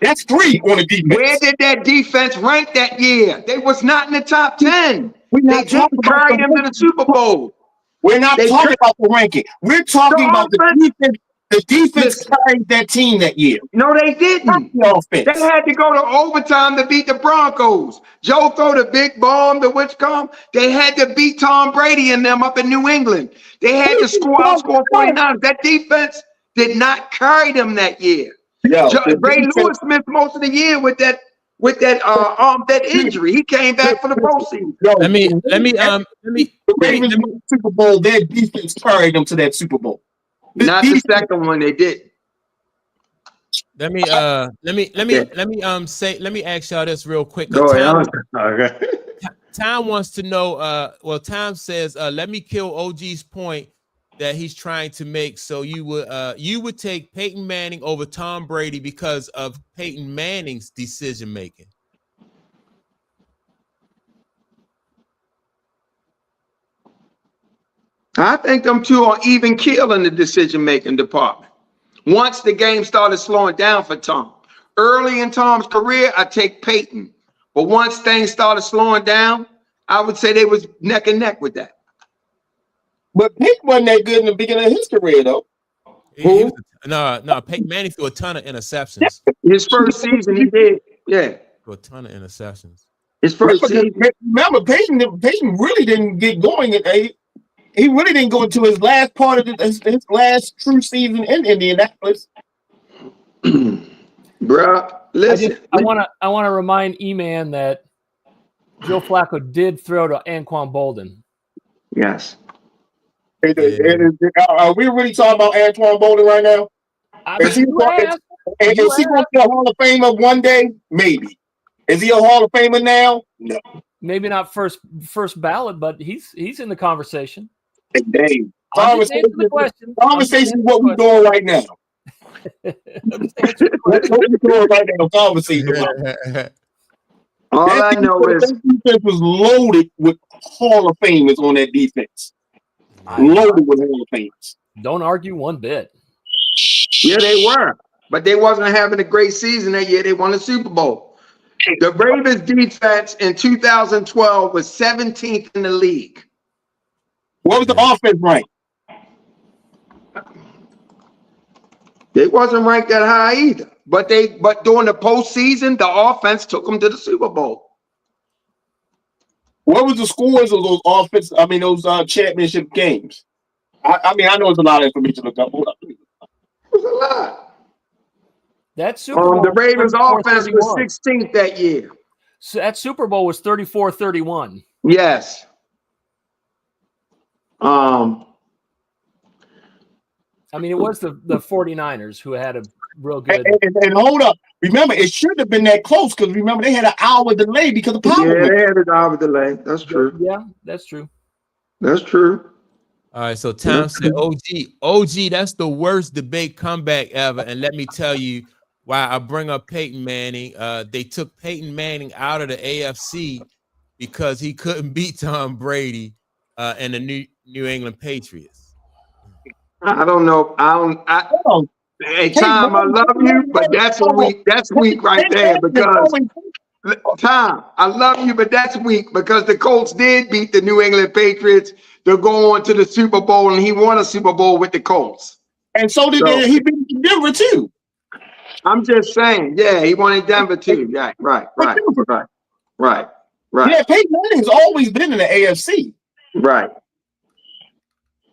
That's three on the defense. Where did that defense rank that year? They was not in the top 10. They didn't carry them to the Super Bowl. We're not talking about the ranking. We're talking about the defense. The defense carried that team that year. No, they didn't. They had to go to overtime to beat the Broncos. Joe throw the big bomb, the which come. They had to beat Tom Brady and them up in New England. They had to outscore 49. That defense did not carry them that year. Ray Lewis missed most of the year with that injury. He came back for the postseason. Let me Super Bowl. Their defense carried them to that Super Bowl. Not the second one they did. Let me ask y'all this real quick. Tom wants to know, Tom says, let me kill OG's point that he's trying to make. So you would take Peyton Manning over Tom Brady because of Peyton Manning's decision making. I think them two are even keel in the decision-making department. Once the game started slowing down for Tom. Early in Tom's career, I take Peyton. But once things started slowing down, I would say they was neck and neck with that. But Peyton wasn't that good in the beginning of his career, though. No, Peyton Manning threw a ton of interceptions. His first season, he did. Yeah. Threw a ton of interceptions. His first season. Remember, Peyton really didn't get going at he really didn't go into his last part of his last true season in Indianapolis. Bruh, listen. I want to remind E-Man that Joe Flacco did throw to Anquan Bolden. Yes. Are we really talking about Anquan Bolden right now? Is he going to be a Hall of Famer one day? Maybe. Is he a Hall of Famer now? No. Maybe not first ballot, but he's in the conversation. Hey, Dave. Conversation is what we're doing right now. That's what we're doing right now. Conversation. All I know is that defense was loaded with Hall of Famers on that defense. Loaded with Hall of Famers. Don't argue one bit. Yeah, they were, but they wasn't having a great season that year. They won the Super Bowl. The Ravens defense in 2012 was 17th in the league. What was the offense rank? They wasn't ranked that high either. But during the postseason, the offense took them to the Super Bowl. What was the scores of those championship games? I mean, I know it's a lot of information to look up. Hold up. It was a lot. That Super Bowl. The Ravens offense was 16th that year. So that Super Bowl was 34-31. Yes. I mean, it was the 49ers who had a real good. And hold up. Remember, it should have been that close because remember, they had an hour delay because of power. Yeah, they had an hour delay. That's true. Yeah, that's true. That's true. All right, so Tom said, OG, that's the worst debate comeback ever. And let me tell you why I bring up Peyton Manning. They took Peyton Manning out of the AFC because he couldn't beat Tom Brady and the New England Patriots. I don't know. Hey, Tom, I love you, but that's weak. That's weak right there because Tom, I love you, but that's weak because the Colts did beat the New England Patriots. They're going to the Super Bowl, and he won a Super Bowl with the Colts. And so did he beat Denver too. I'm just saying, yeah, he won in Denver too. Yeah, right. Yeah, Peyton Manning's always been in the AFC.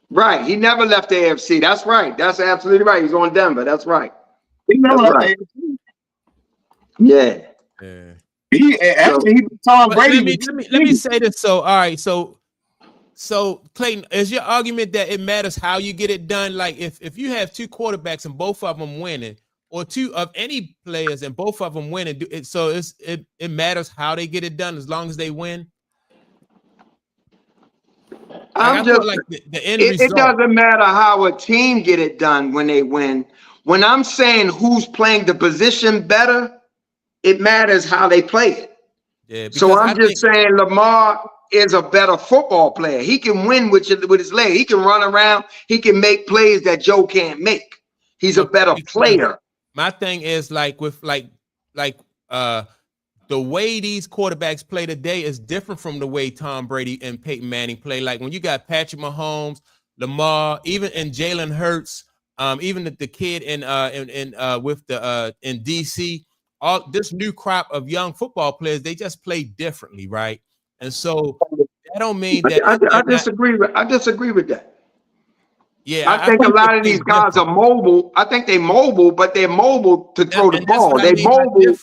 Right. He never left the AFC. That's right. That's absolutely right. He's on Denver. That's right. He never left the AFC. Yeah. He beat Tom Brady. Let me say this. So, all right. So Clayton, is your argument that it matters how you get it done? Like if you have two quarterbacks and both of them winning, or two of any players and both of them winning, it matters how they get it done as long as they win. It doesn't matter how a team get it done when they win. When I'm saying who's playing the position better, it matters how they play it. Yeah, so I'm just saying Lamar is a better football player. He can win with his leg. He can run around. He can make plays that Joe can't make. He's a better player. My thing is the way these quarterbacks play today is different from the way Tom Brady and Peyton Manning play. Like when you got Patrick Mahomes, Lamar, even in Jalen Hurts, even the kid in DC, all this new crop of young football players, they just play differently, right? And so that don't mean that I disagree with that. Yeah, I think a lot of these guys are mobile. I think they're mobile, but they're mobile to throw the ball. They mobile.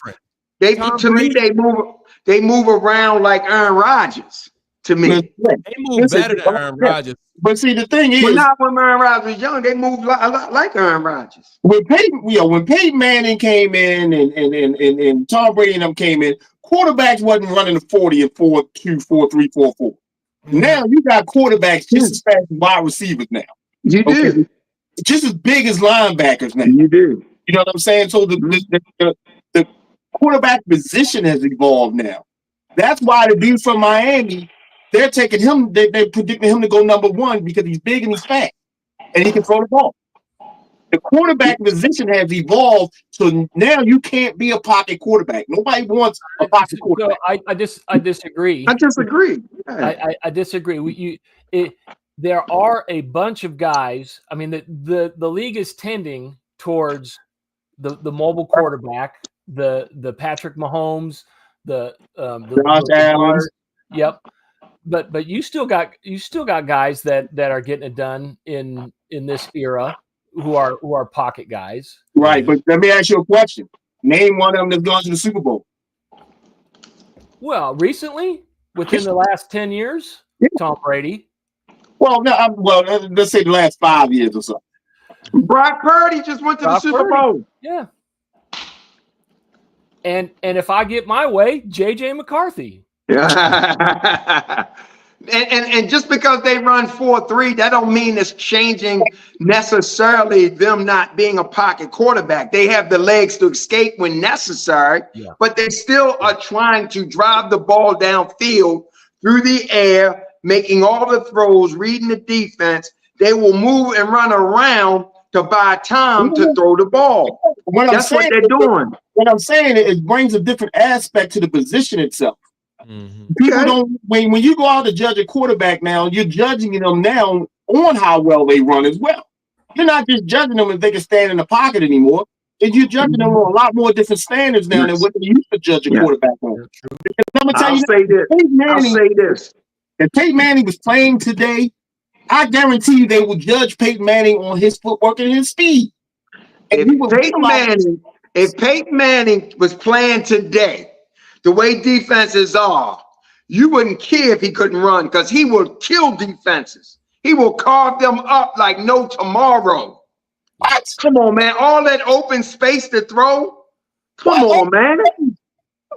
They move around like Aaron Rodgers. To me, they move better than Aaron Rodgers. But see, the thing is, not when Aaron Rodgers was young. They moved a lot like Aaron Rodgers. When Peyton Manning came in and Tom Brady and them came in, quarterbacks wasn't running the 40 and 4-2, 4-3, 4-4. Mm-hmm. Now you got quarterbacks just as fast as wide receivers now. You do. Just as big as linebackers now. You do. You know what I'm saying? So the quarterback position has evolved now. That's why the dude from Miami, they're taking him, they're predicting him to go number one because he's big and he's fast and he can throw the ball. The quarterback position has evolved, so now you can't be a pocket quarterback. Nobody wants a pocket quarterback. So I disagree. I disagree. I disagree. There are a bunch of guys. I mean, the league is tending towards the mobile quarterback, the Patrick Mahomes, the Josh Allen. Yep. But you still got guys that are getting it done in this era who are pocket guys. Right. But let me ask you a question. Name one of them that's gone to the Super Bowl. Well, recently, within the last 10 years, Tom Brady. Well, let's say the last 5 years or so. Brock Purdy just went to the Super Bowl. Yeah. And if I get my way, JJ McCarthy. Yeah. and just because they run 4-3, that don't mean it's changing necessarily them not being a pocket quarterback. They have the legs to escape when necessary, but they still are trying to drive the ball downfield through the air, making all the throws, reading the defense. They will move and run around to buy time to throw the ball. That's what they're doing. What I'm saying is it brings a different aspect to the position itself. Mm-hmm. People don't when you go out to judge a quarterback now, you're judging them now on how well they run as well. You're not just judging them if they can stand in the pocket anymore. And you're judging them on a lot more different standards now than what they used to judge a quarterback on. I'm gonna tell I'll say this. If Peyton Manning was playing today, I guarantee you they will judge Peyton Manning on his footwork and his speed. And If Peyton Manning was playing today, the way defenses are, you wouldn't care if he couldn't run because he will kill defenses. He will carve them up like no tomorrow. What? Come on, man. All that open space to throw. Come on, man.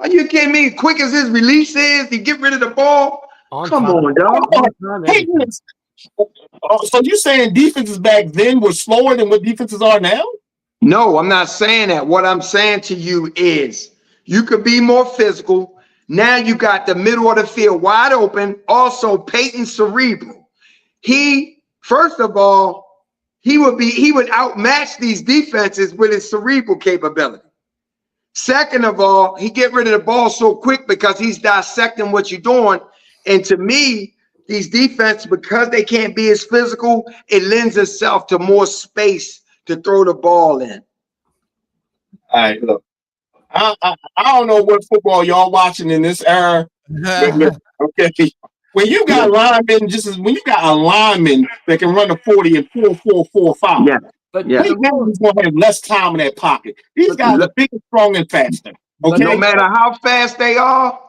Are you kidding me? Quick as his release is, he get rid of the ball. Come on, dog. So you saying defenses back then were slower than what defenses are now? No, I'm not saying that. What I'm saying to you is you could be more physical. Now you got the middle of the field wide open. Also, Peyton cerebral. First of all, he would outmatch these defenses with his cerebral capability. Second of all, he get rid of the ball so quick because he's dissecting what you're doing. And to me, these defenses, because they can't be as physical, it lends itself to more space to throw the ball in. All right, look. I don't know what football y'all watching in this era. Okay. When you got linemen, when you got a lineman that can run a 40 and 4.45. Yeah. But Peyton Manning's gonna have less time in that pocket. These guys are big and strong and faster. Okay. No matter how fast they are,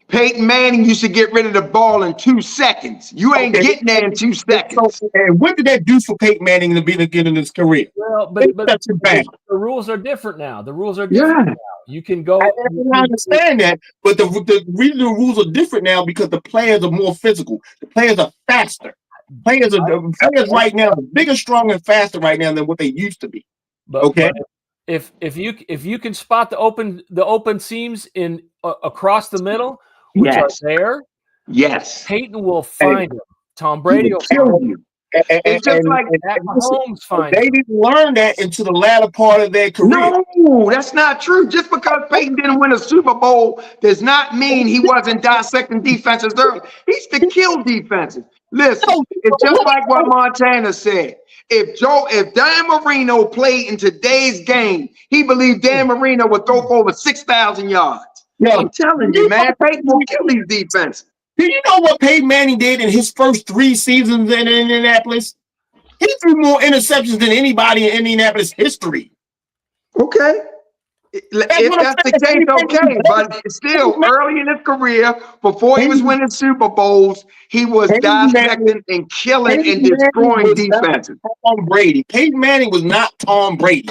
Peyton Manning used to get rid of the ball in 2 seconds. You ain't getting there in 2 seconds. And what did that do for Peyton Manning in the beginning of his career? Well, but the rules are different now. The rules are different now. You can go. I understand that, but the reason the rules are different now because the players are more physical. The players are faster. Players right now are bigger, stronger, and faster right now than what they used to be. Okay. But if you can spot the open seams in across the middle, which are there, yes, Peyton will find them. Tom Brady will find you. It's just like Mahomes finds they didn't learn that into the latter part of their career. No, that's not true. Just because Peyton didn't win a Super Bowl does not mean he wasn't dissecting defenses early. He used to kill defenses. Listen, it's just like what Montana said. If Dan Marino played in today's game, he believed Dan Marino would throw for over 6,000 yards. I'm telling you, man, Peyton will kill these defenses. Do you know what Peyton Manning did in his first 3 seasons in Indianapolis? He threw more interceptions than anybody in Indianapolis history. Okay. If that's the case, okay. But still, early in his career, before he was winning Super Bowls, he was dissecting and killing and destroying defenses. Tom Brady. Peyton Manning was not Tom Brady.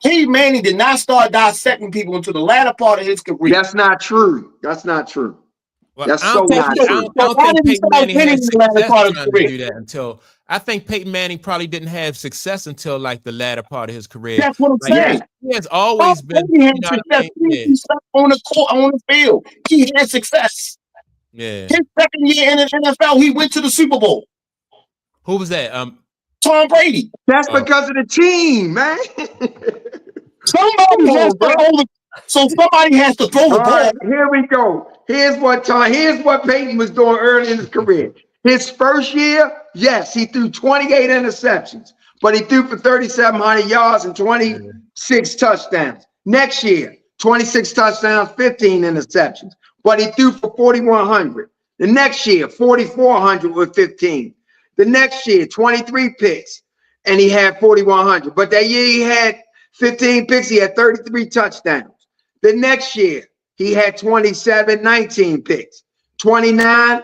Peyton Manning did not start dissecting people until the latter part of his career. That's not true. That's not true. Well, that's so not true. I don't think Peyton Manning had success trying to do that until I think Peyton Manning probably didn't have success until like the latter part of his career. That's what I'm saying. He has always been on the court, on the field. He had success. Yeah. His second year in the NFL, he went to the Super Bowl. Who was that? Tom Brady. That's because of the team, man. Somebody has to throw the ball. Right, here we go. Here's what Peyton was doing early in his career. His first year, yes, he threw 28 interceptions, but he threw for 3,700 yards and 26 touchdowns. Next year, 26 touchdowns, 15 interceptions, but he threw for 4,100. The next year, 4,400 with 15. The next year, 23 picks, and he had 4,100. But that year he had 15 picks, he had 33 touchdowns. The next year, he had 27, 19 picks. 29,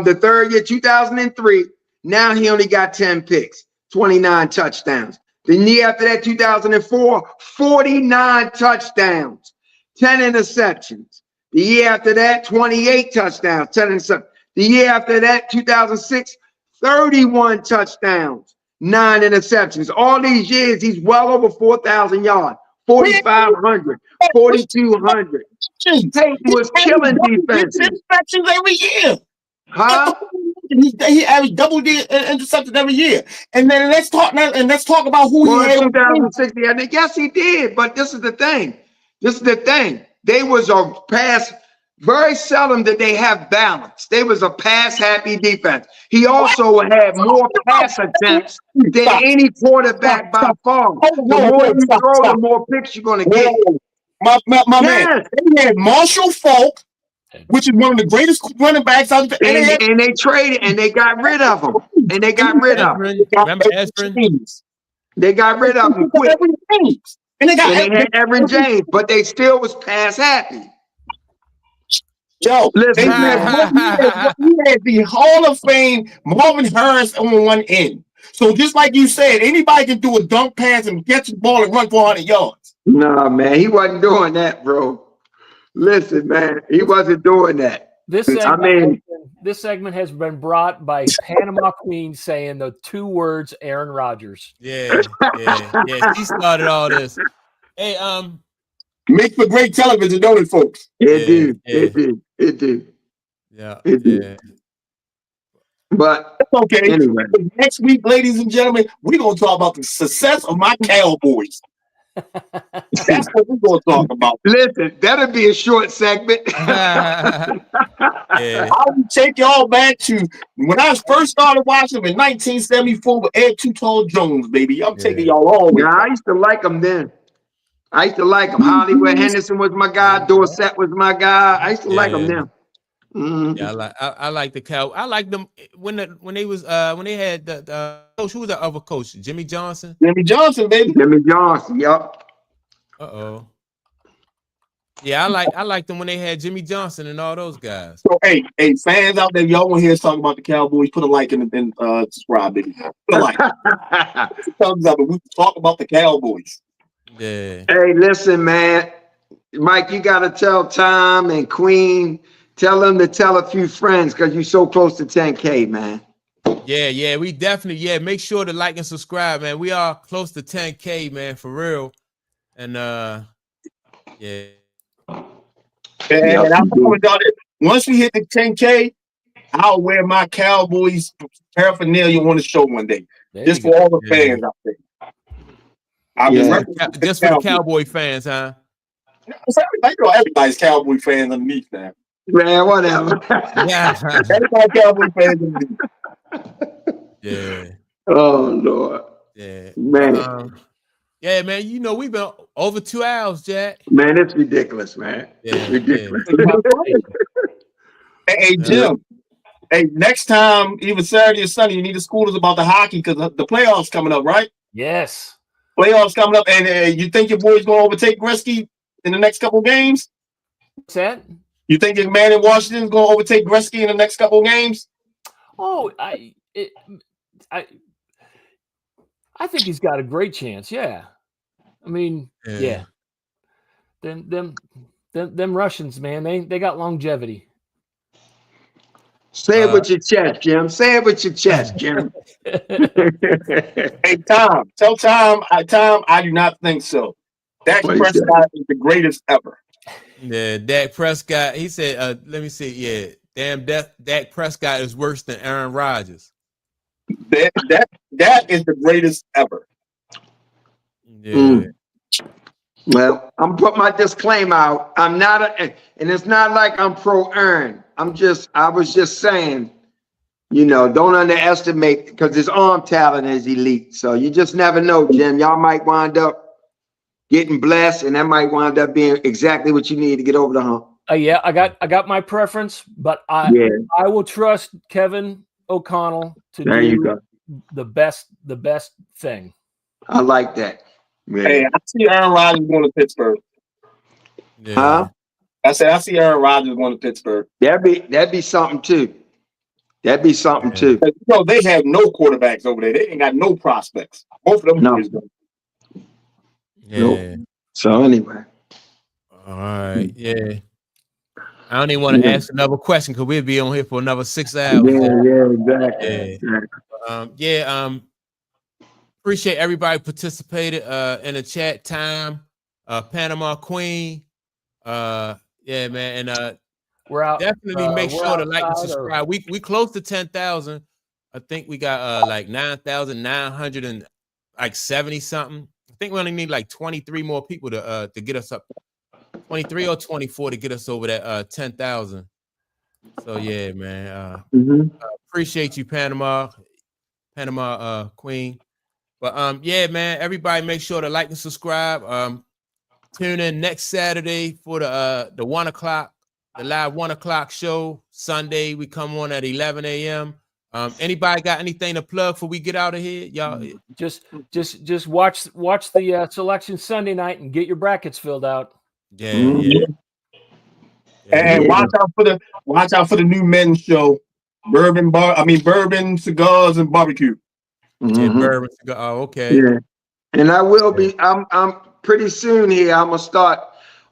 the third year, 2003, now he only got 10 picks, 29 touchdowns. The year after that, 2004, 49 touchdowns, 10 interceptions. The year after that, 28 touchdowns, 10 interceptions. The year after that, 2006, 31 touchdowns, 9 interceptions. All these years, he's well over 4,000 yards, 4,500, 4,200. Peyton was killing defenses. Interceptions every year. Huh? He averaged double interceptions every year. And then let's talk about who he had. 2006, yes, he did. But this is the thing. They was a pass. Very seldom did they have balance. They was a pass-happy defense. He also had more pass attempts than any quarterback by far. The more you throw, the more picks you're going to get. My man, they had Marshall Falk, which is one of the greatest running backs out there. And they traded and they got rid of him. And they got rid of him. Remember Ezrin? They got rid of him quick. And they had Edwin James, but they still was pass happy. Yo, listen, he had the Hall of Fame Marvin Harris on one end. So just like you said, anybody can do a dunk pass and catch the ball and run 400 yards. Nah, man, he wasn't doing that, bro. Listen, man, he wasn't doing that. This segment has been brought by Panama Queen saying the 2 words Aaron Rodgers. Yeah. He started all this. Hey, make for great television, don't it, folks? It did. Yeah. But that's okay. Anyway. Next week, ladies and gentlemen, we're gonna talk about the success of my Cowboys. That's what we're gonna talk about. Listen, that'll be a short segment. I will take y'all back to when I first started watching them in 1974 with Ed Too Tall Jones, baby. I'm taking y'all all. Yeah, I used to like them then. I used to like them. Hollywood Henderson was my guy. Dorsett was my guy. I used to like them then. Mm-hmm. Yeah, I like the Cow. I like them when they had the coach. Who was the other coach? Jimmy Johnson. Jimmy Johnson, baby. Jimmy Johnson. Yep. Yeah, I like them when they had Jimmy Johnson and all those guys. So hey, fans out there, y'all want to hear us talk about the Cowboys? Put a like and subscribe, baby. Put a like. Thumbs up, and we talk about the Cowboys. Yeah. Hey, listen, man. Mike, you gotta tell Tom and Queen. Tell them to tell a few friends because you're so close to 10K, man. Yeah, we definitely, make sure to like and subscribe, man. We are close to 10K, man, for real. And And I'm telling y'all that once we hit the 10K, I'll wear my Cowboys paraphernalia on the show one day. Just for all the fans out there. Just for the Cowboy fans, huh? Everybody's Cowboy fans underneath now. Man, whatever. Everybody Cowboy fans underneath. Yeah. Oh Lord. Yeah. Man. Yeah, man. You know we've been over 2 hours, Jack. Man, it's ridiculous, man. Yeah, it's ridiculous. Hey, Jim. Hey, next time, even Saturday or Sunday, you need to school us about the hockey because the playoffs coming up, right? Yes. Playoffs coming up, and you think your boy's going to overtake Gretzky in the next couple of games? What's that? You think your man in Washington is going to overtake Gretzky in the next couple of games? Oh, I think he's got a great chance. Yeah. I mean, yeah. Them Russians, man, they got longevity. Say it with your chest, Jim. Say it with your chest, Jim. Hey, Tom. Tell Tom. I do not think so. Dak Prescott is the greatest ever. Yeah, Dak Prescott. He said, let me see. Yeah, damn, Dak Prescott is worse than Aaron Rodgers. That is the greatest ever. Yeah. Well, I'm put my disclaimer out. I'm not, and it's not like I'm pro Aaron. I was just saying, don't underestimate because his arm talent is elite. So you just never know, Jim. Y'all might wind up getting blessed, and that might wind up being exactly what you need to get over the hump. Yeah, I got my preference, but I will trust Kevin O'Connell to do the best thing. I like that. Yeah. Hey, I see Aaron Rodgers going to Pittsburgh. Yeah. Huh? I said I see Aaron Rodgers going to Pittsburgh. That'd be something too. That'd be something too. They have no quarterbacks over there. They ain't got no prospects. Both of them. No. Yeah. Nope. So anyway. All right. Yeah. I don't even want to ask another question because we'll be on here for another 6 hours. Yeah, exactly. Appreciate everybody participated in the chat time. Panama Queen. Man, and we're out. Definitely make sure to like and subscribe. We close to 10,000. I think we got like 9,900 and like 70 something. I think we only need like 23 more people to get us up. 23 or 24 to get us over that 10,000. So yeah, man. Appreciate you, Panama Queen. But yeah, man, everybody make sure to like and subscribe. Tune in next Saturday for the 1 o'clock the live 1 o'clock show. Sunday, we come on at 11 a.m. Anybody got anything to plug before we get out of here? Y'all just watch the selection Sunday night and get your brackets filled out. Yeah. And watch out for the new men's show, bourbon, cigars, and barbecue. Yeah, bourbon, cigar. Oh, okay. Yeah, and I will be. I'm pretty soon here. I'm gonna start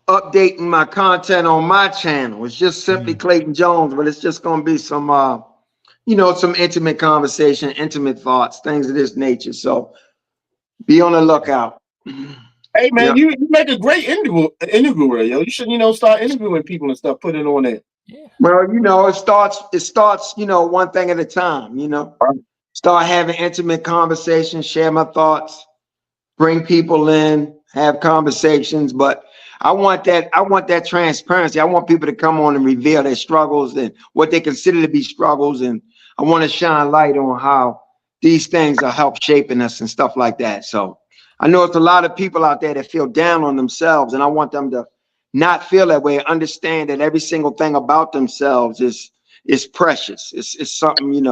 updating my content on my channel. It's just simply Clayton Jones, but it's just gonna be some, some intimate conversation, intimate thoughts, things of this nature. So be on the lookout. Hey man, you make a great interviewer, yo. You should, start interviewing people and stuff, put it on there. Yeah. Well, it starts, one thing at a time, Start having intimate conversations, share my thoughts, bring people in, have conversations. But I want that transparency. I want people to come on and reveal their struggles and what they consider to be struggles. And I want to shine light on how these things are help shaping us and stuff like that. So I know it's a lot of people out there that feel down on themselves, and I want them to not feel that way. Understand that every single thing about themselves is precious. It's something,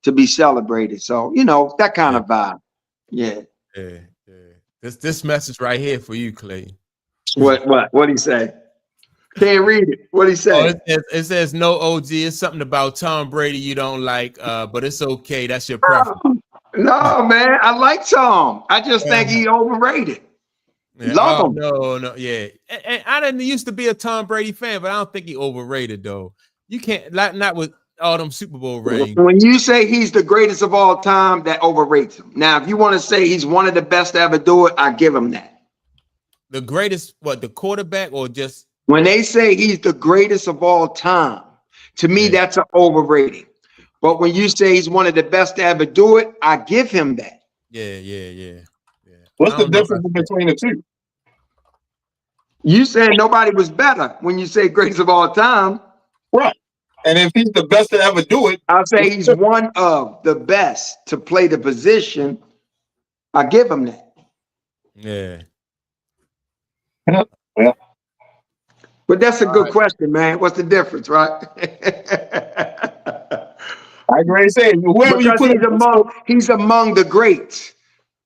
to be celebrated. So, that kind of vibe. Yeah. This message right here for you, Clay. What'd he say? Can't read it. What'd he say? It says no OG. It's something about Tom Brady you don't like, but it's okay. That's your preference. No, man. I like Tom. I just think he overrated. Yeah. Love him. No. Yeah. And I didn't used to be a Tom Brady fan, but I don't think he overrated though. You can't not with all them Super Bowl rings. When you say he's the greatest of all time, that overrates him. Now, if you want to say he's one of the best to ever do it, I give him that. The greatest, the quarterback or just? When they say he's the greatest of all time, to me, that's an overrating. But when you say he's one of the best to ever do it, I give him that. Yeah. What's the difference between the two? You saying nobody was better when you say greatest of all time. Right. And if he's the best to ever do it, I'll say he's one of the best to play the position. I give him that. Yeah. But that's a good question, man. What's the difference, right? I agree saying whoever you put he's among the greats,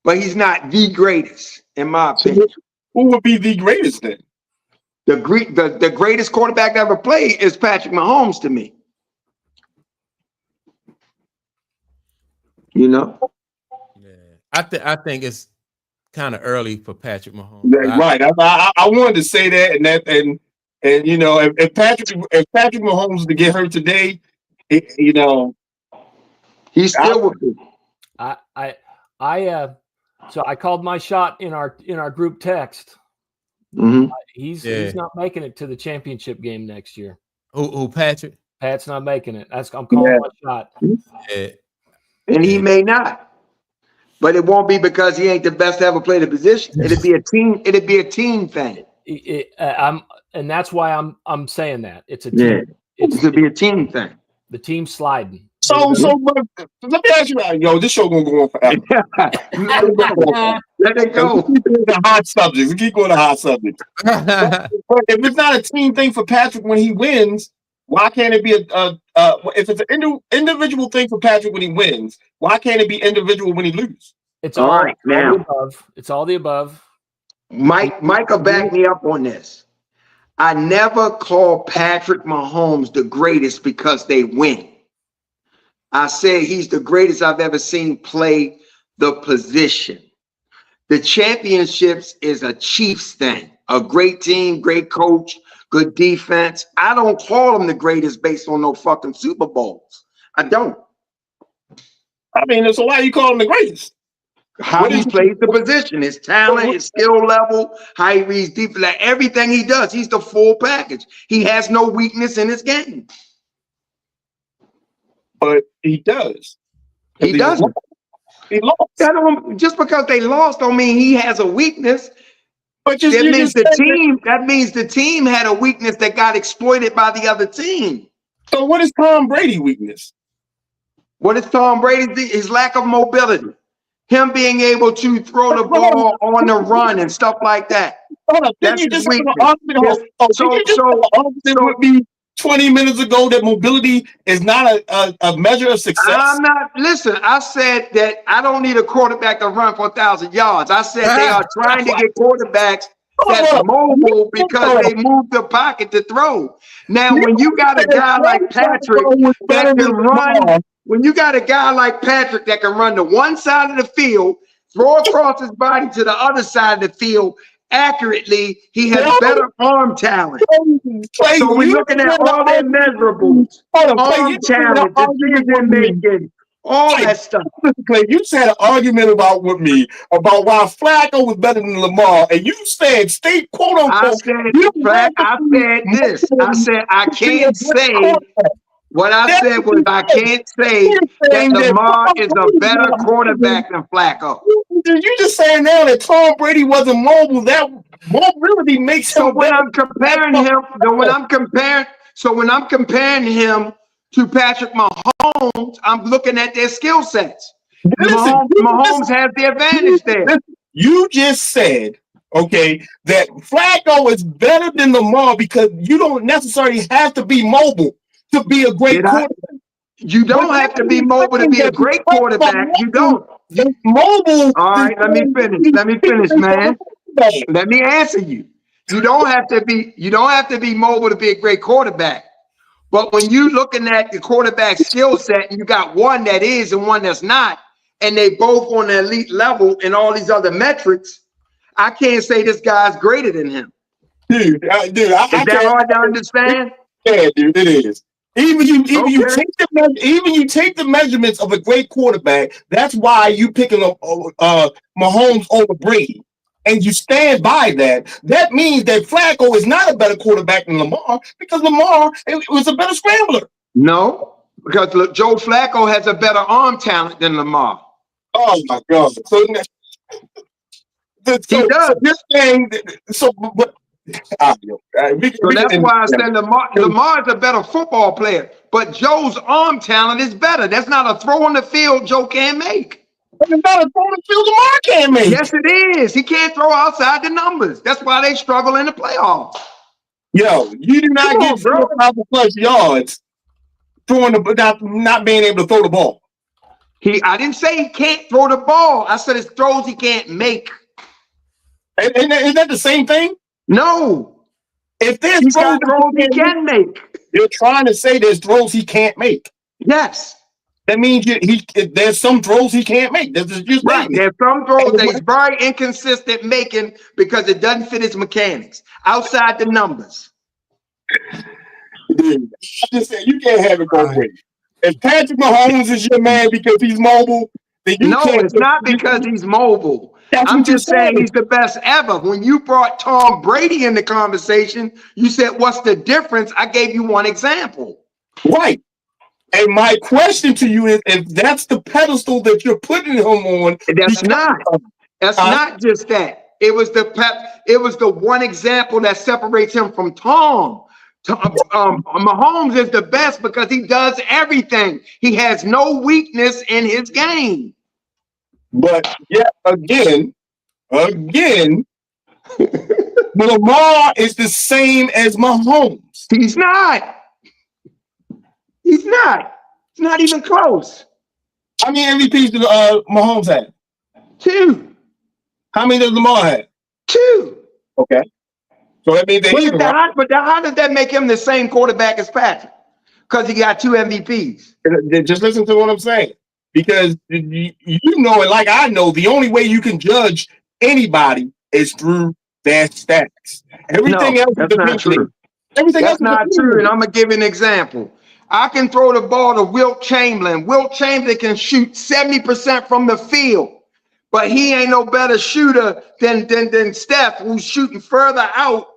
but he's not the greatest, in my opinion. Who would be the greatest then? The greatest quarterback to ever play is Patrick Mahomes to me. Yeah. I think it's kind of early for Patrick Mahomes. Right. I wanted to say that and if Patrick Mahomes to get hurt today, he's still with me. So I called my shot in our group text. He's not making it to the championship game next year. Who Patrick? Pat's not making it. I'm calling my shot. Yeah. And he may not. But it won't be because he ain't the best to ever play the position. It'd be a team thing. And that's why I'm saying that. It's a team. Yeah. It's to be a team thing. The team's sliding. So let me ask you, this show gonna go on forever. Let it go. Keep going to hot subjects. Keep going to hot subjects. But if it's not a team thing for Patrick when he wins, why can't it be if it's an individual thing for Patrick when he wins? Why can't it be individual when he loses? It's all right now. It's all the above. Mike will back me up on this. I never call Patrick Mahomes the greatest because they win. I said he's the greatest I've ever seen play the position. The championships is a Chiefs thing. A great team, great coach, good defense. I don't call him the greatest based on no fucking Super Bowls. I don't. I mean, so why you call him the greatest? How he plays the position, his talent, his skill level, how he reads defense, like everything he does, he's the full package. He has no weakness in his game. But he does. He doesn't. He lost. Just because they lost don't mean he has a weakness. But that means the team had a weakness that got exploited by the other team. So what is Tom Brady's weakness? What is Tom Brady's? His lack of mobility. Him being able to throw the ball on the run and stuff like that. Hold up. Didn't you just say the argument would be 20 minutes ago that mobility is not a measure of success? I'm not. Listen, I said that I don't need a quarterback to run for 1,000 yards. I said they are trying to get quarterbacks that's mobile because they move the pocket to throw. Now, when you got a guy like Patrick that can run, when you got a guy like Patrick that can run to one side of the field, throw across his body to the other side of the field accurately, he has better arm talent. So we're looking at all their measurables, arm talent, decision making, all that stuff. Clay, you said an argument about with me about why Flacco was better than Lamar, and you said state quote unquote. I said this. I said I can't say. What I said was I can't say that Lamar is a better quarterback than Flacco. You just saying now that Tom Brady wasn't mobile. That mobility makes him. So when I'm comparing him, when I'm comparing him to Patrick Mahomes, I'm looking at their skill sets. Mahomes has the advantage there. You just said, okay, that Flacco is better than Lamar because you don't necessarily have to be mobile to be a great quarterback. You don't have to be mobile to be a great quarterback. You don't. Mobile. All right, let me finish, man. Let me answer you. You don't have to be mobile to be a great quarterback. But when you're looking at the quarterback skill set, and you got one that is and one that's not, and they both on the elite level and all these other metrics, I can't say this guy's greater than him. Dude, is that hard to understand? Yeah, dude, it is. Even you take the measurements of a great quarterback. That's why you picking up Mahomes over Brady, and you stand by that. That means that Flacco is not a better quarterback than Lamar because Lamar was a better scrambler. No, because Joe Flacco has a better arm talent than Lamar. Oh my God! So he does. So you're saying so, but. So that's why I said Lamar is a better football player, but Joe's arm talent is better. That's not a throw on the field Joe can't make. It's not a throw on the field Lamar can't make. Yes, it is. He can't throw outside the numbers. That's why they struggle in the playoffs. Yo, you do not get 4,000+ yards throwing not being able to throw the ball. I didn't say he can't throw the ball. I said it's throws he can't make. And is that the same thing? No. If there's throws he can make. You're trying to say there's throws he can't make. Yes. That means there's some throws he can't make. Right. There's some throws that he's very inconsistent making because it doesn't fit his mechanics. Outside the numbers. Dude, I just said you can't have it both ways. If Patrick Mahomes is your man because he's mobile, then you can't. No, it's not because he's mobile. I'm just saying he's the best ever. When you brought Tom Brady in the conversation, you said, what's the difference? I gave you one example. Right. And my question to you is, if that's the pedestal that you're putting him on, that's not just that. It was the one example that separates him from Tom. Mahomes is the best because he does everything. He has no weakness in his game. But yeah, again, Lamar is the same as Mahomes. He's not. He's not. It's not even close. How many MVPs did Mahomes have? 2. How many does Lamar have? 2. Okay. So that means but how does that make him the same quarterback as Patrick? Because he got 2 MVPs. Just listen to what I'm saying. Because you know it like I know, the only way you can judge anybody is through their stats. Everything else is not true. That's not true. And I'm going to give you an example. I can throw the ball to Wilt Chamberlain. Wilt Chamberlain can shoot 70% from the field, but he ain't no better shooter than Steph, who's shooting further out,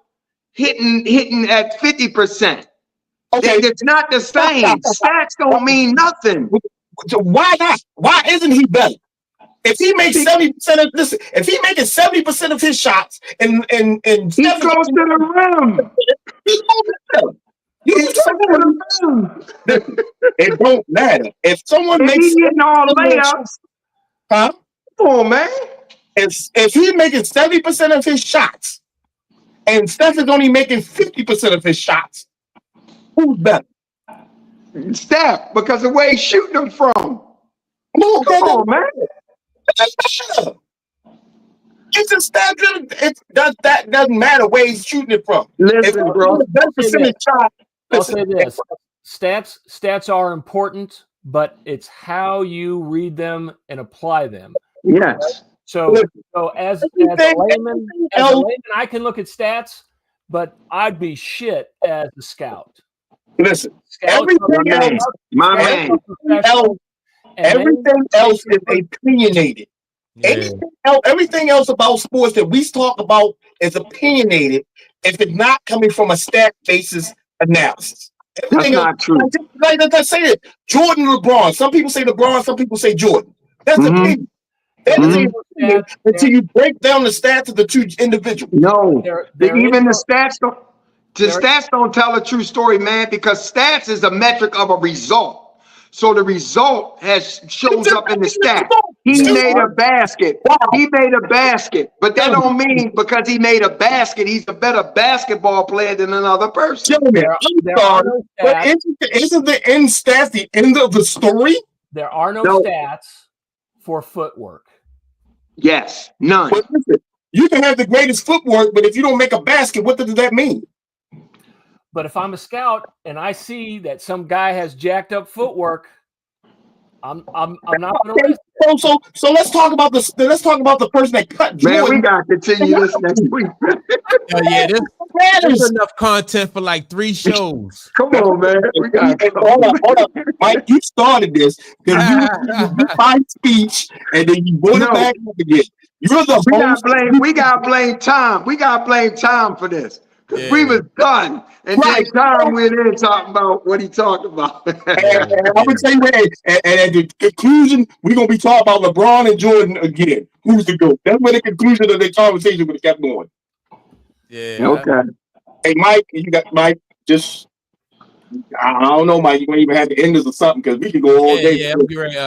hitting at 50%. Okay, it's not the same. Stats don't mean nothing. So why not? Why isn't he better? If he makes 70% of this, if he making 70% of his shots, and he's close to the rim. He's close to the rim. It don't matter. If someone makes getting all layups, huh? Come on, man. If he's making 70% of his shots, and Steph is only making 50% of his shots, Who's better? Steph, because the way he's shooting them from. No, Come on, man. It's a stat. That doesn't matter where he's shooting it from. Listen, bro. The best percentage shot. I'll say this: stats are important, but it's how you read them and apply them. Yes. So as a layman, I can look at stats, but I'd be shit as a scout. Listen, everything else is opinionated. Yeah. Everything else about sports that we talk about is opinionated if it's not coming from a stat basis analysis. That's not true. Like I said, Jordan, LeBron. Some people say LeBron, some people say Jordan. That's the opinion. That is until you break down the stats of the two individuals. No, even the stats don't. The stats don't tell a true story, man, because stats is a metric of a result. So the result shows up in the stat. He made a basket. He made a basket. But that don't mean because he made a basket, he's a better basketball player than another person. But isn't the end stats the end of the story? There are no stats for footwork. Yes, none. But listen, you can have the greatest footwork, but if you don't make a basket, what does that mean? But if I'm a scout and I see that some guy has jacked up footwork, I'm not going to risk it. So let's talk about the person that cut Jordan. Man, we got to continue this next week. There's enough content for like 3 shows. Come on, man. Hold on. Mike, you started this because you my speech and then you brought it back up again. You're the host. We got to blame Tom. We got to blame Tom for this. Yeah. We was done, and then Tom went in talking about what he talked about. and I would say, and at the conclusion, we're gonna be talking about LeBron and Jordan again. Who's the GOAT? That's where the conclusion of the conversation would have kept going. Yeah. Okay. Hey, Mike, you got Mike. Just I don't know, Mike. You might even have to end this or something because we can go all day. Yeah,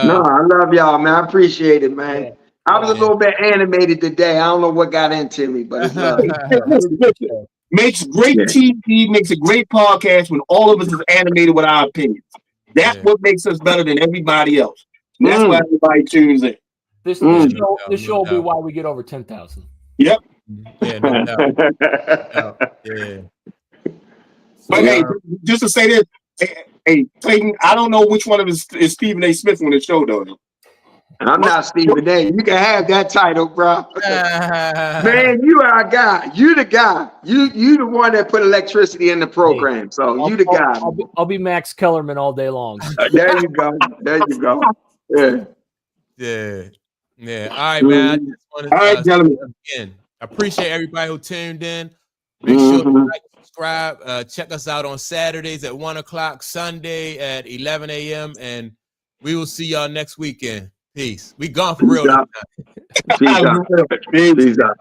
no, I love y'all, man. I appreciate it, man. Yeah. I was a little bit animated today. I don't know what got into me, but it's love. Makes great TV, makes a great podcast when all of us is animated with our opinions. That's what makes us better than everybody else. And that's why everybody tunes in. This show will be why we get over 10,000. Yep. Yeah, no doubt. Yeah. But hey, just to say this, hey, Clayton, I don't know which one of us is Stephen A. Smith on the show, though. I'm not Stephen A. You can have that title, bro. Man, you are our guy. You the guy. You the one that put electricity in the program. So you the guy. I'll be Max Kellerman all day long. There you go. There you go. Yeah. All right, man. I just wanted to, all right, gentlemen. Again, I appreciate everybody who tuned in. Make sure to like, subscribe. Check us out on Saturdays at 1 o'clock, Sunday at 11 a.m. And we will see y'all next weekend. Peace. We gone for real. Peace out. Peace out.